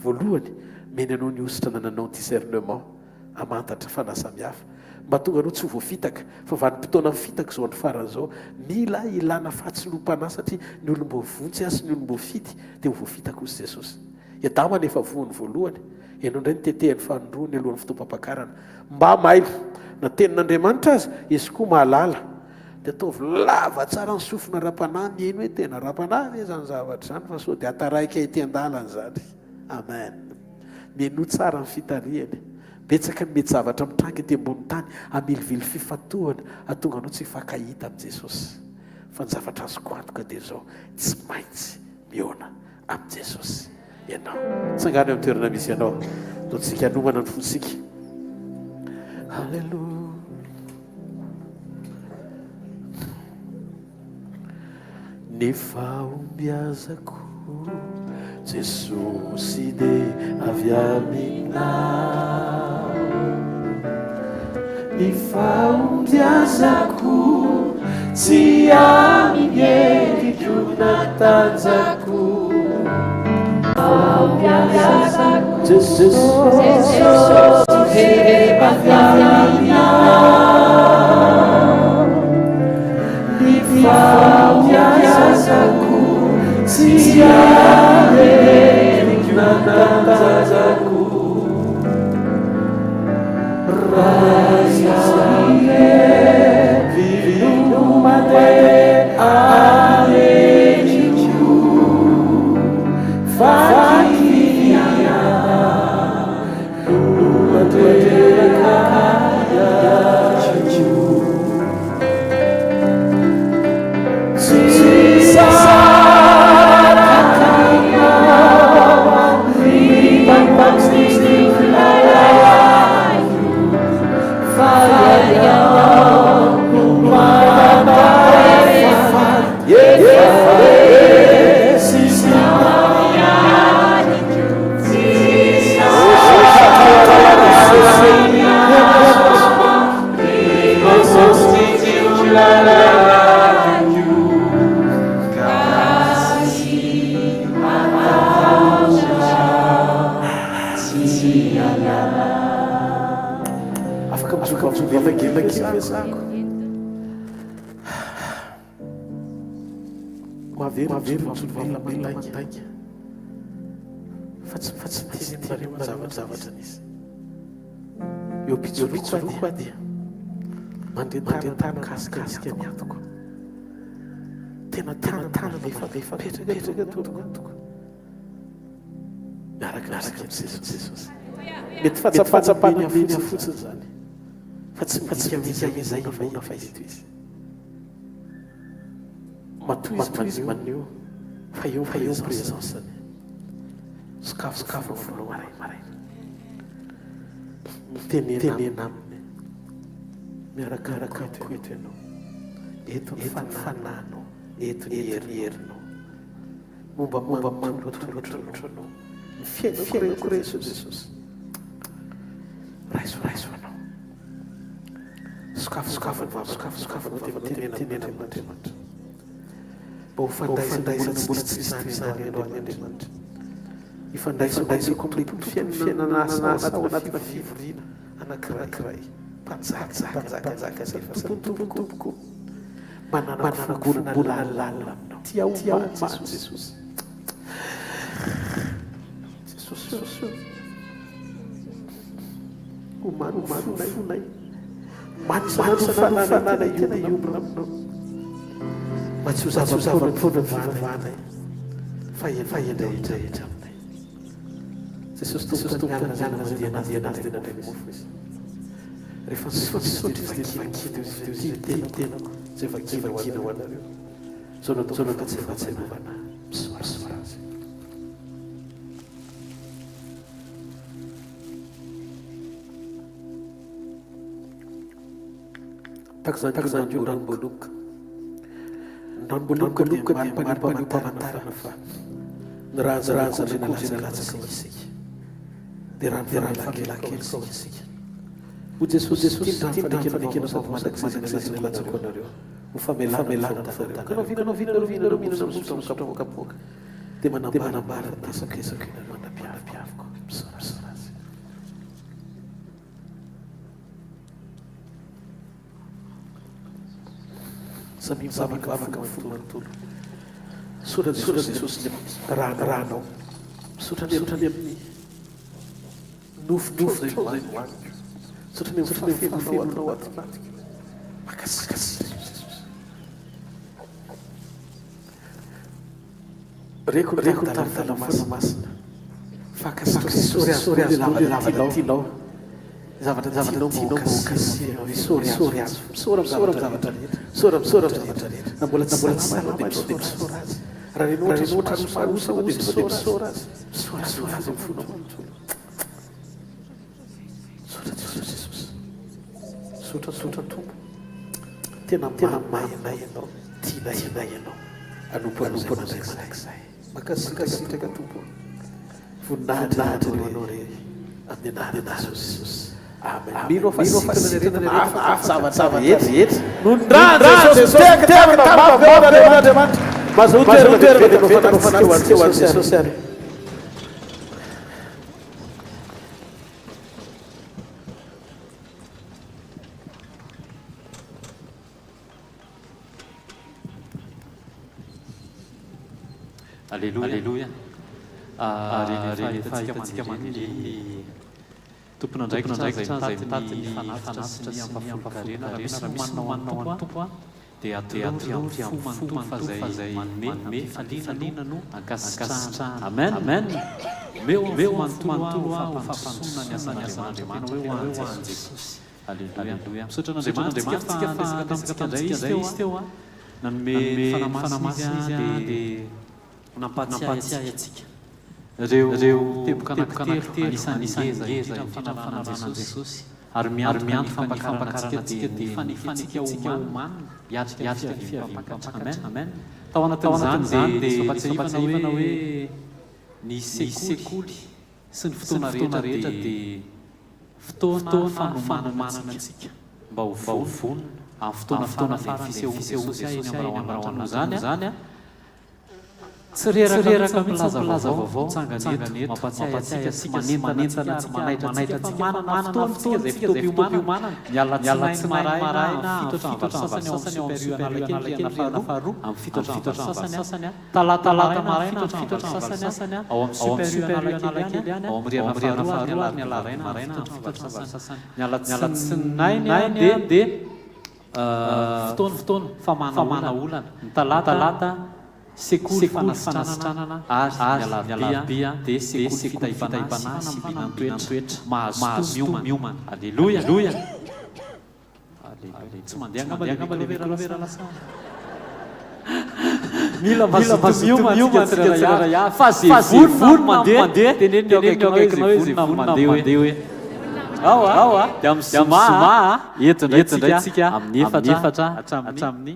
Voalohany meny anao ny ositra nananao ny discernement amantatra fanasamihafa mba tonga anao tsy ho voafitaka fa vanim-potoana mifitaka zao ny farany zao mila ilana fahatsilom-panahy satria ny olom-bovontsy sy ny olom-bofidy dia ho voafitaka hozy Jesosy. Adama nefa voany voalohany, ianao indray nitetehany fanondroa ny alohan'ny fotoam-pampakarana mba mailo na tenin'Andriamanitra azy izy koa mahalala dia ataovy lava tsara ny sofina ra-panahy mihaino hoe tena ra-panahy ve zany zavatra zany fa sao dia ataraika ety an-dalana zany. Amen. Mihaino tsara ny fitarihany. Betsaka ny mety zavatra mitrangy ety ambony tany hamelively fifatohana hatonga anao tsy hifankahita amin'i Jesosy. Fa ny zavatra azoko antoka dia zao tsy maintsy miona amin'i Jesosy ianao. Tsangana eo amin'ny toerana misy ianao ataontsika hanomana ny fonsika. Halleluja. Ny fahombiazako Jesosy dia avy aminao. Ny fahombiazako tsy amin'ny endriko natanjako. Fahombiazako Jesosy dia avy aminao. Ny fahombiazako tsy amin'ny endriko natanjako. Vivo mate a fa tsy tianareo nizy eo pitsolokoa dia mandehatana kasikasika miatoko tena lefapetraka toko miaraka Jesosy mety fatsapatsapana miny fotsiny zany fa tsy mizay nafaina fa izy matoy izy maneo fa eo présenceany sakafo voalo maraina mitenena aminy miarakaraka eto ianao eto ny fananao eto ny herinao momba manolotrolotranao ny fiainako reso Jesosy raiso anao sakafo tenena Andriamanitra mba ho fandraisana mbola tsy zany Andriamanitra ifandraisako amin'ny fiainana asa ao anatina fivoriana anankiray mpanjaka tompoko manana fangolana lalina aminao tia omany Jesosy omany fonay manisanano fanana iombona aminao ma tsy ho zava-pona vanay fa endraendraetra aminay Jesosy tompony zany mandianazy tena mofo izy rehefa misotry tena zay vakina ho anareo zao natao fatsefatsevana misorasorazy takzany io ranomboaloka dia marim-pamantarana fa ny ranzalatsaka isika dia rahavelakely isika ho Jesosy tiandrafanekena safy malatsako anareo ho famelana kanao vinareo misotrapoka dia manambara tasakesako inareo mandapiaviko misorasorazy samy mivavaka mifolo sotra Jesosy ranao misotrany amin'ny nofo zay hoaniko sotrany amin'ny fafelonao atinatika makasikasika reko tamatalamasina fakasoriazy lava tianao zavatra tianao maokasianao misori azy misora zavatra rehetra na mbola tsy salama dia misora azy raha renohatra somarosa dia misora azy misora azy mifonao Jesosy sotra tompo tena mahinay ianao tianay ianao anompo an'izay makasitraka tompo voninahitra reo anao re amin'ny anarana Jesosy amen mino fa sitana zavatra rehetra nondrano Jesosy teaka mazotoerana fanantsika ho an'i Jesosy ary Alléluia. Rehefa hitantsika maniry tompona ndraikitra zay mitady fanafitra sy ny ampafolon-karena raha misy manao antompo a dia atoro fo fa zay manome faliana no ankasitrahana amen meo manontolo a ho fampandrosoana ny asan'Andriamanitra hoe ho an'i Jesosy Alléluia misaotra n'Andriamanitra fa resaka tamintsika indray izy teo a nanome fanamasina izy a dia nampatsiahy atsika reo teboka anankitelo anisan'ny ngeza indrindra amin'ny Jesosy ary mianto fampakaranatsika dia fanefantsika homany hiatrika fiaviam-pampakatra amen tao anatin'izany dia fampatsiahivana hoe ny sekoly sy ny fotoana rehetra dia fotoana fanomanana antsika mba ho vonona amin'ny fotoana farany fisehoana eny amin'ny rahoana zany a tsy reraka mihitsy milaza vaovao mitsangana eto mampatsiahy asika manentana tsy manaitra antsika manana fotoana zay fitopiomanana miala tsy maraina fitotra sasany ao amin'ny supérieur faharoa amin'ny fitotra sasany talata maraina fitotra sasany ao amin'ny supérieur analakely any ao amin'ny rihana faharoa ny alaraina fitotra sasany miala tsinainy dia fotoana famana olana ny talata sekoly fanasitranana ary mialabia dia sekoly fitahipanana sy binantoetra mahazo miomana alleluia tsy mandeha angamba le vera lasa mila miomana tsirairay fa zay voly mandeha teneniny akaikinao izy mandeha hoe ao dia amin'ny zoma entindray tsika amin'ny efatra hatramin'ny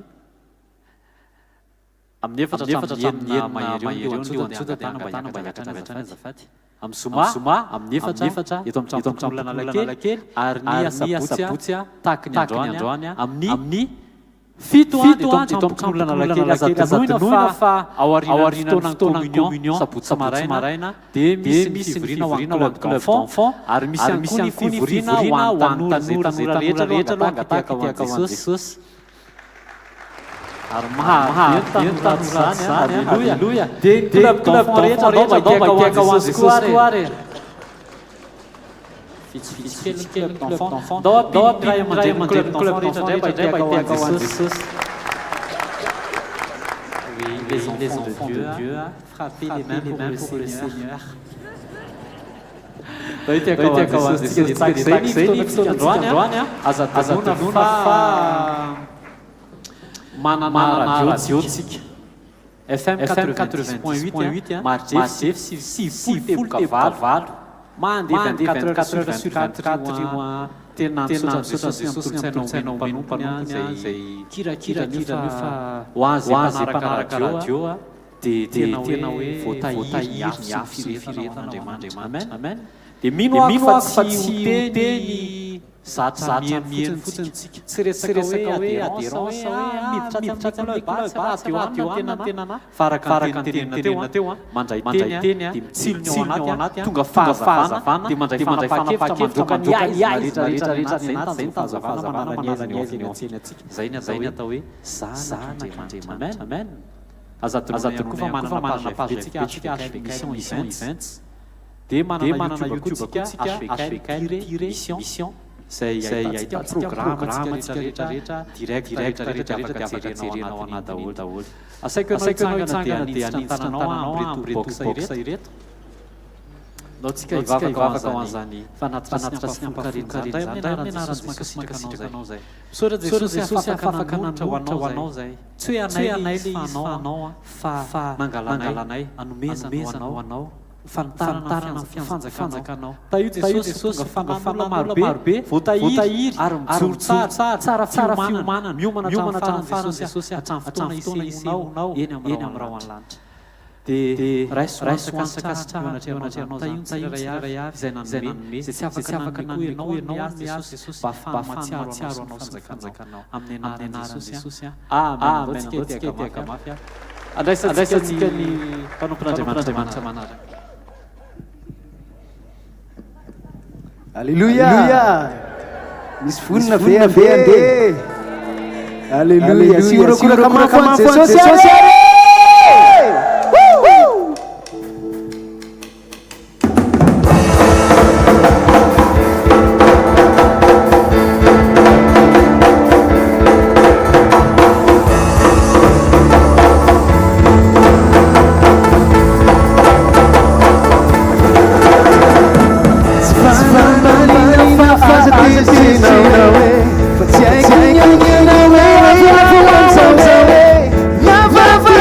amin'ny efatra hatramin'ny mahery eo antsoda tanambahiatrany azafady amin'ny zoma amin'ny efatra eto amin'ny tranolanalakely ary ny asabotsy tahaky ny androany amin'ny fito eto amin'ny tranolanalakely azatanoina fa ao aorian'ny fotoanany communion sabotsy maraina dia misy fivoriana ho an'ny club d'enfant ary misy ihany koa ny fivoriana ho an'ny tanora rehetra aloha tiaka ho an'i Jesosy ary mahatanora zany alleluia dia club d'enfant rehetra tiaka ho an'i Jesosy koa ary fitsifitsy kely club d'enfant dao apiray aman-dreny club d'enfant rehetra tiaka ho an'i Jesosy les enfants de Dieu frappez les mains pour le Seigneur tiaka ho an'i Jesosy zay ny fotoana androany azatanoina fa manana radio tsika FM 90.8 Marjefy 7 mandeha 24 io tena misaotra Jesosy ny tsainao mpanompany zay kirakira nefa ho azy mpanaraka radio dia tena hoe voatahiry ny afo firetan'Andriamanitra amen dia mino ako fa tsy teny zatra mihaino fotsiny tsika tsy resaka hoe adhérança miditra club tena faraka ny tenenina teo mandray teny dia mitsilony ao anaty tonga fahazavana dia mandray fanapakevitra mandroka ny rehetrarehetra zay fahazavana manala ny azy ny antsena atsika zay ny atao hoe zanak'Andriamanitra amen azatony koa fa manana page tsika mission events dia manana YouTube koa tsika HVK mission zay ahitana programme rehetrarehetra direct afaka jerenao ana daholo asaiko ianao dia anintsitra tananao amin'ny box ireto nao tsika hivavaka ho an'izany fanatitra sy ampakarenjandray amin'ny anaran'i Jesosy makasitrakanao zay misaotra Jesosy afaka nanolotra ho anao zay tsy hoe anay le izy fanao fa nangalanay anomezana ho anao fanitarana fanjakanao taio Jesosy tonga marobe voatahiry ary mijoro tsara fiomanana miomana hatramin'ny Jesosy hatramin'ny fotoana isehoanao eny amin'ny rahoany lanitra dia raisoantsakasitrahanatreanao taio izay nanome zay tsy afaka nanome ianao Jesosy mba ahafahamatsiaro anao fanjakanao amin'ny anaran'i Jesosy amen tiaka mafy andraisantsika ny mpanompon'Andriamanitra manaraka. Alléluia. Misy vonina ve andeha. Alléluia. Sirokoraka mafy Jesosy. Never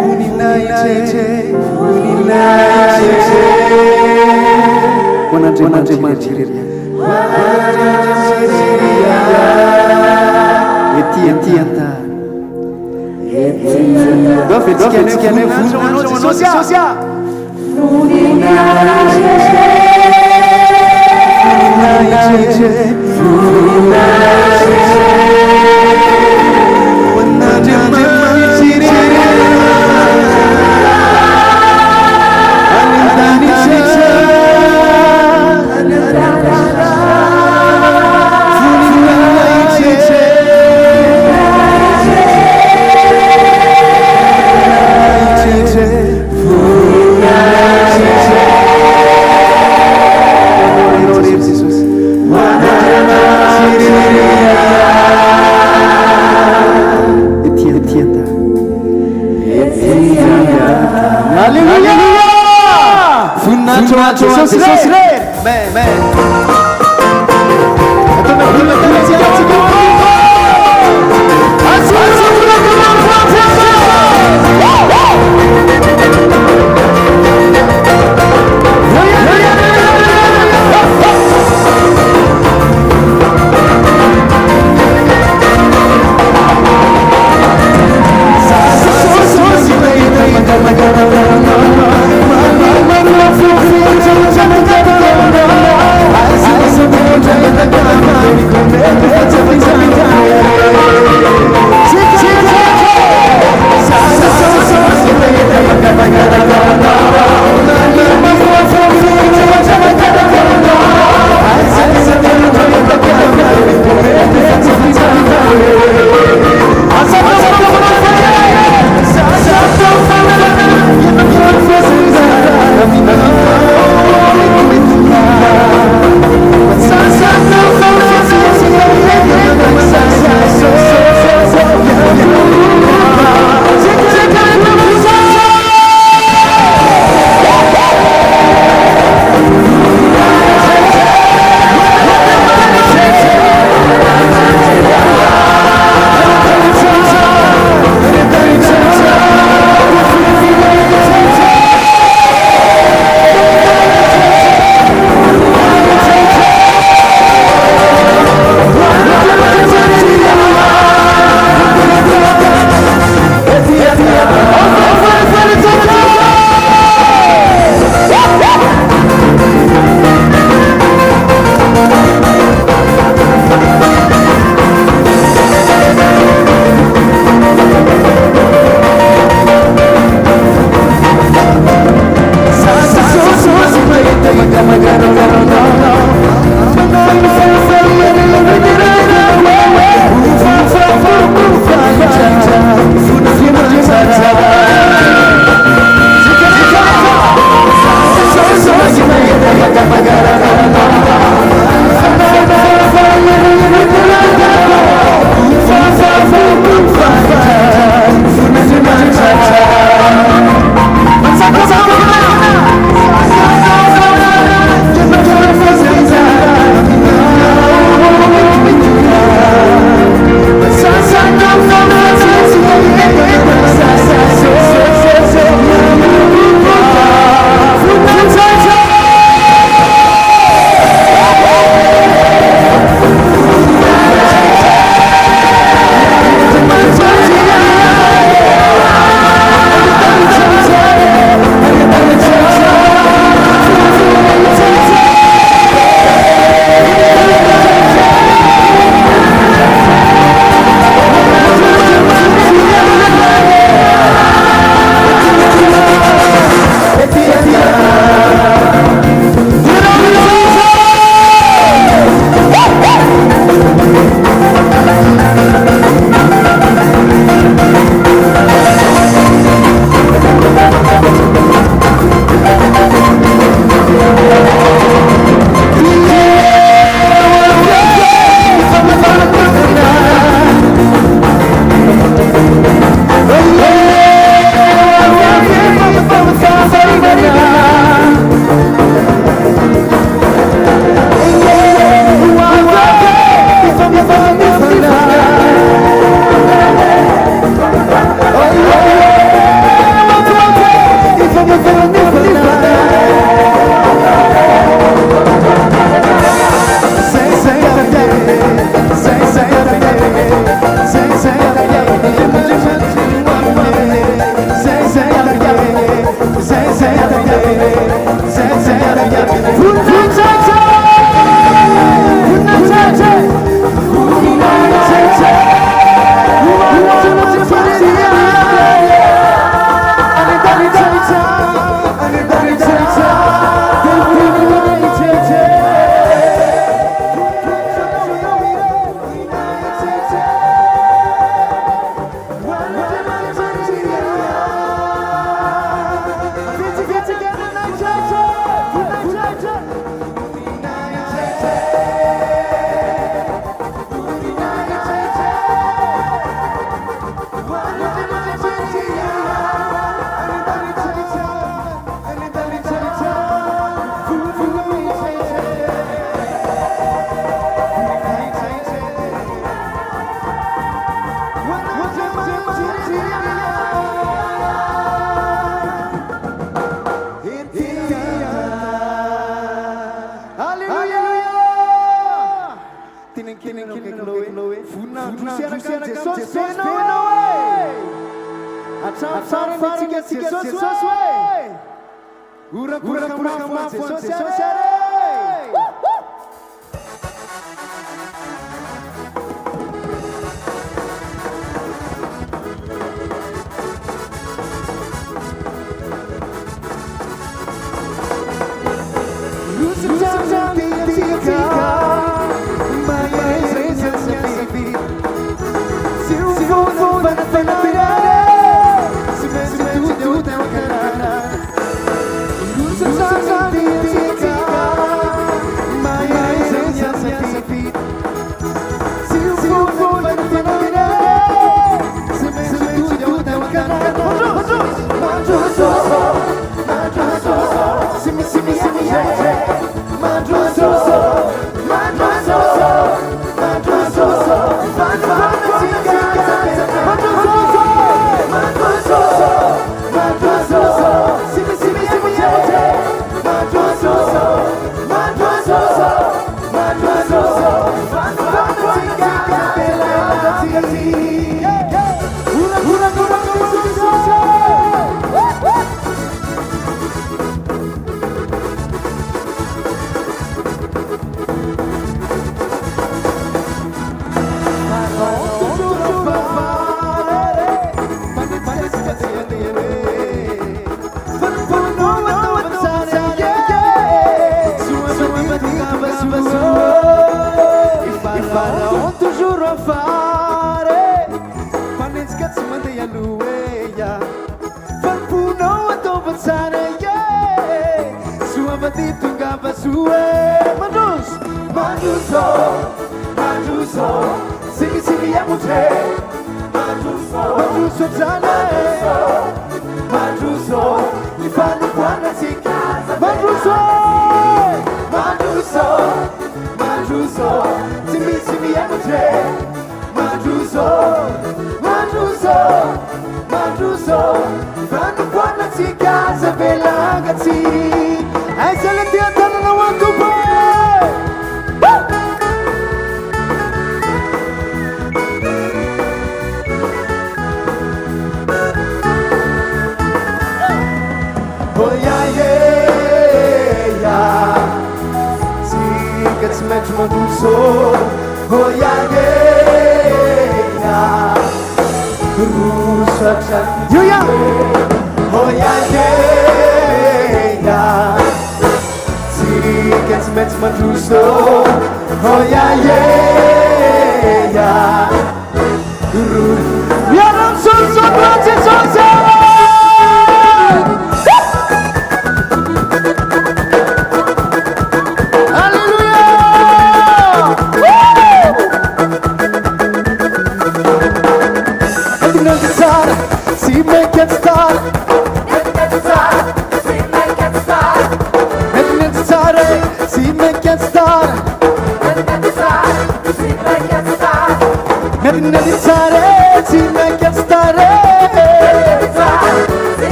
Funina hoan'andriamanitra irery ety an-tany dofetsika any voninahitra hoanao Jesosy a Jesus reign. Amen.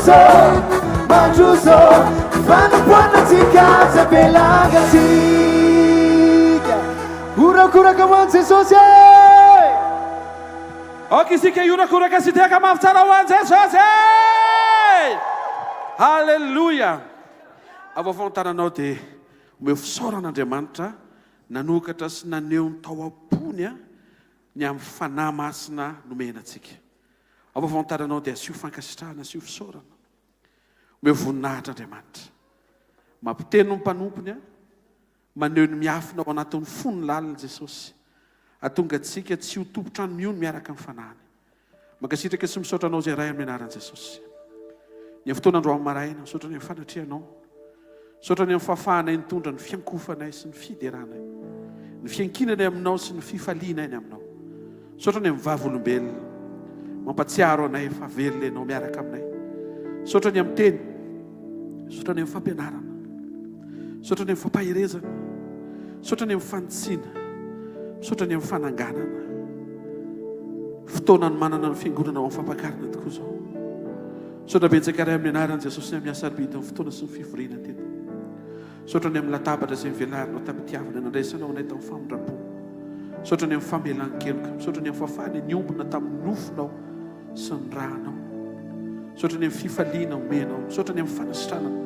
mandroso fanapoanatsika zabelagatsika orakoraka hoany jesosy ok isika iorakoraka sy tiaka mafy tsara ho any jesosy halleloia avafantaranao dia omeo fisaoran'andriamanitra nanokatra sy naneho ny tao am-pony a ny amin'ny fanahy masina nomenantsika avafantaranao dia asio fankasitrahana asio fisaorana omeo voninahitra andriamanitra mampiteny no mpanompony a maneho ny miafina ao anatin'ny fony lalina jesosy atonga antsika tsy ho tompotrano miony miaraka amin'ny fanahany mankasitraka sy misaotranao zay ray amin'ny anaran'i jesosy ny fotoanandro amin'ny maraina misaotrany amin'ny fanatrianao misaotrany amin'ny fahafahanay nitondra ny fiankofanay sy ny fideranay ny fiankinanay aminao sy ny fifalianay ny aminao misaotrany amin'ny vavolombelona mampatsiaro anay fa velona ianao miaraka aminay misaotrany amin'ny teny misaotrany amin'ny fampianarana misaotrany amin'ny fampahirezana misaotrany amin'ny fanitsina misaotrany amin'ny fananganana fotoanany manana ny fiangonana ao amin'ny fampakarina tokoa zao misaotra betsaka ray amin'ny anaran'i jesosy ny amin'ny asaribida ny fotoana sy ny fivoriana teto misaotrany amin'ny latabatra izay mivelarina tamin'nytiavana nandraisanao anay tamin'ny famondram-po misaotrany amin'ny famelan-keloka misaotrany amin'ny fafany ny ombona tamin'ny nofonao sy ny rahanao misaotrany amin'ny fifaliana omenao misaotrany amin'ny fanasitranana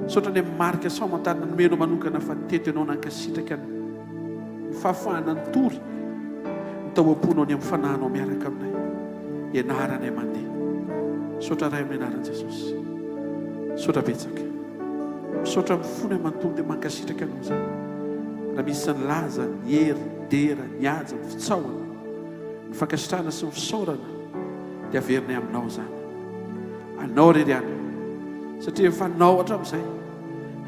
misaotrany amin'ny marika saomantarina nomenao manokana fa teto ianao nankasitraka ny fahafahana ny tory ny tao am-ponao ny amin'ny fanahinao miaraka aminay ianaranay mandeha misaotra ray amin'ny anaran'i jesosy misaotra betsaka misaotra amin'ny fony manontolo dia mankasitraka anao zay raha misy ny laza ny hery dera ny aja ny fitsaoana ny fankasitrahana sy ny fisaorana dia averinay aminao zany anao rery any satria efa nao hatramin'izay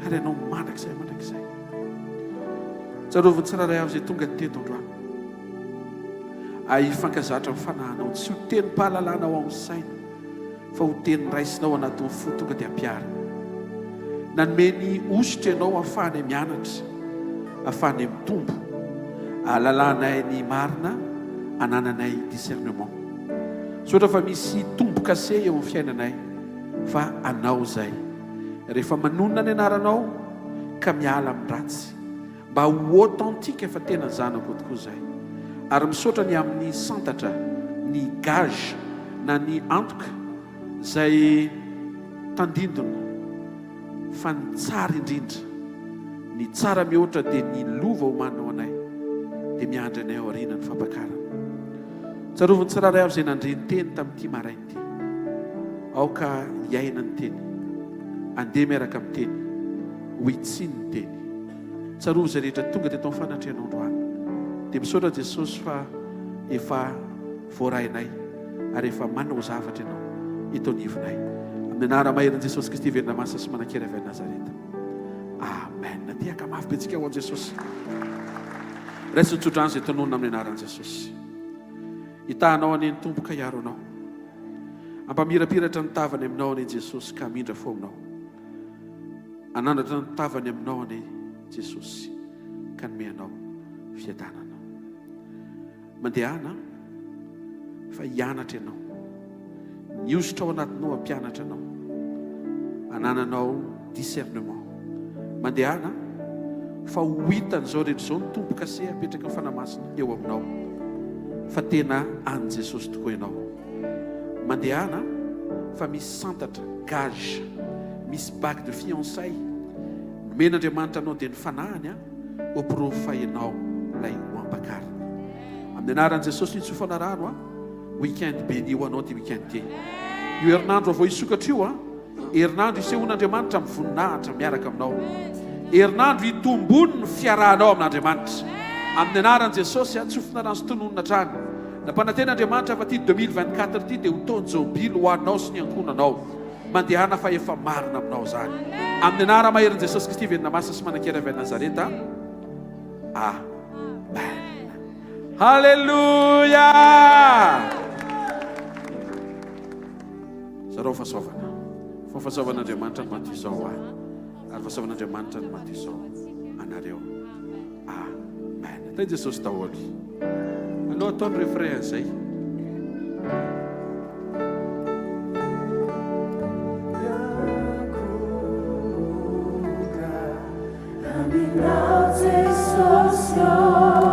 ary anao mandrakizay mandrakizay tsaroviny tsiraray av' izay tonga teto androany fankazatra amin'ny fanahinao tsy ho teny mpahalalana ao amin'ny saina fa ho teny raisinao anatin'ny fo tonga dia ampiary nanome ny ositra ianao ahafahanay mianatra ahafahanay mitombo alalanay ny marina anananay discernement sotra fa misy tombo kase eo amin'ny fiainanay fa anao zay rehefa manonona ny anaranao ka miala amin'ny ratsy mba ho authentique efa tena zanako tokoa zay ary misaotra ny amin'ny santatra ny gage na ny antoka zay tandindona fa ny tsara indrindra ny tsara mihoatra dia ny lova homanao anay dia miandry anay ao ariana ny fampakarana tsaroviny tsiraray av' izay nandreny teny tamin'ity marainy ity aoka hiaina ny teny andeha miaraka amin'ny teny ho itsiny ny teny tsarovy zay rehetra tonga dia tao amin'ny fanatrianao androany dia misaotra jesosy fa efa voarainay ary efa manao zavatra ianao itonivinay amin'ny anara maherin' jesosy kristy verina masa sy manan-kery avy any nazareta amen tiaka mafy betsika ho an' jesosy raisy nitsodrano zay tononona amin'ny anaran'i jesosy hitahanao aneny tomboka hiaro anao ampamirapiratra ny tavany aminao ane jesosy ka mindra fo aminao anandratra ny tavany aminao ane jesosy ka nomeanao fiadanana mandehana fa hianatra ianao niositra ao anatinao ampianatra anao anananao discernement mandehana fa ho hitan'izao rehetra izao ny tombo kase apetraka ny fanamasina eo aminao fa tena any jesosy tokoa ianao mandehana fa misy santatra gage misy bague de fiançaille nomen'andriamanitra anao dia ny fanahany oproffa ianao lay ho ampakarina amin'ny anaran'i jesosy nitsofana rano weekend béni ho anao ty weekend ty io herinandro vao hisokatra io herinandro isehon'andriamanitra mivoninahitra miaraka aminao herinandro hitombony ny fiarahanao amin'andriamanitra amin'ny anaran'i jesosy tsofina rano sy tononona trany nampananten'andriamanitra fa ty 2024 ty dia ho taony jobily ho anao sy ny ankonanao mandehana fa efa marina aminao zany amin'ny anara maherin' jesosy kristy venina masa sy manan-kery avy nazareta amen halleluia zareo fahasoavana fa fahasoavan'andriamanitra ny maty izao ary fahasoavan'andriamanitra ny maty izao anareo amen tay jesosy daholy aloha ataony refrain zay salvation.